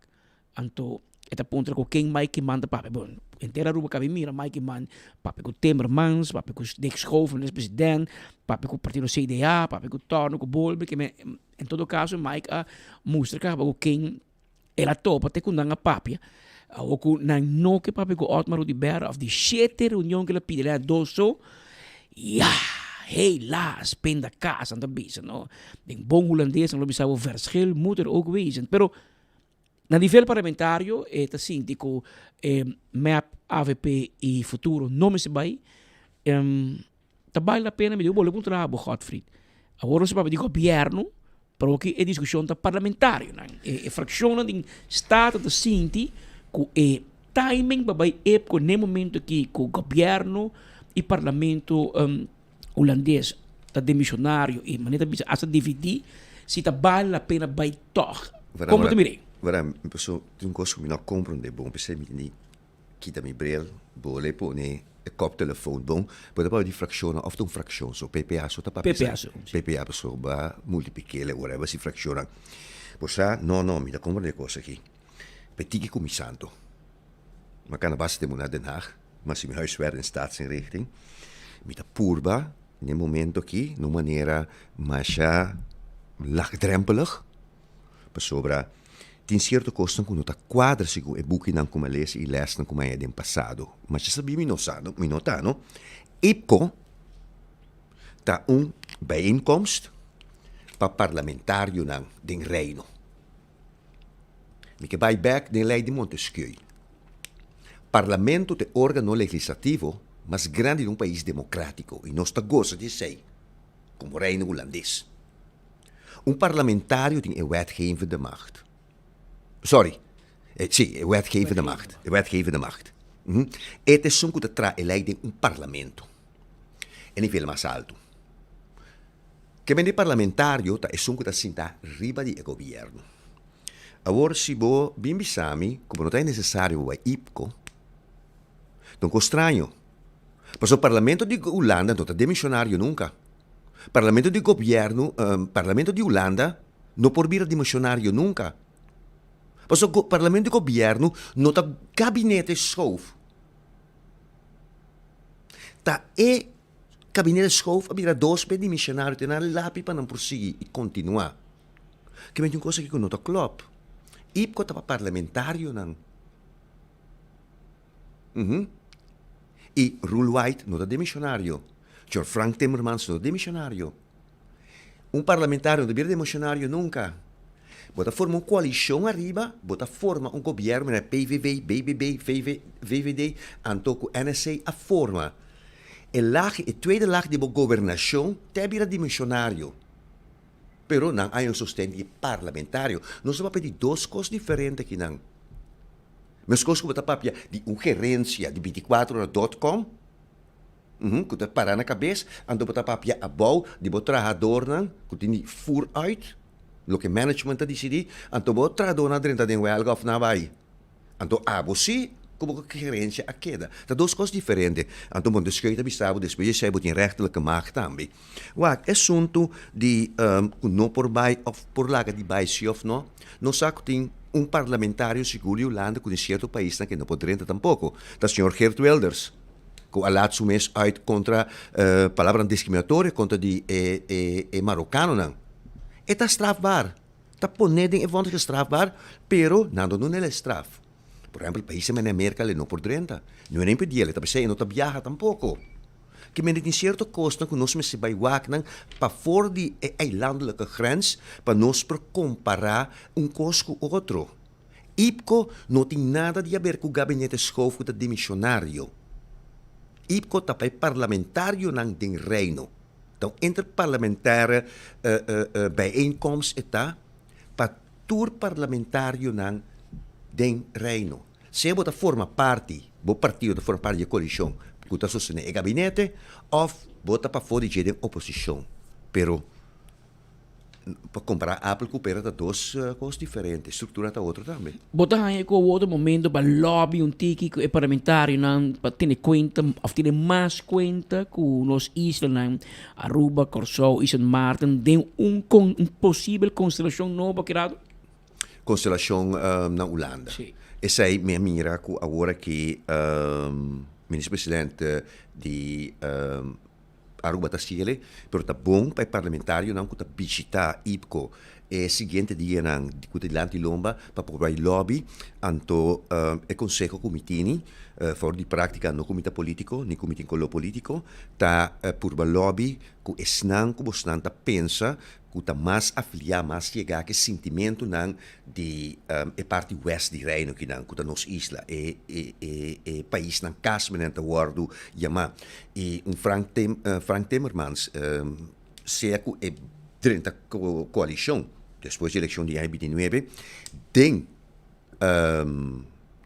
Então, esta ponto com quem mais que manda papi. Bom, inteira Aruba cabe mira mais que manda papi com Timmermans, papi com Dick Schoof, o presidente, papi com o partido CDA, papi com Torno, com Bolbe, que em todo caso Mike a mostra que com quem ela topa até com a papi. Ou com não que papi com Otmar Odiber of de 7 reunião que ela pide lá doso. Hey, lá, spenda casa aan de bezig, no. De bom holandês, não bisa o verschil moet ook wezen. Pero na nível parlamentário, é assim, tipo, MEP, AVP e Futuro não se vai. Vale a pena, me digo, vou levantar o Godfried. Agora se vai de governo, para que é discussão da parlamentário, né? É fração de Estado da Sinti, que é timing para vai época no momento que o governo e parlamento holandês está demissionário e maneira de essa dividir, se vale a pena vai toch. Como tu mirei? Waarom een persoon toen kost ik me nog comprende bom persoon niet kita mi bril bole pone koptelefoon bom maar dan die fractionen of toen fractions zo PPA zo tapa PPA persoon ba multiplicare whatever si fracciona posa no mi da comprende cose aqui petiki commissando maar kan bas de naar Den Haag maar si mi huiswerk in staatsinrichting mi da purba in een momento aqui no maneira mais laagdrempelig persoon tem certo costo quando tá quadra sigo e buchi não como lesse e lesson como é do passado mas se sabe mi notano EPCO tá bijeenkomst para parlamentário não den reino que vai back de lei de Montesquieu. Parlamento é o órgão legislativo mais grande de um país democrático e nós gosta de ser, como reino holandês. Parlamentário tem a wetgevende macht. Sorry, sim, a wetgevende macht. A wetgevende macht. Het is zo'n que traz a lei de parlamento. E nível mais alto. Que bem de parlamentário é zo'n que está riba de governo. Agora, se você bem bisami, como não é necessário o IPCO, não é estranho. Mas o parlamento de Holanda não está demissionário nunca. Parlamento de governo, parlamento de Holanda não pode vir demissionário nunca. Mas o parlamento de governo não está gabinete schoof. Tá e gabinete schoof a vira dois pe demissionário tem na lápis para não prosseguir e continuar. Que é uma coisa que não está klopt. IPCO tá parlamentário não. E Roel White não está demissionário. George Frank Timmermans não é demissionário. Parlamentário não é demissionário nunca. Bota forma uma coalição arriba, bota forma um governo, né? PVV, BBB, VVD, antoco NSA a forma. E tweede laag de governação é demissionário. Pero não há sustento parlamentário. Nós vamos pedir duas coisas diferentes aqui não. Mas coisas que papia de gerência de 24horas.com, que está parar na cabeça, ando botar papia a bom de botar trabalhador não, que tem vooruit, lo que management está decidindo, ando botar trabalhador na dentro de huelga of na vai. Ando você como gerência a queda. Tá duas coisas diferentes. Ando Montesquieu está bisabo depois de sair tem rechtelijke macht também. Wat é assunto de não por bai of por laga de bai se of não, não sabe tem parlamentário seguro em Holanda com um certo país que não pode renta tampouco. Da senhor Geert Wilders, que a laatste mês uit contra palavra discriminatória contra de marocano não. É tá strafbaar. Tá ponendo em evento strafbaar, pero nada não é straf. Por exemplo, países na América não por renta. Não é nem pedir, ele também não viaja tampouco. Que men tem certo custo que nós se vai waknen para fora de landelijke grens para nós comparar custo com outro. IPCO não tem nada de a ver com o gabinete schoof com o demissionário. IPCO está para parlamentário não tem reino. Então, interparlamentaire bijeenkomst está para tour parlamentário não tem reino. Se você forma parte, o partido forma parte da coalição, que está sustentando o gabinete, ou vota para fora de oposição. Pero, para comparar Apple com Pera, duas coisas diferentes, a estrutura está outra também. Botar aí com outro momento para lobby tiki que é parlamentário não para ter conta, ou ter mais conta com nós islas, Aruba, Curaçao, Sint Maarten, tem possível constelação nova criado? Constelação na Holanda. Sim. Essa é minha mira agora que o ministro-presidente de Aruba está chegando, mas está bom para o parlamentário não que está visitar IPCO e seguinte dia não de Lanti Lomba para provar lobby anto o Conselho Comitini fora de prática no comitê político nem comitê político está por lobby que esnan que você não pensa que está mais afiliado, mais chegar que sentimento não de parte oeste de reino que não que está nos isla e país não caso não está guardo chama e Frank Timmermans se é durante a coalição depois da eleição de 2019 tem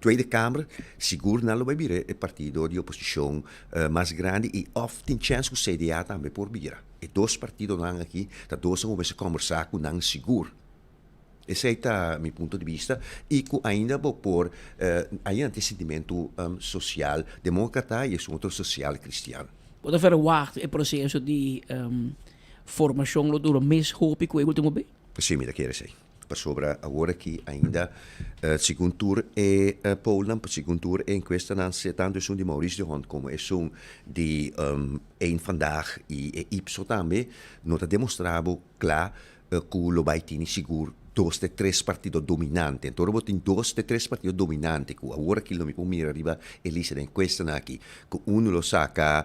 Tweede Kamer seguro não vai vir o partido de oposição mais grande e often chance que o CDA também por vir. E dois partidos não aqui, tá dois vão se conversar com não seguro. Esse é meu ponto de vista e que ainda vou pôr ainda tem sentimento social democrata e é outro social cristiano. Pode haver o processo de formação do duro mês hope que o último bem? Sim, me quer dizer. Para sobre agora que ainda segundo tour é Polen, segundo tour em questa não se tanto de Maurice de Hond como é de vandaag e Ipso também não está demonstrado claro que o Lobaitini seguro 2 de 3 partidos dominantes. Então, tem 2 de 3 partidos dominantes. Que agora que não me mira arriba, Elisa, em questão aqui, que um lo saca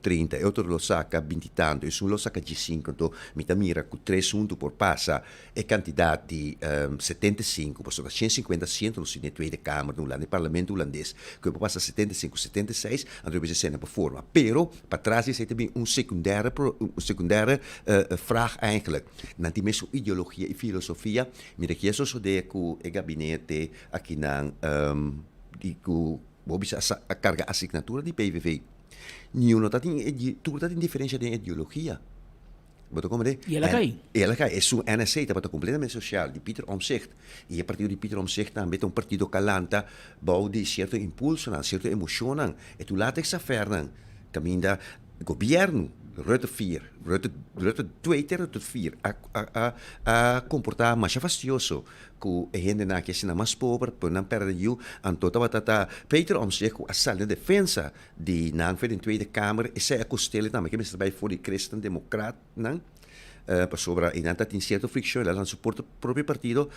30, e outro lo saca 20 e tanto, e um lo saca 5. Então, me mira que 3 juntos por passa, é candidati 75, por sobre 150 assentos na Tweede Kamer no Parlamento holandês, que passa 75, 76, andrebbe se cena por forma. Pero, para trás, is também secundaire vraag eigenlijk. Na die mesmo ideologia e filosofia, me requer so de que o gabinete aqui na a carga assinatura de PVV. Nenhum tem diferença de ideologia. E ela cai? Ela cai. É um NSC, está completamente social, de Pieter Omtzigt. E o partido de Pieter Omtzigt também é um partido calanta, bouw de certo impulso, certo emoção. E tu laat essa ferna, caminha governo, Rutte 4, Rutte 2 ter Rutte 4, a comportar mais fastidioso, que a gente na que é mais pobre, por não perder a toda batata. Peter Omtzigt, a sala de defesa de Nanfeld in Tweede Kamer, essa é a costela também, que me está voor de Christen Democrat, não? Sobre e nada tem certa fricção, ela não suporta o próprio partido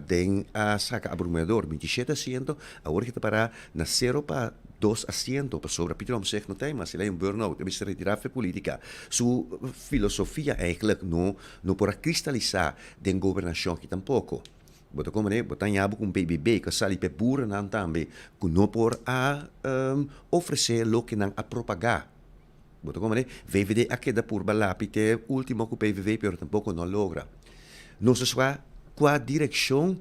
tem a saca abrumador 27 assentos, agora que está para na 0 para 2 assentos, sobre Pieter Omtzigt não tem, mas ele é burn-out, ele se retirar da política. Sua filosofia eigenlijk não pode cristalizar de governação que tampouco. Botar como né, botar em abo com BBB, que sali para burra não também, que não pode oferecer o que não a propagar. Botar como né, VVD a queda por balapite, último que o PVV, pero tampouco não logra. Não se sabe qual a direção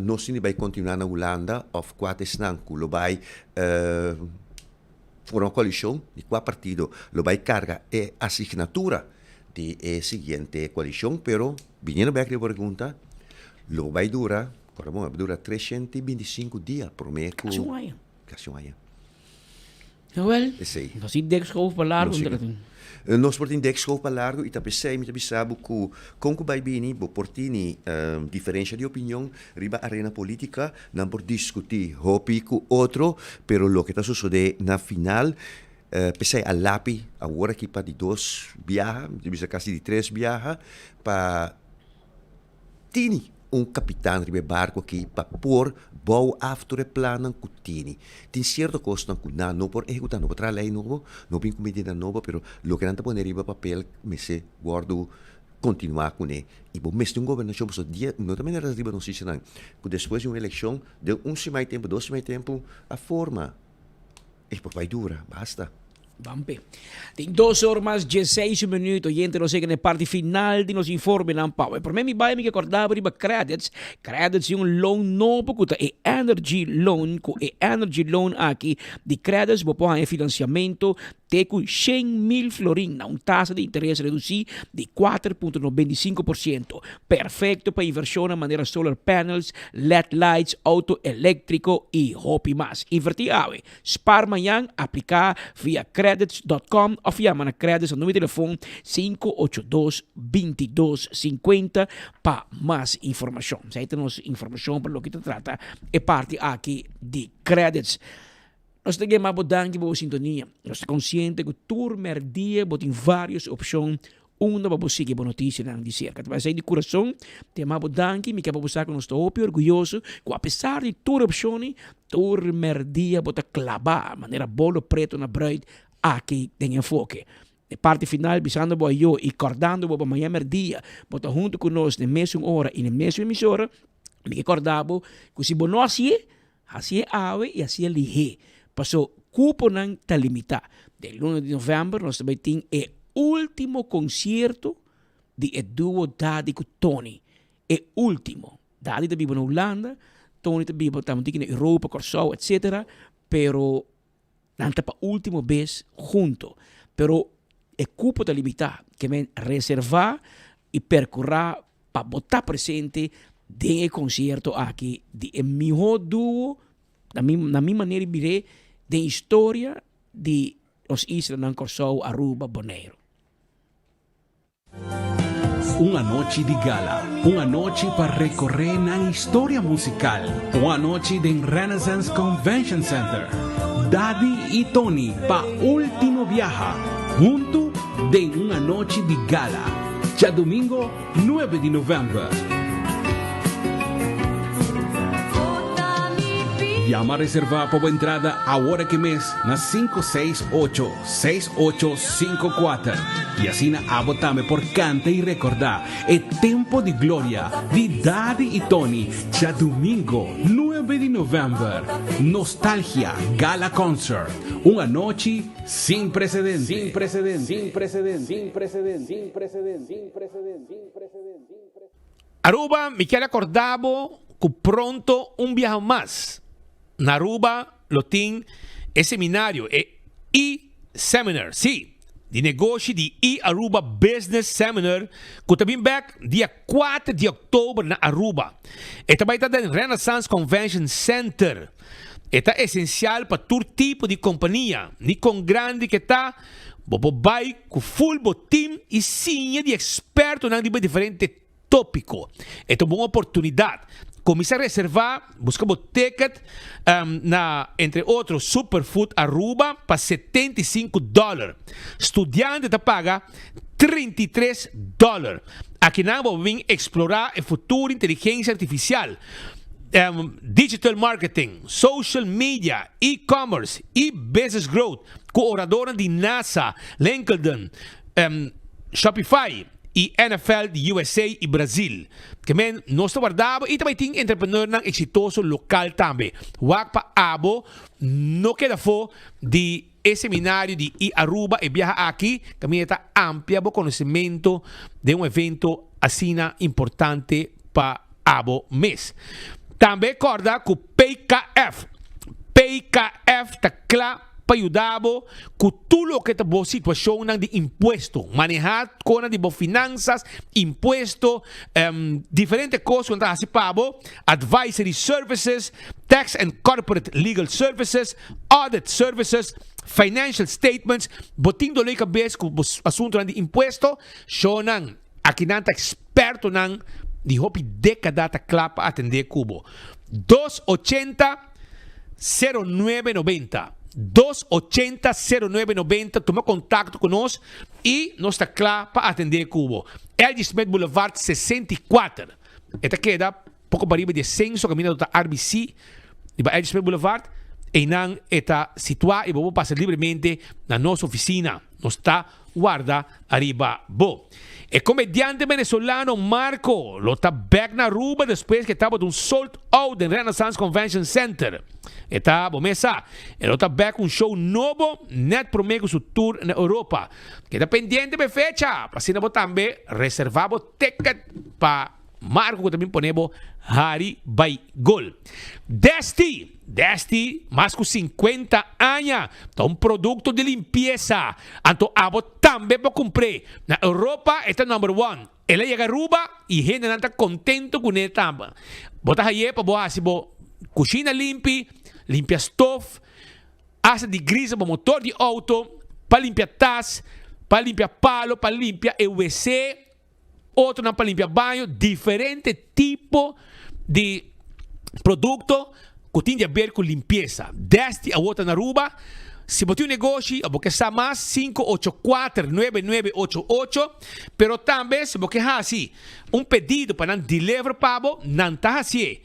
nós vai continuar na Holanda, ou qual é o lo vai for uma coalição de qual partido lo vai carga e assinatura de seguinte coalição, pero vindo bem a pergunta, lo vai durar 325 dias por mês. Quase um ano. Wel, nós indexschoof para largo. Nós por indexschoof para largo e também sabe que com o baibini, portini diferença de opinião, riba arena política, não por discutir hopi com outro, pero lo que está sucedendo na final, pensei a lápis, agora que para de 2 viaja, de quase de 3 viaja, para tini capitão de barco aqui para pôr bom after plannen que tini. Tem certo custo que não por executar não para lei novo, não tem medida nova, pero lo que não tá poner riba papel, me se guardo continuar com ele. E bom, mesmo um governação, so dia, não também era riba não se senang, que depois de uma eleição, de semana tempo, 2 semanas tempo, a forma é por vai dura, basta. Vampe. Tem 2 horas mais 16 minutos. E gente não sei que na parte final de nos informe não pau. Por mim, me vai me acordar para credits. Credits é loan novo que é energy loan, que é energy loan aqui de credits, vou pôr financiamento te com 100.000 florin, uma taxa de interesse reduzida de 4,95%. Perfeito para inversão na maneira solar panels, LED lights, auto elétrico e hopi mais. Invertir ave. Spar manhã, aplicar via credits.com of llama na credits ao número de telefone 582-2250 para mais informação. Se temos informação para o que se trata, é parte aqui de credits. Nós temos mais bodangue para a sintonia. Nós estamos conscientes que todo dia tem várias opções. Uma para você que é boa notícia não dizer. Que vai sair de coração. Tem mais bodangue, me quer para você que nós estamos orgulhosos. Que apesar de todas as opções, todo dia para clavar, maneira bolo preto na bread, aqui tem enfoque. Na parte final, bisando para eu e acordando para amanhã dia, para junto conosco na mesma hora e na mesma emissora, me acordava que se não assim é ave e assim é lihe. Passou cupo não está limitado. De 1 de novembro, nós também temos o último concerto de duo Daddy com Tony. O último. Daddy está vivo na Holanda, Tony está vivo também na Europa, Corsau, etc. Pero não está para a última vez junto. Pero o cupo está limitado, que vem reservar e percorrer para botar presente de concerto aqui de melhor duo, na minha maneira de ver, de história de os Islas de Corsau, Aruba, Bonaire. Uma noite de gala, uma noite para recorrer na história musical, uma noite de Renaissance Convention Center. Daddy e Tony pa último viaje, junto de uma noite de gala. ya domingo 9 de novembro. Llama a reservar para entrada ahora que mes na 568-6854 y así na abotame por canta y recordar el tempo de gloria de Daddy y Tony ya domingo 9 de novembro. Nostalgia Gala Concert, una noche sin precedentes. Sin precedentes. Sin precedentes. Sin precedentes. Sin precedentes. Sin precedentes. Sin precedentes. Aruba, me quiero acordar que pronto un viaje más. Na Aruba, lo tem seminário, e-seminar, sim, de negócio de e-Aruba Business Seminar, que também back dia 4 de outubro na Aruba. E também está no Renaissance Convention Center. É essencial para todo tipo de companhia, nem com grande que está, vai com full team e sim de experto em diferentes tópicos. É uma boa oportunidade. Começa a reservar, busca o ticket entre outros Superfood Aruba para $75. Estudante te paga $33. Aqui nós vamos explorar o futuro inteligência artificial, digital marketing, social media, e-commerce e business growth, com oradora de NASA, LinkedIn, Shopify e NFL de USA e Brasil. Que men, nós guardamos e também tem entrepreneur exitoso local também. Wak pa abo, não queda fo de seminário de Aruba e viaja aqui, também está amplia o conhecimento de evento assim importante para abo mês. Também recorda que o PKF está claro para ajudar com tudo que é a situação de imposto, manejar com de finanças, imposto, diferentes coisas que nós fazemos, advisory services, tax and corporate legal services, audit services, financial statements, botindo lei cabeça com o assunto de imposto, shonan aqui não experto não de hopi década tá claro para atender cubo. 280-0990 280-0990, toma contato conosco e nós está claro para atender Cubo. Elgin Smith Boulevard 64. Esta queda pouco para de censo, caminho da RBC, de Elgin Smith Boulevard, e não está situado e vamos passar livremente na nossa oficina. Nós está guarda arriba bo. E comediante venezolano Marco lo está back na Aruba depois que estava de sold out no Renaissance Convention Center. E está bomesa. E lo está back show novo net promedio su tour na Europa. Queda pendiente de fecha. Para assim também reservamos ticket para Marco que também ponemos Harry Baigol. Desti, mais com 50 anos, é produto de limpeza. Então, abo também para comprar. Na Europa, é number one. Ela chega a Aruba e a gente não está contente com ele também. Bota aí para você, cozinha limpia stove, asa de grisa para motor de auto, para limpar tas, para limpar palo, para limpar WC, outro não para limpar banho, diferente tipo de produto que tem a ver com limpeza. Desde a outra na Aruba, se você tem negócio, você está mais 584-9988, pero também se você tem assim, pedido para não deliver pabo, não está assim.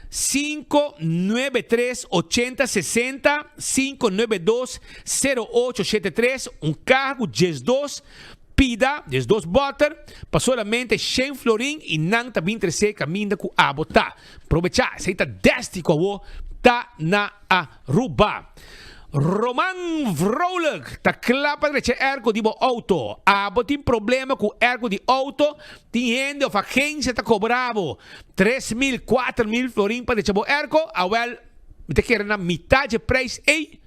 593-8060, 592-0873, cargo 12, pida 12 butter, para solamente 100 florin e não está bem crescer caminho com a botar. Aproveitar, se está destico tá na Aruba. Roman Vrolijk, tá claro para que ergo de auto. Tem problema com ergo de auto, tem gente ou agência tá cobrado 3.000, 4.000 florin para deixar ergo, awel, me te quer na metade preço, ei,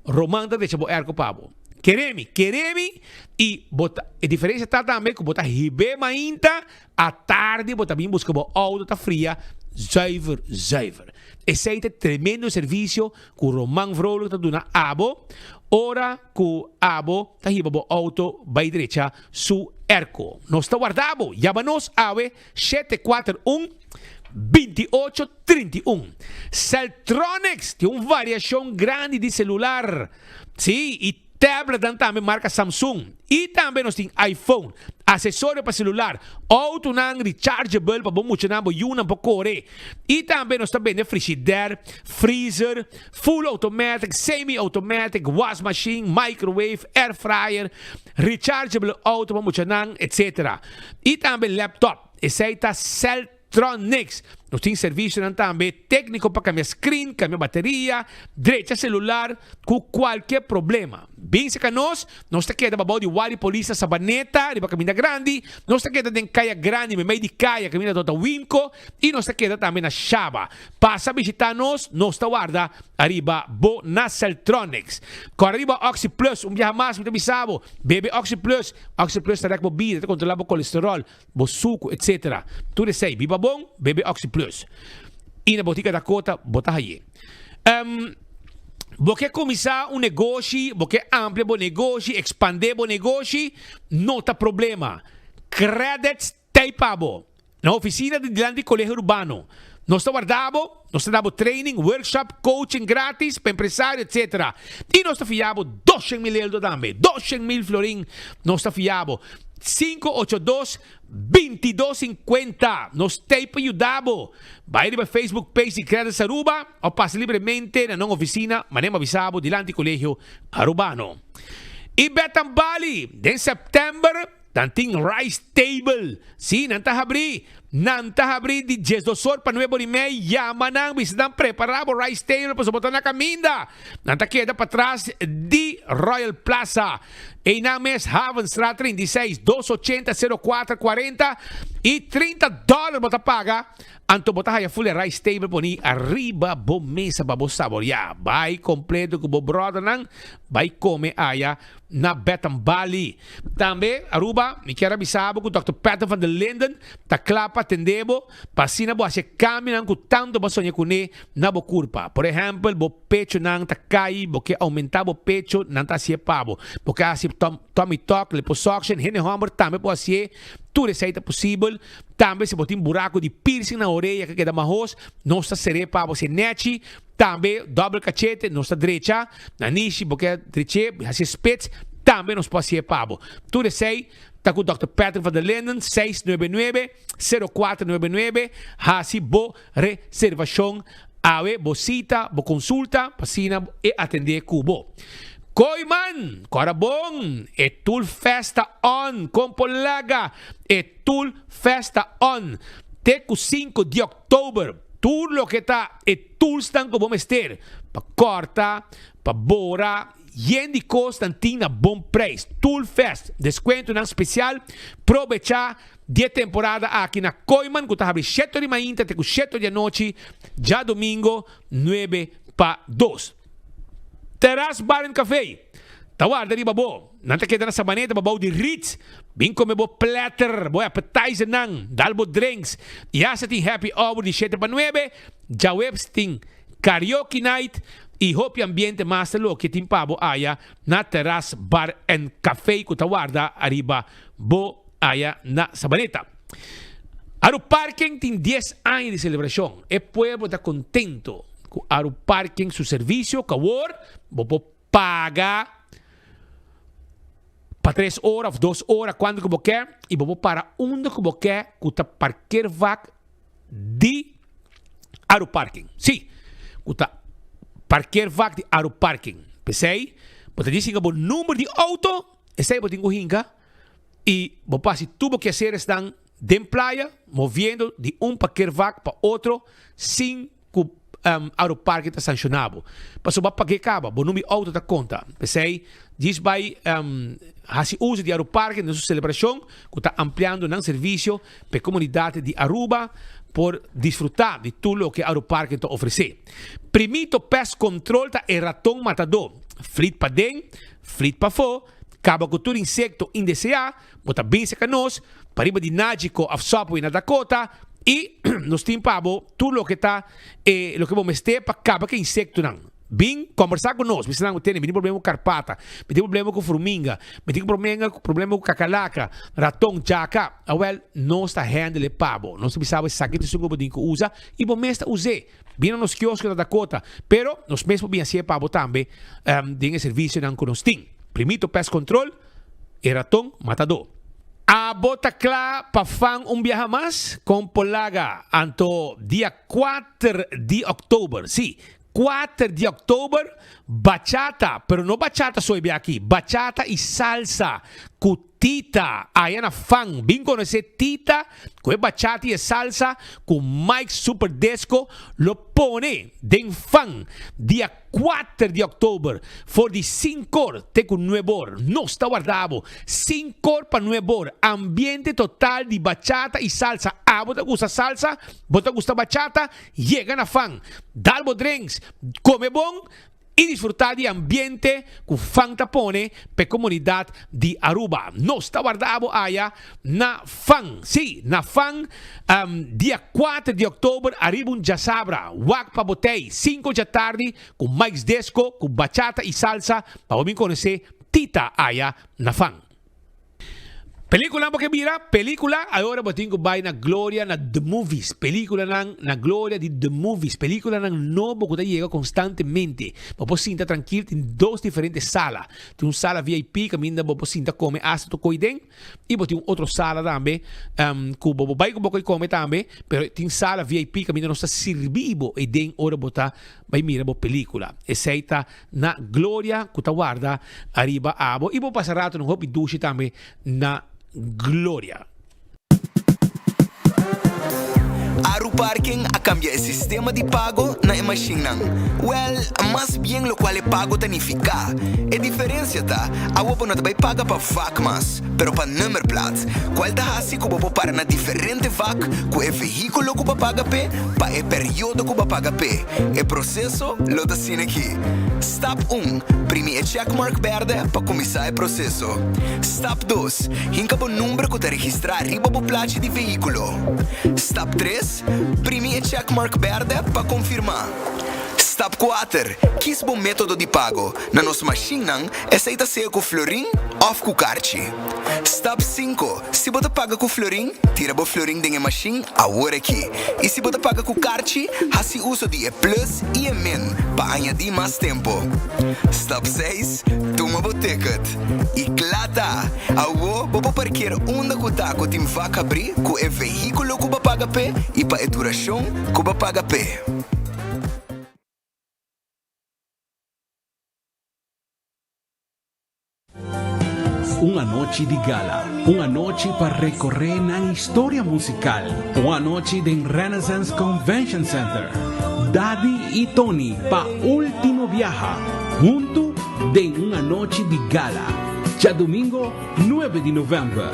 Roman tá deixar ergo pabo. Queremi e bota a diferença tá também que bota ribe mainta à tarde bota bem busca o auto tá fria zuiver. Esse é tremendo serviço que o Roman Vrolijk tá dando abo, ora que o abo tá riba o auto vai direita su erco. Nós está guardado, chama-nos ave 741-2831. Celtronics tem uma variação grande de celular. Sim, e tablet dan também marca Samsung. E também nós temos iPhone, acessório para celular, auto nang rechargeable para bom muito nang yun para correr. E também nós também frigidaire, freezer, full automatic, semi-automatic, wash machine, microwave, air fryer, rechargeable auto para muito nang, etc. E também laptop, esse aí tá Celtronics. Nós temos serviço também técnico para cambiar screen, cambiar bateria, direita celular, com qualquer problema. Bem, se que nós está queda para de wari polícia sabaneta, de caminho grande, nós está queda de caia grande, meio de caia, caminho toda Wimco, e nós está queda também na Chaba. Passa a visitar nós está guarda, arriba, bo na Celtronics. Com arriba Oxy Plus, dia mais, muito bisabo, bebe Oxy Plus está com bebida, controlar o colesterol, o suco, etc. Tudo isso aí, biba bom, bebe Oxy Plus. E na botica da Cota, bota aí. Você começar negócio, você ampliar o negócio, expandir o negócio, não tem problema. Credits tem pago. Na oficina de Dilante Colégio Urbano. Nós guardamos, nós damos training, workshop, coaching grátis para empresário, etc. E nós fiamos 200 mil euros também. 200 mil florim, nós fiamos. 582-2250. Nos tem para ajudar. Vai para Facebook page de Credits Aruba ou passe livremente na nossa oficina, manema avisado, Dilante Colégio Arubano. E Betan Bali, em setembro, tanting rice table. Sim, nanta abrir de 10 para 9 e meia, yamanang, bisdan preparado rice table para botar na caminda. Nanta queda para trás de Royal Plaza. Em Names Havenstraat 36 280 0440 e $30 bota paga. Anto bota haya full rice table poni arriba bo mesa ba bo saborear. Vai completo com bo brother nang vai come aya na Betan Bali. Também Aruba, me quero avisar com o Dr. Patton van der Linden, tá clapa atendebo, pasina bo ase caminham com tanto ba sonha kune na bo curpa. Por exemplo, bo pecho nang tá cai, bo que aumentar bo pecho nang tá se pabo. Bo que assim Tommy Talk, liposuction, hene homer também pode ser tudo receita possível. Também se botar buraco de piercing na orelha que queda mais, não está serepa você nete. Também double cachete, não está direita, na niche, porque direita, assim spits, também nos pode ser pabo. Tudo sei, tá com o Dr. Patrick van der Linden, 699-0499, assim bo reservação, awe, bo cita, bo consulta, passina e atender cubo. Koiman, Corabong, Etul Festa On, Compolaga, Etul Festa On, Teco 5 de outubro, tudo lo que está, Etul estão como ester, para corta, para bora, yen de Constantina, bom preço, Tul Fest, desconto não especial, aproveitar de temporada aqui na Koiman, que está abrindo 7 de manhã, até 7 de noite, já domingo, 9 para 2. Terrace Bar and Café. Tawar dari babo. Nanti kita na sabaneta babaw di Ritz. Bing kome bo platter, bo appetizer nang, dalbo drinks. Ya sa ting happy hour di 7 pa 9. Jaweb ting karaoke night. I hopi ambiente master lo que timpabo aya na Terrace Bar and Café ko tawarda arriba bo aya na sabaneta. Aro parking tin 10 anos de celebração. E pueblo está contento. Aro parking su servicio, kawor, bobo paga para 3 horas ou 2 horas, quando que quer, e bobo para onde que quer, kuta parquear vac de aro parking. Sim, kuta parquear vac de aro parking. Pensei, bota diz que o número de auto, esse aí botinho hinga, e bobo se tudo que fazer estão de playa, movendo de parquear vac para outro, sem aeroparque está sancionado. Passou para pagar caba, o nome auto da conta. Pensei, diz vai fazer uso de aeroparque na sua celebração, que está ampliando o serviço para a comunidade de Aruba, por desfrutar de tudo o que o aeroparque está oferecendo. Primeiro pest control está o ratão matador. Flit para dentro, flit para fora, acaba com todo insecto indesejado, bota bem seca nós, para riba de nágico, a sopo na Dakota, e nos timpabo tudo o que está o que vamos ter para acabar com insecto não. Bem, conversar com nós, mas não tem problema com carpata, tem problema com formiga, tem problema com cacalaca, ratão, jaca. Well, nós está handle pabo, nós precisamos saber se o grupo de usa e bom mesmo usei. Bem nos quiosques da Dakota, pero nós mesmo bem assim pabo também, tem serviço não com nós tem. Primito pest control, e ratón matador. A bota clara para fan un viaje más con Polaga anto día 4 de octubre. Sí, 4 de octubre, bachata, pero no bachata soy aquí, bachata y salsa, Tita, allá na fan, bien conocer Tita, con bachata y salsa, con Mike Super Disco, lo pone den fan, día 4 de octubre, for di 5 te con nuevo, no está guardado, 5 para nuevo, ambiente total de bachata y salsa, vos te gusta salsa, vos te gusta bachata, llegan a fan, dalbo drinks, come bon, y disfrutar de ambiente que Fanta pone per comunidad de Aruba. No está guardado allá na fan. Sí, na fan día 4 de octubre arriba un Jasabra, wak pa botei, 5 da tarde con Mike's Disco, con bachata y salsa para mí conocer Tita allá na fan. Película porque mira, película agora botingo vai na gloria na The Movies, película na gloria de The Movies, película na novo que llega constantemente. Bobo sinta tranquilo em 2 diferentes salas. Tem sala VIP que minda bobo sinta come hasta to coiden e botin outra sala também que bobo vai com boco come também, pero tem sala VIP que minda não está servido e den ora botar vai mira bo película. Essa na gloria que ta guarda arriba abo e bo passar rato no hopi duche também na Gloria. Aru Parking a cambia el sistema de pago na machine. Well, más bien lo cual pago tanifica. A diferencia ta, a wopo not vai paga pa vac mas, pero pa nummerplaat. Qual ta hasi ko bobo para na diferente vac, ko e veículo ko paga pe, pa e periodo ko paga pe. E processo lo da sine aqui. Step 1, primi e checkmark verde pa começar o processo. Step 2, hinka bo número ko te registrar riba bo placa de veículo. Step 3, primi e checkmark verde para confirmar. Step 4, quis bom método de pago. Na nossa machine, aceita ser com florim ou com cartão. Step 5, se você paga com florim, tira o florim da machine agora aqui. E se você paga com cartão, faz uso de E Plus e E Min para añadir mais tempo. Step 6, toma o ticket. E claro, agora você parquear onde você está com o time vaca abrir com o veículo que você paga pé e para a duração que você paga pé. Una noche de gala, una noche para recorrer la historia musical, una noche en Renaissance Convention Center. Daddy y Tony pa último viaja, junto de una noche de gala, ya domingo 9 de noviembre.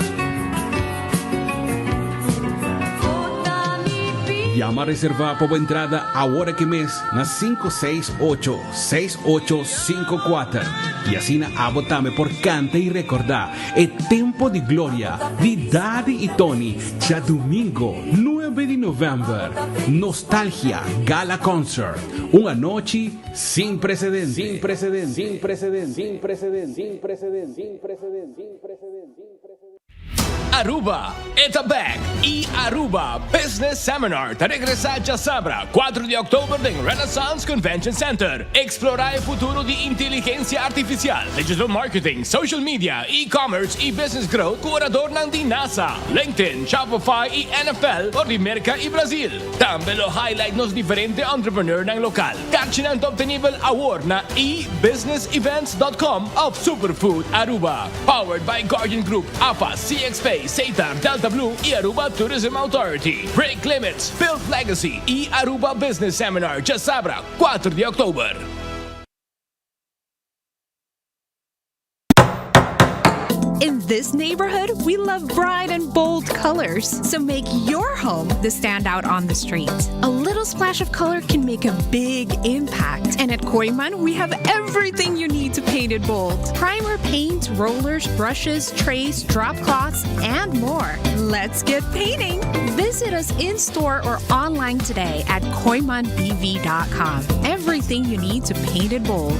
Llama a reservar por entrada ahora que mes na 568-6854 y así na abotame por canta y recordar el tiempo de gloria de Daddy y Tony ya domingo 9 de noviembre. Nostalgia Gala Concert, una noche sin precedentes. Sin precedentes. Sin precedentes. Sin precedentes. Sin precedentes. Sin precedentes. Sin precedentes. Aruba, Etabag y Aruba Business Seminar te regresa a Sabra 4 de octubre en Renaissance Convention Center. Explorar el futuro de inteligencia artificial, digital marketing, social media, e-commerce y business growth curador de NASA, LinkedIn, Shopify y NFL por América y Brasil. También lo highlight los diferentes entrepreneurs ng local. Catching top nivel award na ebusinessevents.com of Superfood Aruba. Powered by Guardian Group, APA, CXPay, Satar, Delta Blue y Aruba Tourism Authority. Break Limits, Build Legacy y Aruba Business Seminar, Jasabra, 4 de octubre. In this neighborhood, we love bright and bold colors, so make your home the standout on the street. A little splash of color can make a big impact, and at Koiman, we have everything you need to paint it bold. Primer paint, rollers, brushes, trays, drop cloths, and more. Let's get painting! Visit us in-store or online today at koimanbv.com. Everything you need to paint it bold.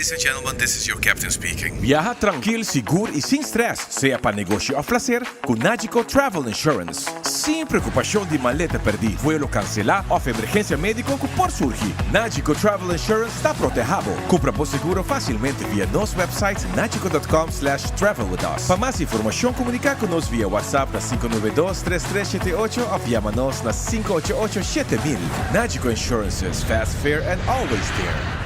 Ladies and gentlemen, this is your captain speaking. Viaja tranquilo, seguro e sem stress, seja para negócio ou lazer, com Nagico Travel Insurance. Sem preocupação de maleta perdida, vuelo cancelar ou emergência médica que por surgir. Nagico Travel Insurance está protegido. Compra por seguro facilmente via nosso website nagico.com/travel with us. Para mais informação, comunicar conosco via WhatsApp na 592-3378 ou via-nos na 588-7000. Nagico Insurances, fast, fair and always there.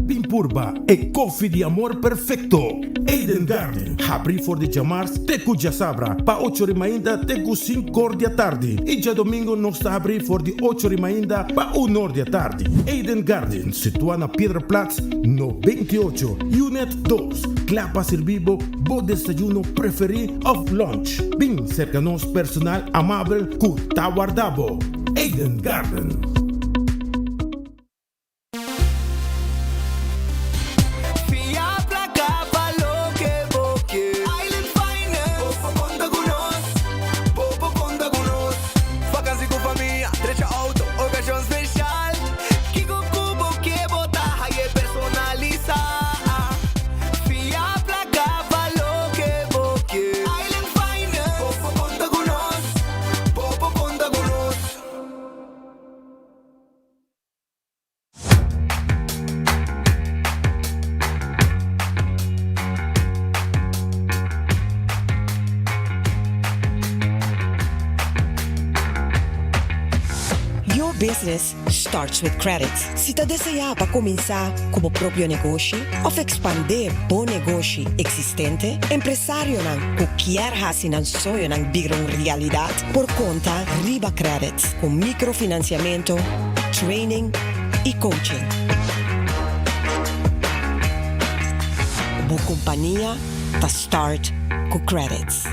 Pimpurba e coffee di amor perfecto. Eden Garden. Abri for de chamars tecu já sabra. Pa 8h ainda tecu 5h da tarde. E já domingo nós está abrir for de 8h ainda pa 1h da tarde. Eden Garden, situada na Piedraplatz, no 28. Unit 2. Clapa servibo, bo desayuno preferido of lunch. Bem cerca nos personal amável que tá guardado. Eden Garden. Business starts with credit. Se você deseja para começar como próprio negócio ou expandir bom negócio existente, empresário que quer fazer um sonho virar uma realidade por conta Riba Credit, com microfinanciamento, training e coaching. Boa companhia para start com credits.